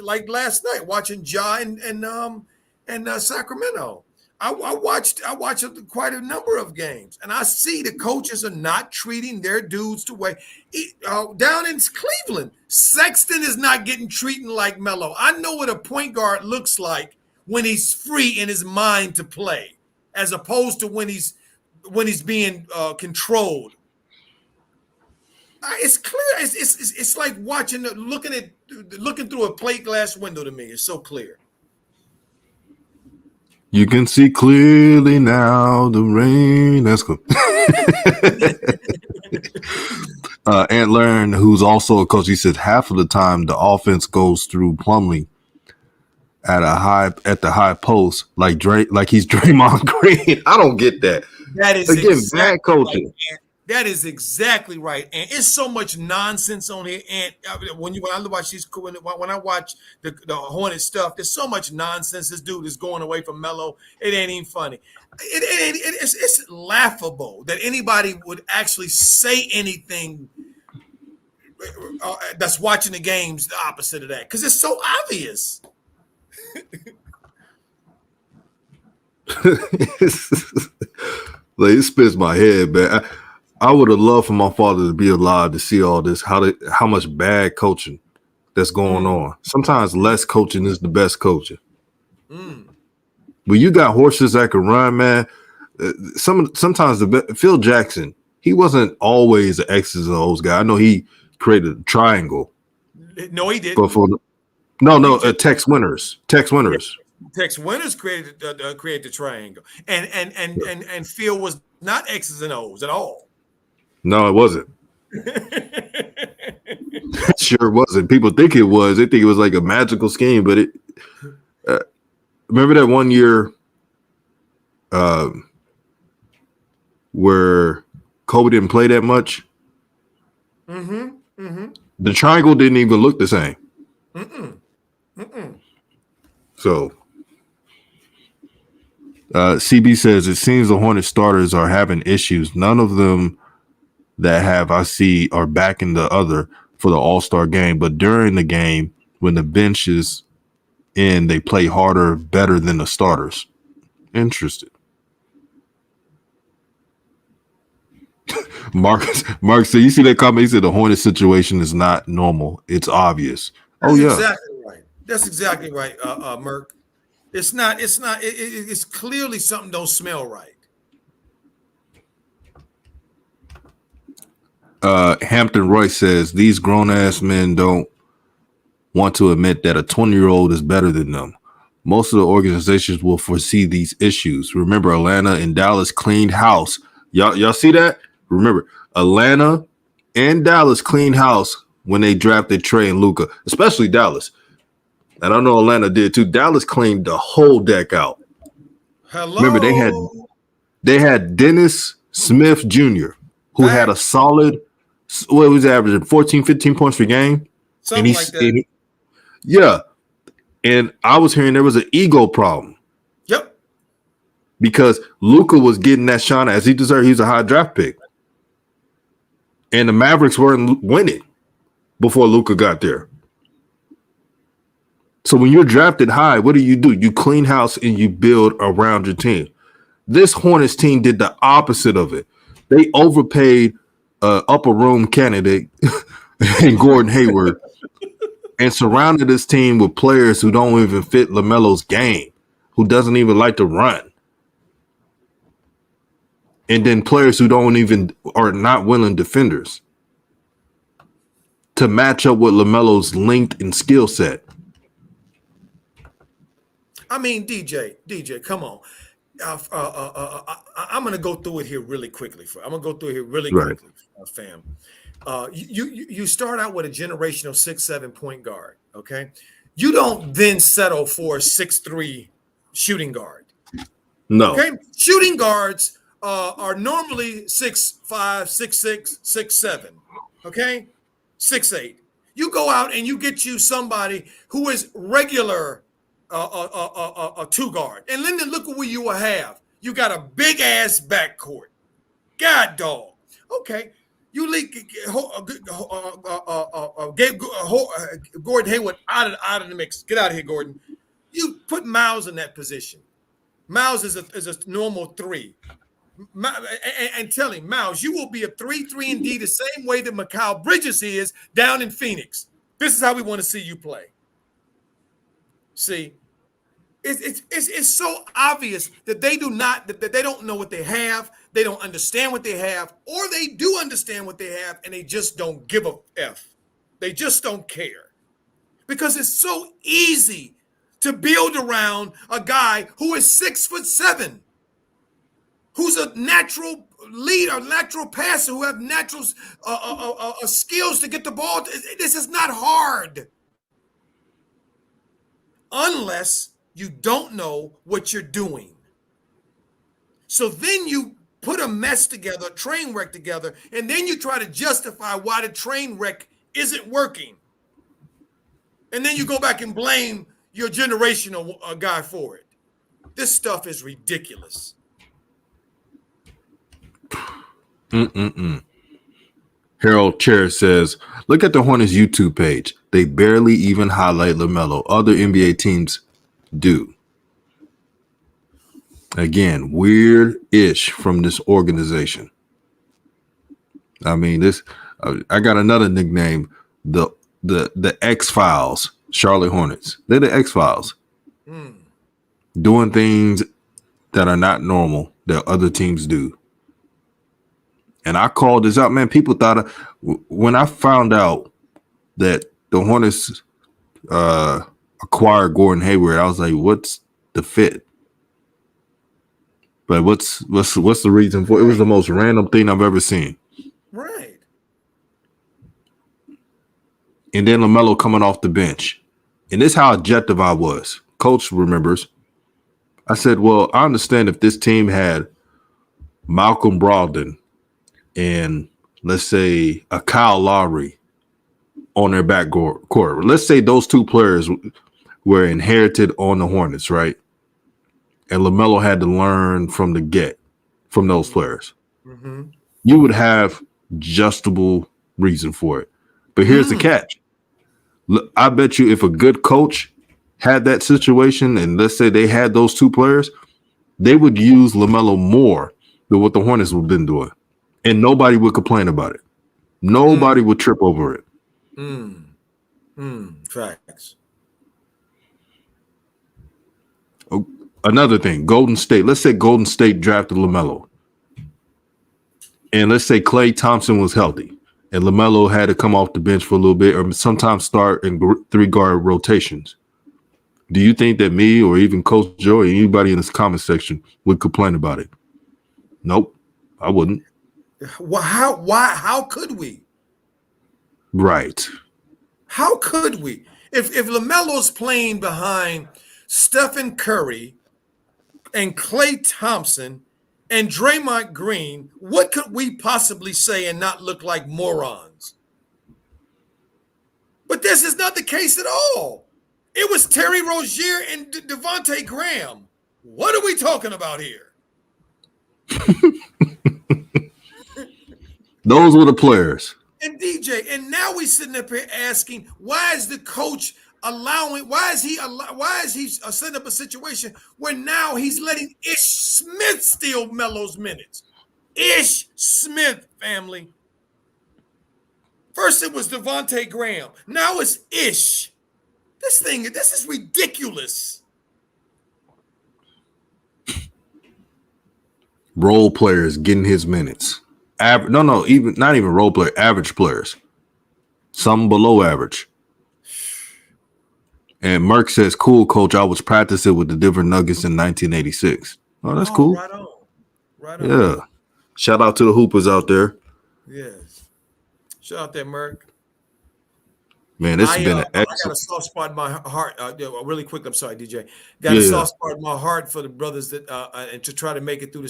like last night, watching Ja and Sacramento. I watched quite a number of games, and I see the coaches are not treating their dudes the way down in Cleveland. Sexton is not getting treated like Melo. I know what a point guard looks like when he's free in his mind to play, as opposed to when he's being controlled. It's clear. It's like looking through a plate glass window to me. It's so clear. You can see clearly now the rain. That's cool. Ant Learn, who's also a coach, he said half of the time the offense goes through Plumlee at the high post, like he's Draymond Green. I don't get that. That is again exactly bad coaching. Right, that is exactly right, and it's so much nonsense on here. And when I watch when I watch the Hornet stuff, there's so much nonsense. This dude is going away from Melo. It ain't even funny. It's laughable that anybody would actually say anything that's watching the games the opposite of that, because it's so obvious. Like, it spins my head, man. I would have loved for my father to be alive to see all this, how much bad coaching that's going on. Sometimes less coaching is the best coaching. When you got horses that can run, man, sometimes Phil Jackson, he wasn't always an X's and O's guy. I know he created a triangle. No, he didn't. But Tex Winters. Tex Winters created the triangle, and Phil was not X's and O's at all. No, it wasn't. Sure wasn't. People think it was. They think it was like a magical scheme, but it. Remember that one year, where Kobe didn't play that much. The triangle didn't even look the same. So, CB says it seems the Hornet starters are having issues. None of them that I see are backing the other for the All-Star game, but during the game, when the bench is in, they play harder, better than the starters. Interesting. Mark said, you see that comment? He said the Hornet situation is not normal. It's obvious. That's exactly right, Merk. It's not. It's clearly something don't smell right. Hampton Royce says these grown-ass men don't want to admit that a 20-year-old is better than them. Most of the organizations will foresee these issues. Remember, Atlanta and Dallas cleaned house. Y'all see that? Remember, Atlanta and Dallas cleaned house when they drafted Trey and Luka, especially Dallas. And I know Atlanta did too. Dallas cleaned the whole deck out. Hello. Remember, they had Dennis Smith Jr., who had a solid, what was averaging 14, 15 points per game. Something like that. Yeah. And I was hearing there was an ego problem. Yep. Because Luka was getting that shot as he deserved. He's a high draft pick. And the Mavericks weren't winning before Luka got there. So when you're drafted high, what do? You clean house and you build around your team. This Hornets team did the opposite of it. They overpaid upper room candidate and Gordon Hayward and surrounded this team with players who don't even fit LaMelo's game, who doesn't even like to run. And then players who are not willing defenders. to match up with LaMelo's length and skill set. I mean, DJ, come on. I'm going to go through it here really quickly. Right. Fam. You start out with a generational 6'7" point guard. Okay, you don't then settle for a 6'3" shooting guard. No. Okay, shooting guards are normally 6'5", 6'6", 6'7". Okay, 6'8". You go out and you get you somebody who is regular a two guard, and then look at what you will have. You got a big ass backcourt. God dog. Okay, you leak Gordon Hayward out of the mix. Get out of here, Gordon. You put Miles in that position. Miles is a normal 3. And tell him, Miles, you will be a 3-3-and-D the same way that Mikal Bridges is down in Phoenix. This is how we want to see you play. See, it's so obvious that they don't know what they have, they don't understand what they have, or they do understand what they have and they just don't give a F. They just don't care. Because it's so easy to build around a guy who is 6'7", who's a natural leader, natural passer, who have natural skills to get the ball. This is not hard. Unless you don't know what you're doing. So then you put a mess together, a train wreck together, and then you try to justify why the train wreck isn't working. And then you go back and blame your generational guy for it. This stuff is ridiculous. Harold Chair says, look at the Hornets YouTube page. They barely even highlight LaMelo. Other NBA teams do. Again, weird-ish from this organization. I mean, I got another nickname, the X-Files, Charlotte Hornets. They're the X-Files. Doing things that are not normal that other teams do. And I called this out, man. People thought when I found out that the Hornets acquired Gordon Hayward, I was like, what's the fit? But what's the reason for it? It was the most random thing I've ever seen. Right. And then LaMelo coming off the bench. And this is how objective I was. Coach remembers. I said, well, I understand if this team had Malcolm Brogdon and let's say a Kyle Lowry on their backcourt. Let's say those two players were inherited on the Hornets, right? And LaMelo had to learn from those players. Mm-hmm. You would have justable reason for it. But here's the catch. Look, I bet you if a good coach had that situation and let's say they had those two players, they would use LaMelo more than what the Hornets have been doing. And nobody would complain about it. Nobody would trip over it. Facts. Another thing, Golden State. Let's say Golden State drafted LaMelo. And let's say Klay Thompson was healthy. And LaMelo had to come off the bench for a little bit or sometimes start in 3-guard rotations. Do you think that me or even Coach Joe or anybody in this comment section would complain about it? Nope, I wouldn't. Well, how could we? Right. How could we? If LaMelo's playing behind Stephen Curry and Klay Thompson and Draymond Green, what could we possibly say and not look like morons? But this is not the case at all. It was Terry Rozier and Devontae Graham. What are we talking about here? Those were the players. And DJ, and now we sitting up here asking, why is the coach why is he setting up a situation where now he's letting Ish Smith steal Melo's minutes? Ish Smith, family. First it was Devontae Graham. Now it's Ish. This is ridiculous. Role players getting his minutes. Not even role player, average players. Some below average. And Merck says, cool, coach. I was practicing with the Denver Nuggets in 1986. Oh, that's cool. Right on. Right on. Yeah. Shout out to the Hoopers out there. Yes. Shout out there, Merck. Man, this has been an I got excellent. a soft spot in my heart. Really quick, I'm sorry, DJ. Got a soft spot in my heart for the brothers that and to try to make it through the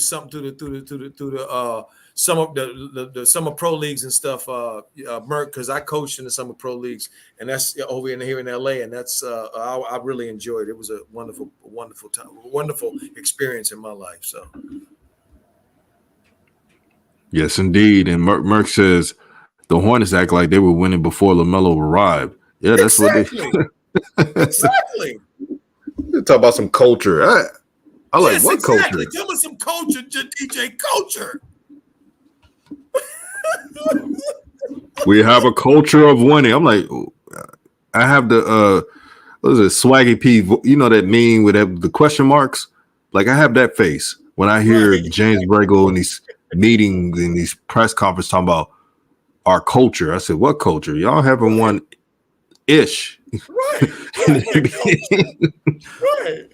summer pro leagues and stuff. Merck, because I coached in the summer pro leagues, and that's over here in LA, and that's I really enjoyed it. It was a wonderful time, wonderful experience in my life. So. Yes, indeed. And Merck says the Hornets act like they were winning before LaMelo arrived. Yeah, that's exactly. what they Exactly. Talk about some culture. I like yes, what exactly. culture? Tell me some culture, DJ culture. We have a culture of winning. I'm like, I have the what is it, Swaggy P? You know that meme with the question marks? Like I have that face when I hear James Bregel in these meetings in these press conferences talking about our culture. I said, what culture? Y'all haven't won ish. Right. Right.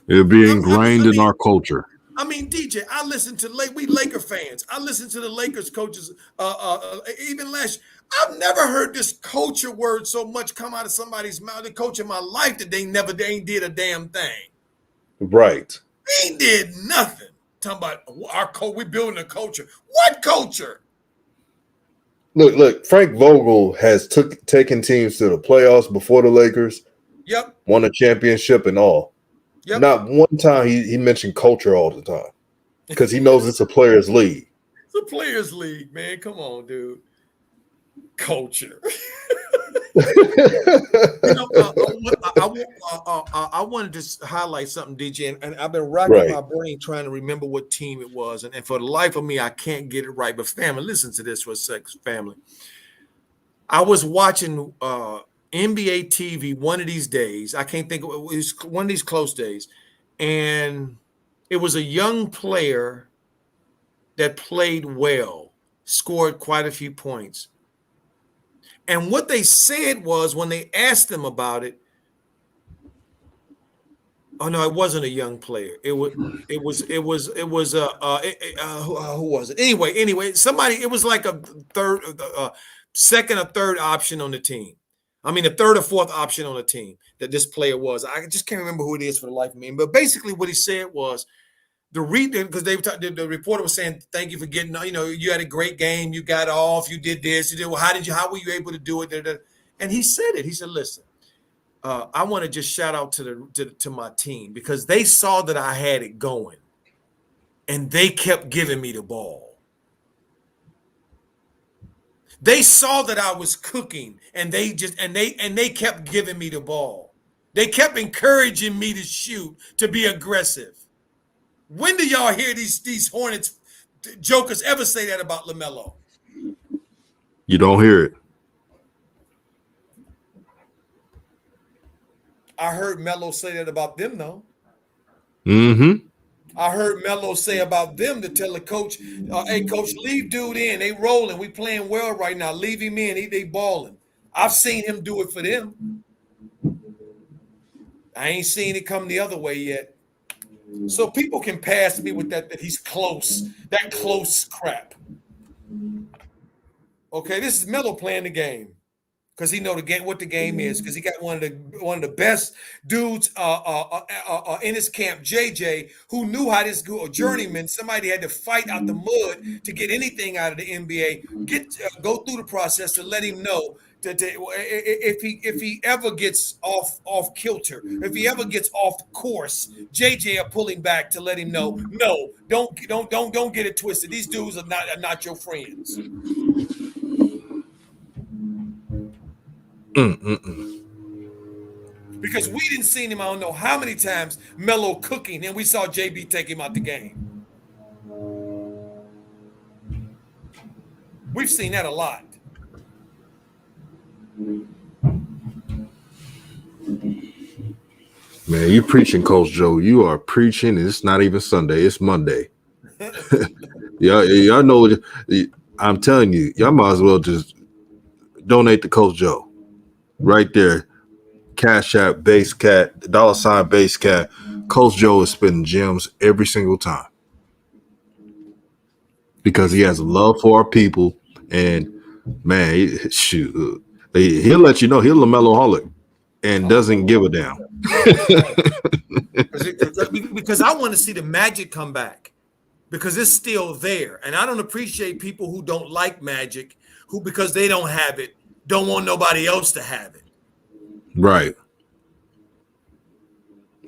It'll be ingrained in our culture. I mean, DJ, I listen to we Laker fans. I listen to the Lakers coaches. Even last, I've never heard this culture word so much come out of somebody's mouth. The coach in my life that they ain't did a damn thing. Right. They ain't did nothing. Talking about our we're building a culture. What culture? Look. Frank Vogel has taken teams to the playoffs before the Lakers. Yep. Won a championship and all. Yep. Not one time he mentioned culture all the time because he knows it's a players' league. It's a players' league, man. Come on, dude. Culture. I wanted to highlight something, DJ, and I've been racking my brain trying to remember what team it was, and for the life of me, I can't get it right. But family, listen to this for a sec, family. I was watching NBA TV one of these days. I can't think of it. It was one of these close days, and it was a young player that played well, scored quite a few points. And what they said was when they asked them about it, oh no, it wasn't a young player. Who was it? Anyway, somebody. It was like a second or third option on the team. I mean, a third or fourth option on the team that this player was. I just can't remember who it is for the life of me. But basically, what he said was because the reporter was saying, "Thank you for getting. You had a great game. You got off. You did this. You did. Well, how were you able to do it?" And he said it. He said, "Listen, I want to just shout out to my team because they saw that I had it going, and they kept giving me the ball. They saw that I was cooking, and they kept giving me the ball. They kept encouraging me to shoot, to be aggressive." When do y'all hear these Hornets jokers ever say that about LaMelo? You don't hear it. I heard Melo say that about them, though. Mm-hmm. I heard Melo say about them to tell the coach, "Hey, coach, leave dude in. They rolling. We playing well right now. Leave him in. They balling." I've seen him do it for them. I ain't seen it come the other way yet. So people can pass me with that he's close, that close crap. Okay, this is Melo playing the game because he know the game, what the game is, because he got one of the best dudes in his camp, JJ, who knew how this go. A journeyman, somebody had to fight out the mud to get anything out of the NBA. Go through the process to let him know that if he ever gets off kilter, if he ever gets off course, JJ are pulling back to let him know, no, don't get it twisted. These dudes are not your friends. Because we didn't see him, I don't know how many times, Melo cooking, and we saw JB take him out the game. We've seen that a lot. Man, you preaching, Coach Joe. You are preaching, and it's not even Sunday. It's Monday. Y'all know. I'm telling you, y'all might as well just donate to Coach Joe. Right there. Cash App, Base Cat, $ Base Cat. Coach Joe is spending gems every single time because he has a love for our people. And man, shoot, he'll let you know he'll LaMelo holic and doesn't give a damn. Because I want to see the Magic come back because it's still there. And I don't appreciate people who don't like Magic, who because they don't have it, don't want nobody else to have it. Right.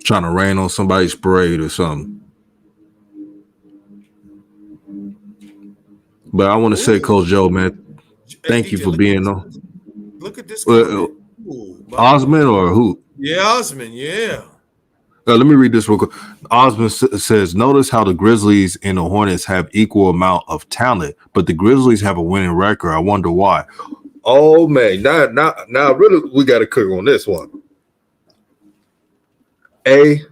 Trying to rain on somebody's parade or something. But I want to say, Coach Joe, man, thank you for being on. Look at this. Ooh, Osman or who? Yeah, Osman, yeah. Let me read this real quick. Osman says, notice how the Grizzlies and the Hornets have equal amount of talent, but the Grizzlies have a winning record. I wonder why. Oh, man. Now really, we got to cook on this one. A,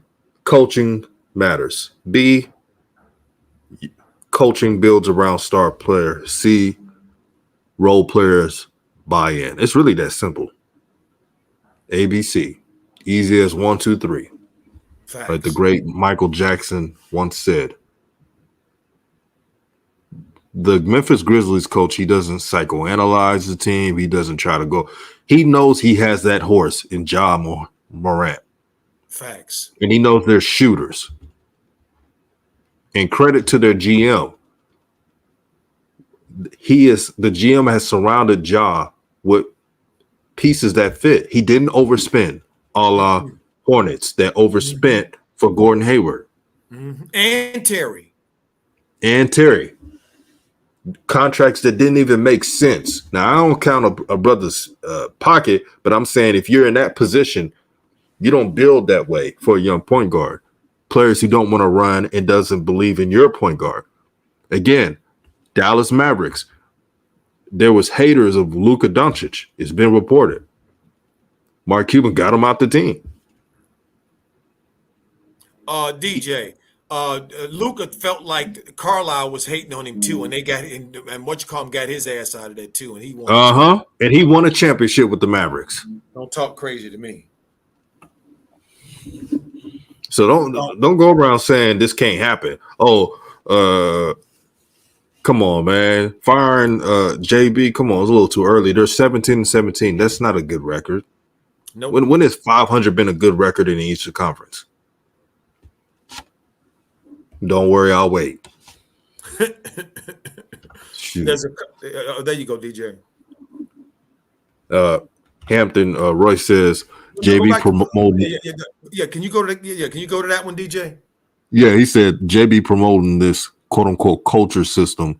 coaching matters. B, coaching builds around star player. C, role players buy in. It's really that simple. ABC. Easy as 1, 2, 3. Facts. Like the great Michael Jackson once said. The Memphis Grizzlies coach, he doesn't psychoanalyze the team. He doesn't try to go. He knows he has that horse in Ja Morant. Facts. And he knows they're shooters. And credit to their GM. The GM has surrounded Ja with pieces that fit. He didn't overspend a la Hornets that overspent for Gordon Hayward. And Terry. Contracts that didn't even make sense. Now, I don't count a brother's pocket, but I'm saying if you're in that position, you don't build that way for a young point guard. Players who don't want to run and doesn't believe in your point guard. Again, Dallas Mavericks. There was haters of Luka Doncic. It's been reported. Mark Cuban got him out the team. DJ, Luka felt like Carlisle was hating on him too, and they got and got his ass out of that too, and he won. And he won a championship with the Mavericks. Don't talk crazy to me. So don't go around saying this can't happen. Come on, man. Firing JB, come on, it's a little too early. They're 17-17. That's not a good record. No. When has 500 been a good record in the Eastern Conference? Don't worry, I'll wait. There you go, DJ. Hampton Royce says JB promoting. Yeah, can you go to that one, DJ? Yeah, he said JB promoting this quote unquote culture system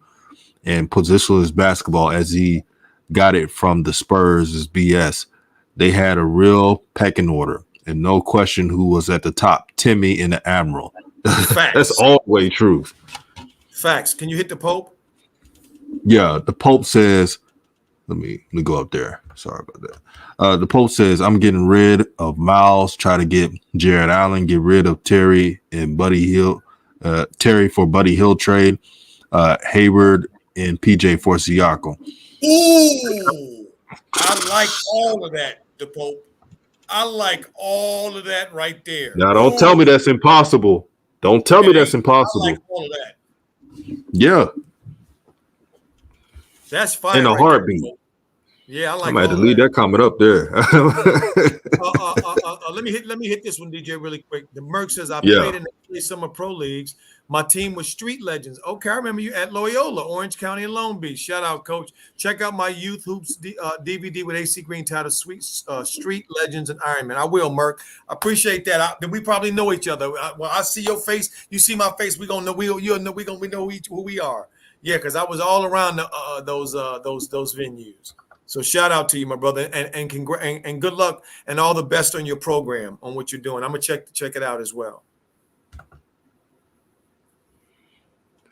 and positionless basketball as he got it from the Spurs is BS. They had a real pecking order and no question who was at the top, Timmy and the Admiral. That's always truth. Facts. Can you hit the Pope? Yeah, the Pope says, let me go up there. Sorry about that. The Pope says, I'm getting rid of Miles, try to get Jared Allen, get rid of Terry and Buddy Hill, Terry for Buddy Hill trade, Hayward and PJ for Siakam. Ooh, I like all of that, the Pope. I like all of that right there. Now, don't tell me that's impossible. Don't tell me that's impossible. I like all of that. Yeah. That's fine. In a heartbeat. Yeah, I like. I might delete that comment up there. Let me hit this one, DJ, really quick. The Merc says I played in the summer pro leagues. My team was street legends. Okay, I remember you at Loyola, Orange County, and Long Beach. Shout out, Coach. Check out my Youth Hoops DVD with AC Green titled "Street Legends and Iron Man." I will, Merc. I appreciate that. We probably know each other. Well, I see your face. You see my face. We gonna know. We know who we are. Yeah, because I was all around those venues. So shout out to you, my brother, and good luck and all the best on your program, on what you're doing. I'm gonna check it out as well.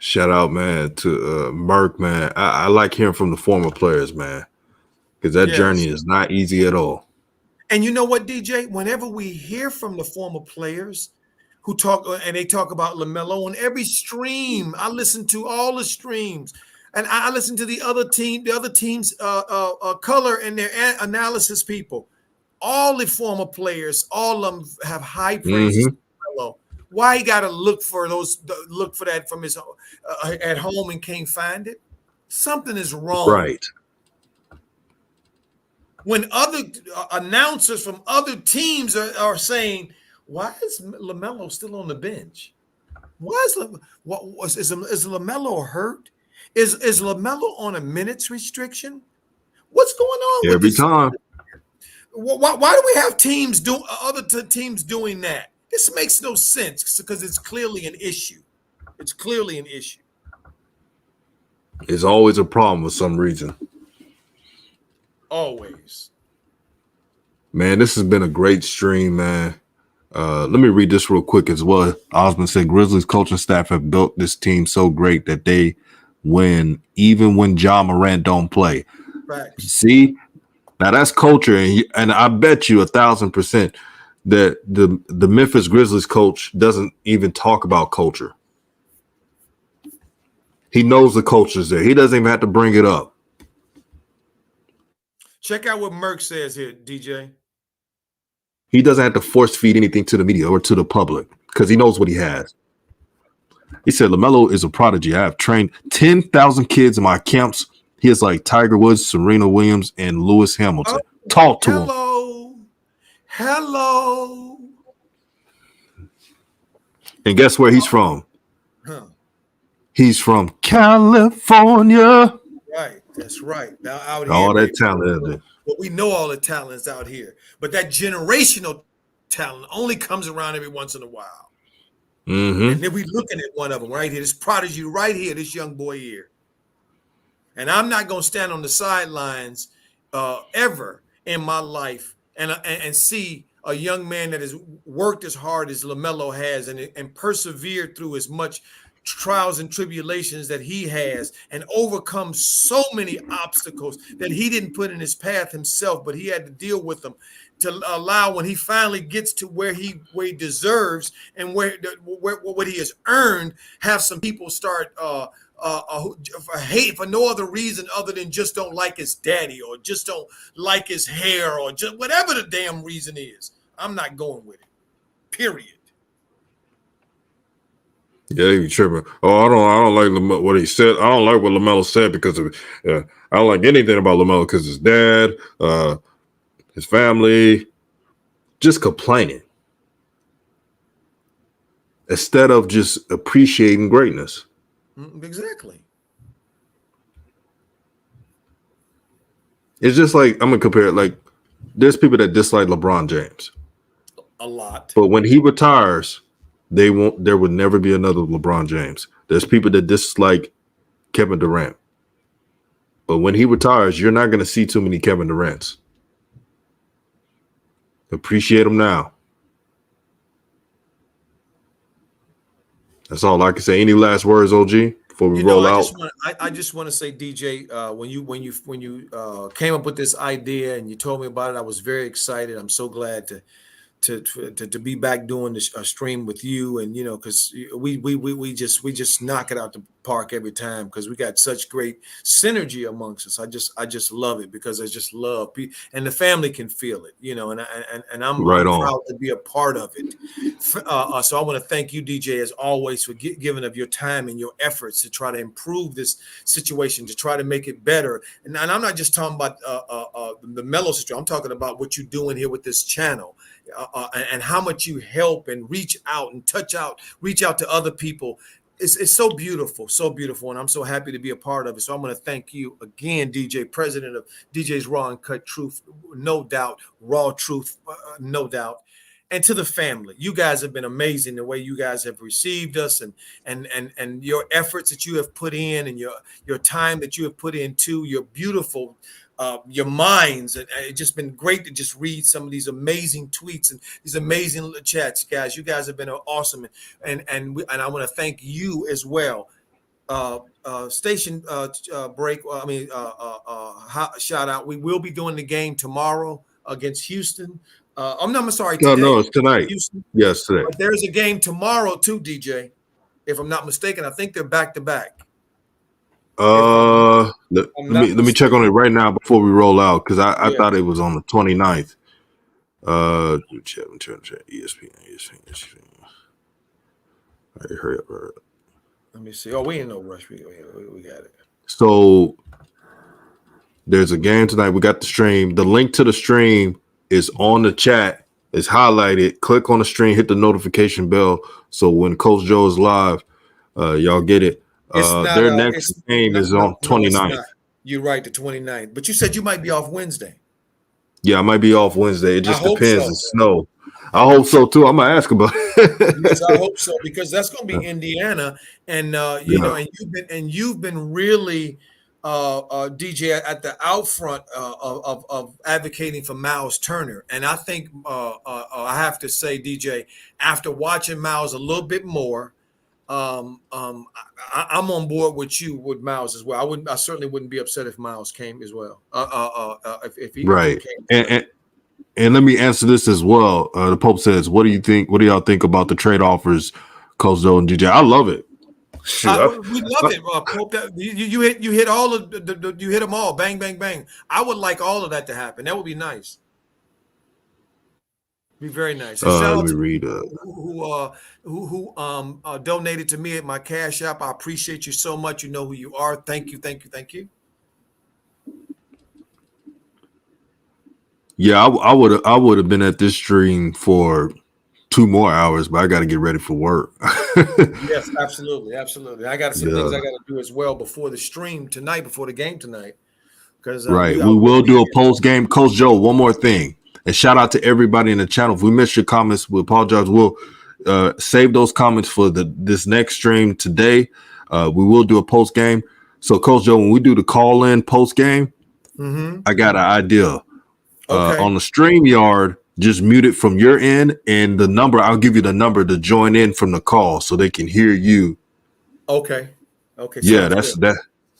Shout out, man, to Merck, man. I like hearing from the former players, man, because that journey is not easy at all. And you know what, DJ? Whenever we hear from the former players who talk, and they talk about LaMelo on every stream, I listen to all the streams. And I listen to the other team's color and their analysis people. All the former players, all of them have high praises. Mm-hmm. Why he got to look for that from his at home and can't find it? Something is wrong. Right. When other announcers from other teams are saying, "Why is LaMelo still on the bench? Why is LaMelo hurt? Is LaMelo on a minutes restriction? What's going on with Every this? time. Why do we have teams teams doing that? This makes no sense because it's clearly an issue. It's clearly an issue. It's always a problem for some reason. Always. Man, this has been a great stream, man. Let me read this real quick as well. Osmond said Grizzlies coaching staff have built this team so great that they win even when Ja Morant don't play. Facts. See, now that's culture, and I bet you 1,000% that the Memphis Grizzlies coach doesn't even talk about culture. He knows the culture's there. He doesn't even have to bring it up. Check out what Merck says here, DJ. He doesn't have to force feed anything to the media or to the public because he knows what he has. He said, LaMelo is a prodigy. I have trained 10,000 kids in my camps. He is like Tiger Woods, Serena Williams, and Lewis Hamilton. Talk to him. Hello. And guess where he's from? Huh. He's from California. Right. That's right. Now out here, all that talent. Well, we know all the talents out here, but that generational talent only comes around every once in a while. Mm-hmm. And then we looking at one of them right here, this prodigy right here, this young boy here. And I'm not going to stand on the sidelines ever in my life and see a young man that has worked as hard as LaMelo has and persevered through as much trials and tribulations that he has and overcome so many obstacles that he didn't put in his path himself, but he had to deal with them to allow when he finally gets to where he deserves and where what he has earned, have some people start hate for no other reason other than just don't like his daddy or just don't like his hair or just whatever the damn reason is. I'm not going with it. Period. Yeah, you tripping. Oh, I don't like what he said. I don't like what LaMelo said because of I don't like anything about LaMelo because his dad, his family, just complaining instead of just appreciating greatness. Exactly. It's just like, I'm gonna compare it. Like, there's people that dislike LeBron James a lot, but when he retires, there would never be another LeBron James. There's people that dislike Kevin Durant, but when he retires, you're not gonna see too many Kevin Durants. Appreciate him now. That's all I can say. Any last words, OG, before we roll out? I just want to say, DJ, when you came up with this idea and you told me about it, I was very excited. I'm so glad to be back doing this stream with you, and because we just knock it out the park every time because we got such great synergy amongst us. I just love it because I just love people, and the family can feel it, and I'm proud to be a part of it. So I want to thank you, DJ, as always, for giving of your time and your efforts to try to improve this situation, to try to make it better. And I'm not just talking about the Melo situation. I'm talking about what you're doing here with this channel. And how much you help and reach out to other people. It's so beautiful, and I'm so happy to be a part of it. So I'm going to thank you again, DJ, president of DJ's Raw and Cut Truth, no doubt, Raw Truth, no doubt. And to the family, you guys have been amazing. The way you guys have received us, and your efforts that you have put in, and your time that you have put into your beautiful. Your minds, and it's just been great to just read some of these amazing tweets and these amazing chats, guys. You guys have been awesome, and I want to thank you as well. Station break. Shout out. We will be doing the game tomorrow against Houston. I'm sorry. Today. No, it's tonight. Houston. Yes, today. But there's a game tomorrow too, DJ. If I'm not mistaken, I think they're back to back. I'm not let me check on it right now before we roll out because I Yeah. thought it was on the 29th. Check, ESPN. All right, hurry up. Let me see. Oh, we ain't no rush. We got it. So there's a game tonight. We got the stream. The link to the stream is on the chat. It's highlighted. Click on the stream. Hit the notification bell. So when Coach Joe is live, y'all get it. It's not, Their next game is on 29th. It's you're right, the 29th. But you said you might be off Wednesday. Yeah, I might be off Wednesday. It just I hope depends. so. It's snow. I hope so too. I'm gonna ask about it. Yes, I hope so because that's going to be Indiana, and you know, and you've been really DJ at the out front of advocating for Miles Turner, and I think I have to say, DJ, after watching Miles a little bit more, I'm on board with you with Miles as well. I certainly wouldn't be upset if Miles came as well. If he came. And let me answer this as well. The Pope says, "What do you think? What do y'all think about the trade offers, Coach Joe and DJ?" I love it. We love it, Pope. You hit all of you hit them all. Bang, bang, bang. I would like all of that to happen. That would be nice. Be very nice. And shout Let out me to read. who donated to me at my Cash App. I appreciate you so much. You know who you are. Thank you, thank you, thank you. Yeah, I would have been at this stream for 2 more hours, but I got to get ready for work. Yes, absolutely. I got some things I got to do as well before the stream tonight, before the game tonight. Because we will do a post game. Coach Joe, one more thing, and shout out to everybody in the channel. If we missed your comments, we apologize. We'll save those comments for this next stream today. We will do a post game. So, Coach Joe, when we do the call in post game, I got an idea. On the StreamYard, just mute it from your end, and the number, I'll give you the number to join in from the call so they can hear you. Okay. Yeah, that's good.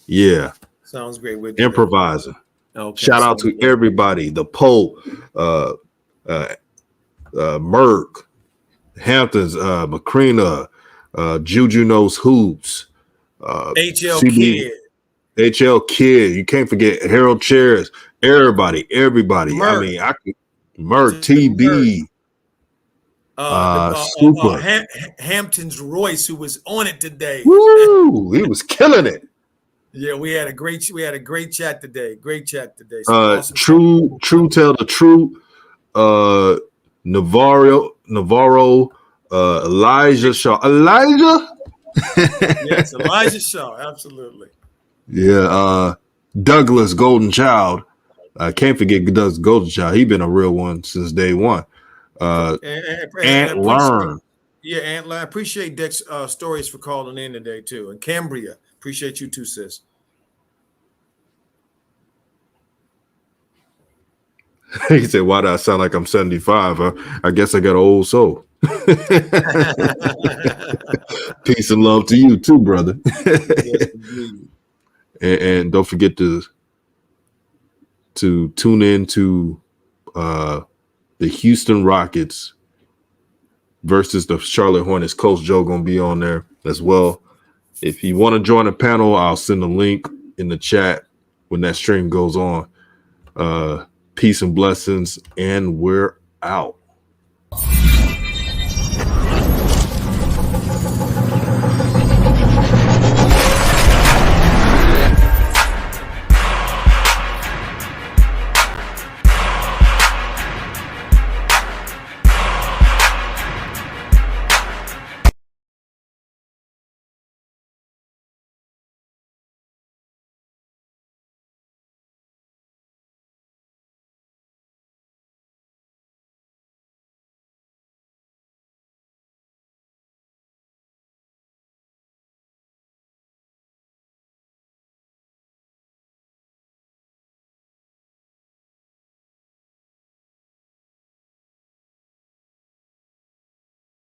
Yeah. Sounds great. We're improvising. Okay. Shout out to everybody, the Pope, Merck, Hamptons, Macrina, Juju Knows Hoops, HL CB, Kid. HL Kid. You can't forget Harold Chairs. Everybody. Merck. I mean, Merck, TB, Super. Hampton's Royce, who was on it today. Woo! He was killing it. Yeah, we had a great chat today. Awesome. True tell the truth. Navarro, Elijah Shaw. Yes, Elijah Shaw, absolutely. Yeah, Douglas Golden Child. I can't forget Douglas Golden Child. He's been a real one since day one. And Learn. Yeah, Ant Learn. I appreciate Dex Stories for calling in today too. And Cambria, appreciate you too, sis. He said, "Why do I sound like I'm 75? I guess I got an old soul." Peace and love to you too, brother. Yes, and don't forget to tune in to the Houston Rockets versus the Charlotte Hornets. Coach Joe gonna be on there as well. If you want to join the panel, I'll send a link in the chat when that stream goes on. Peace and blessings, and we're out.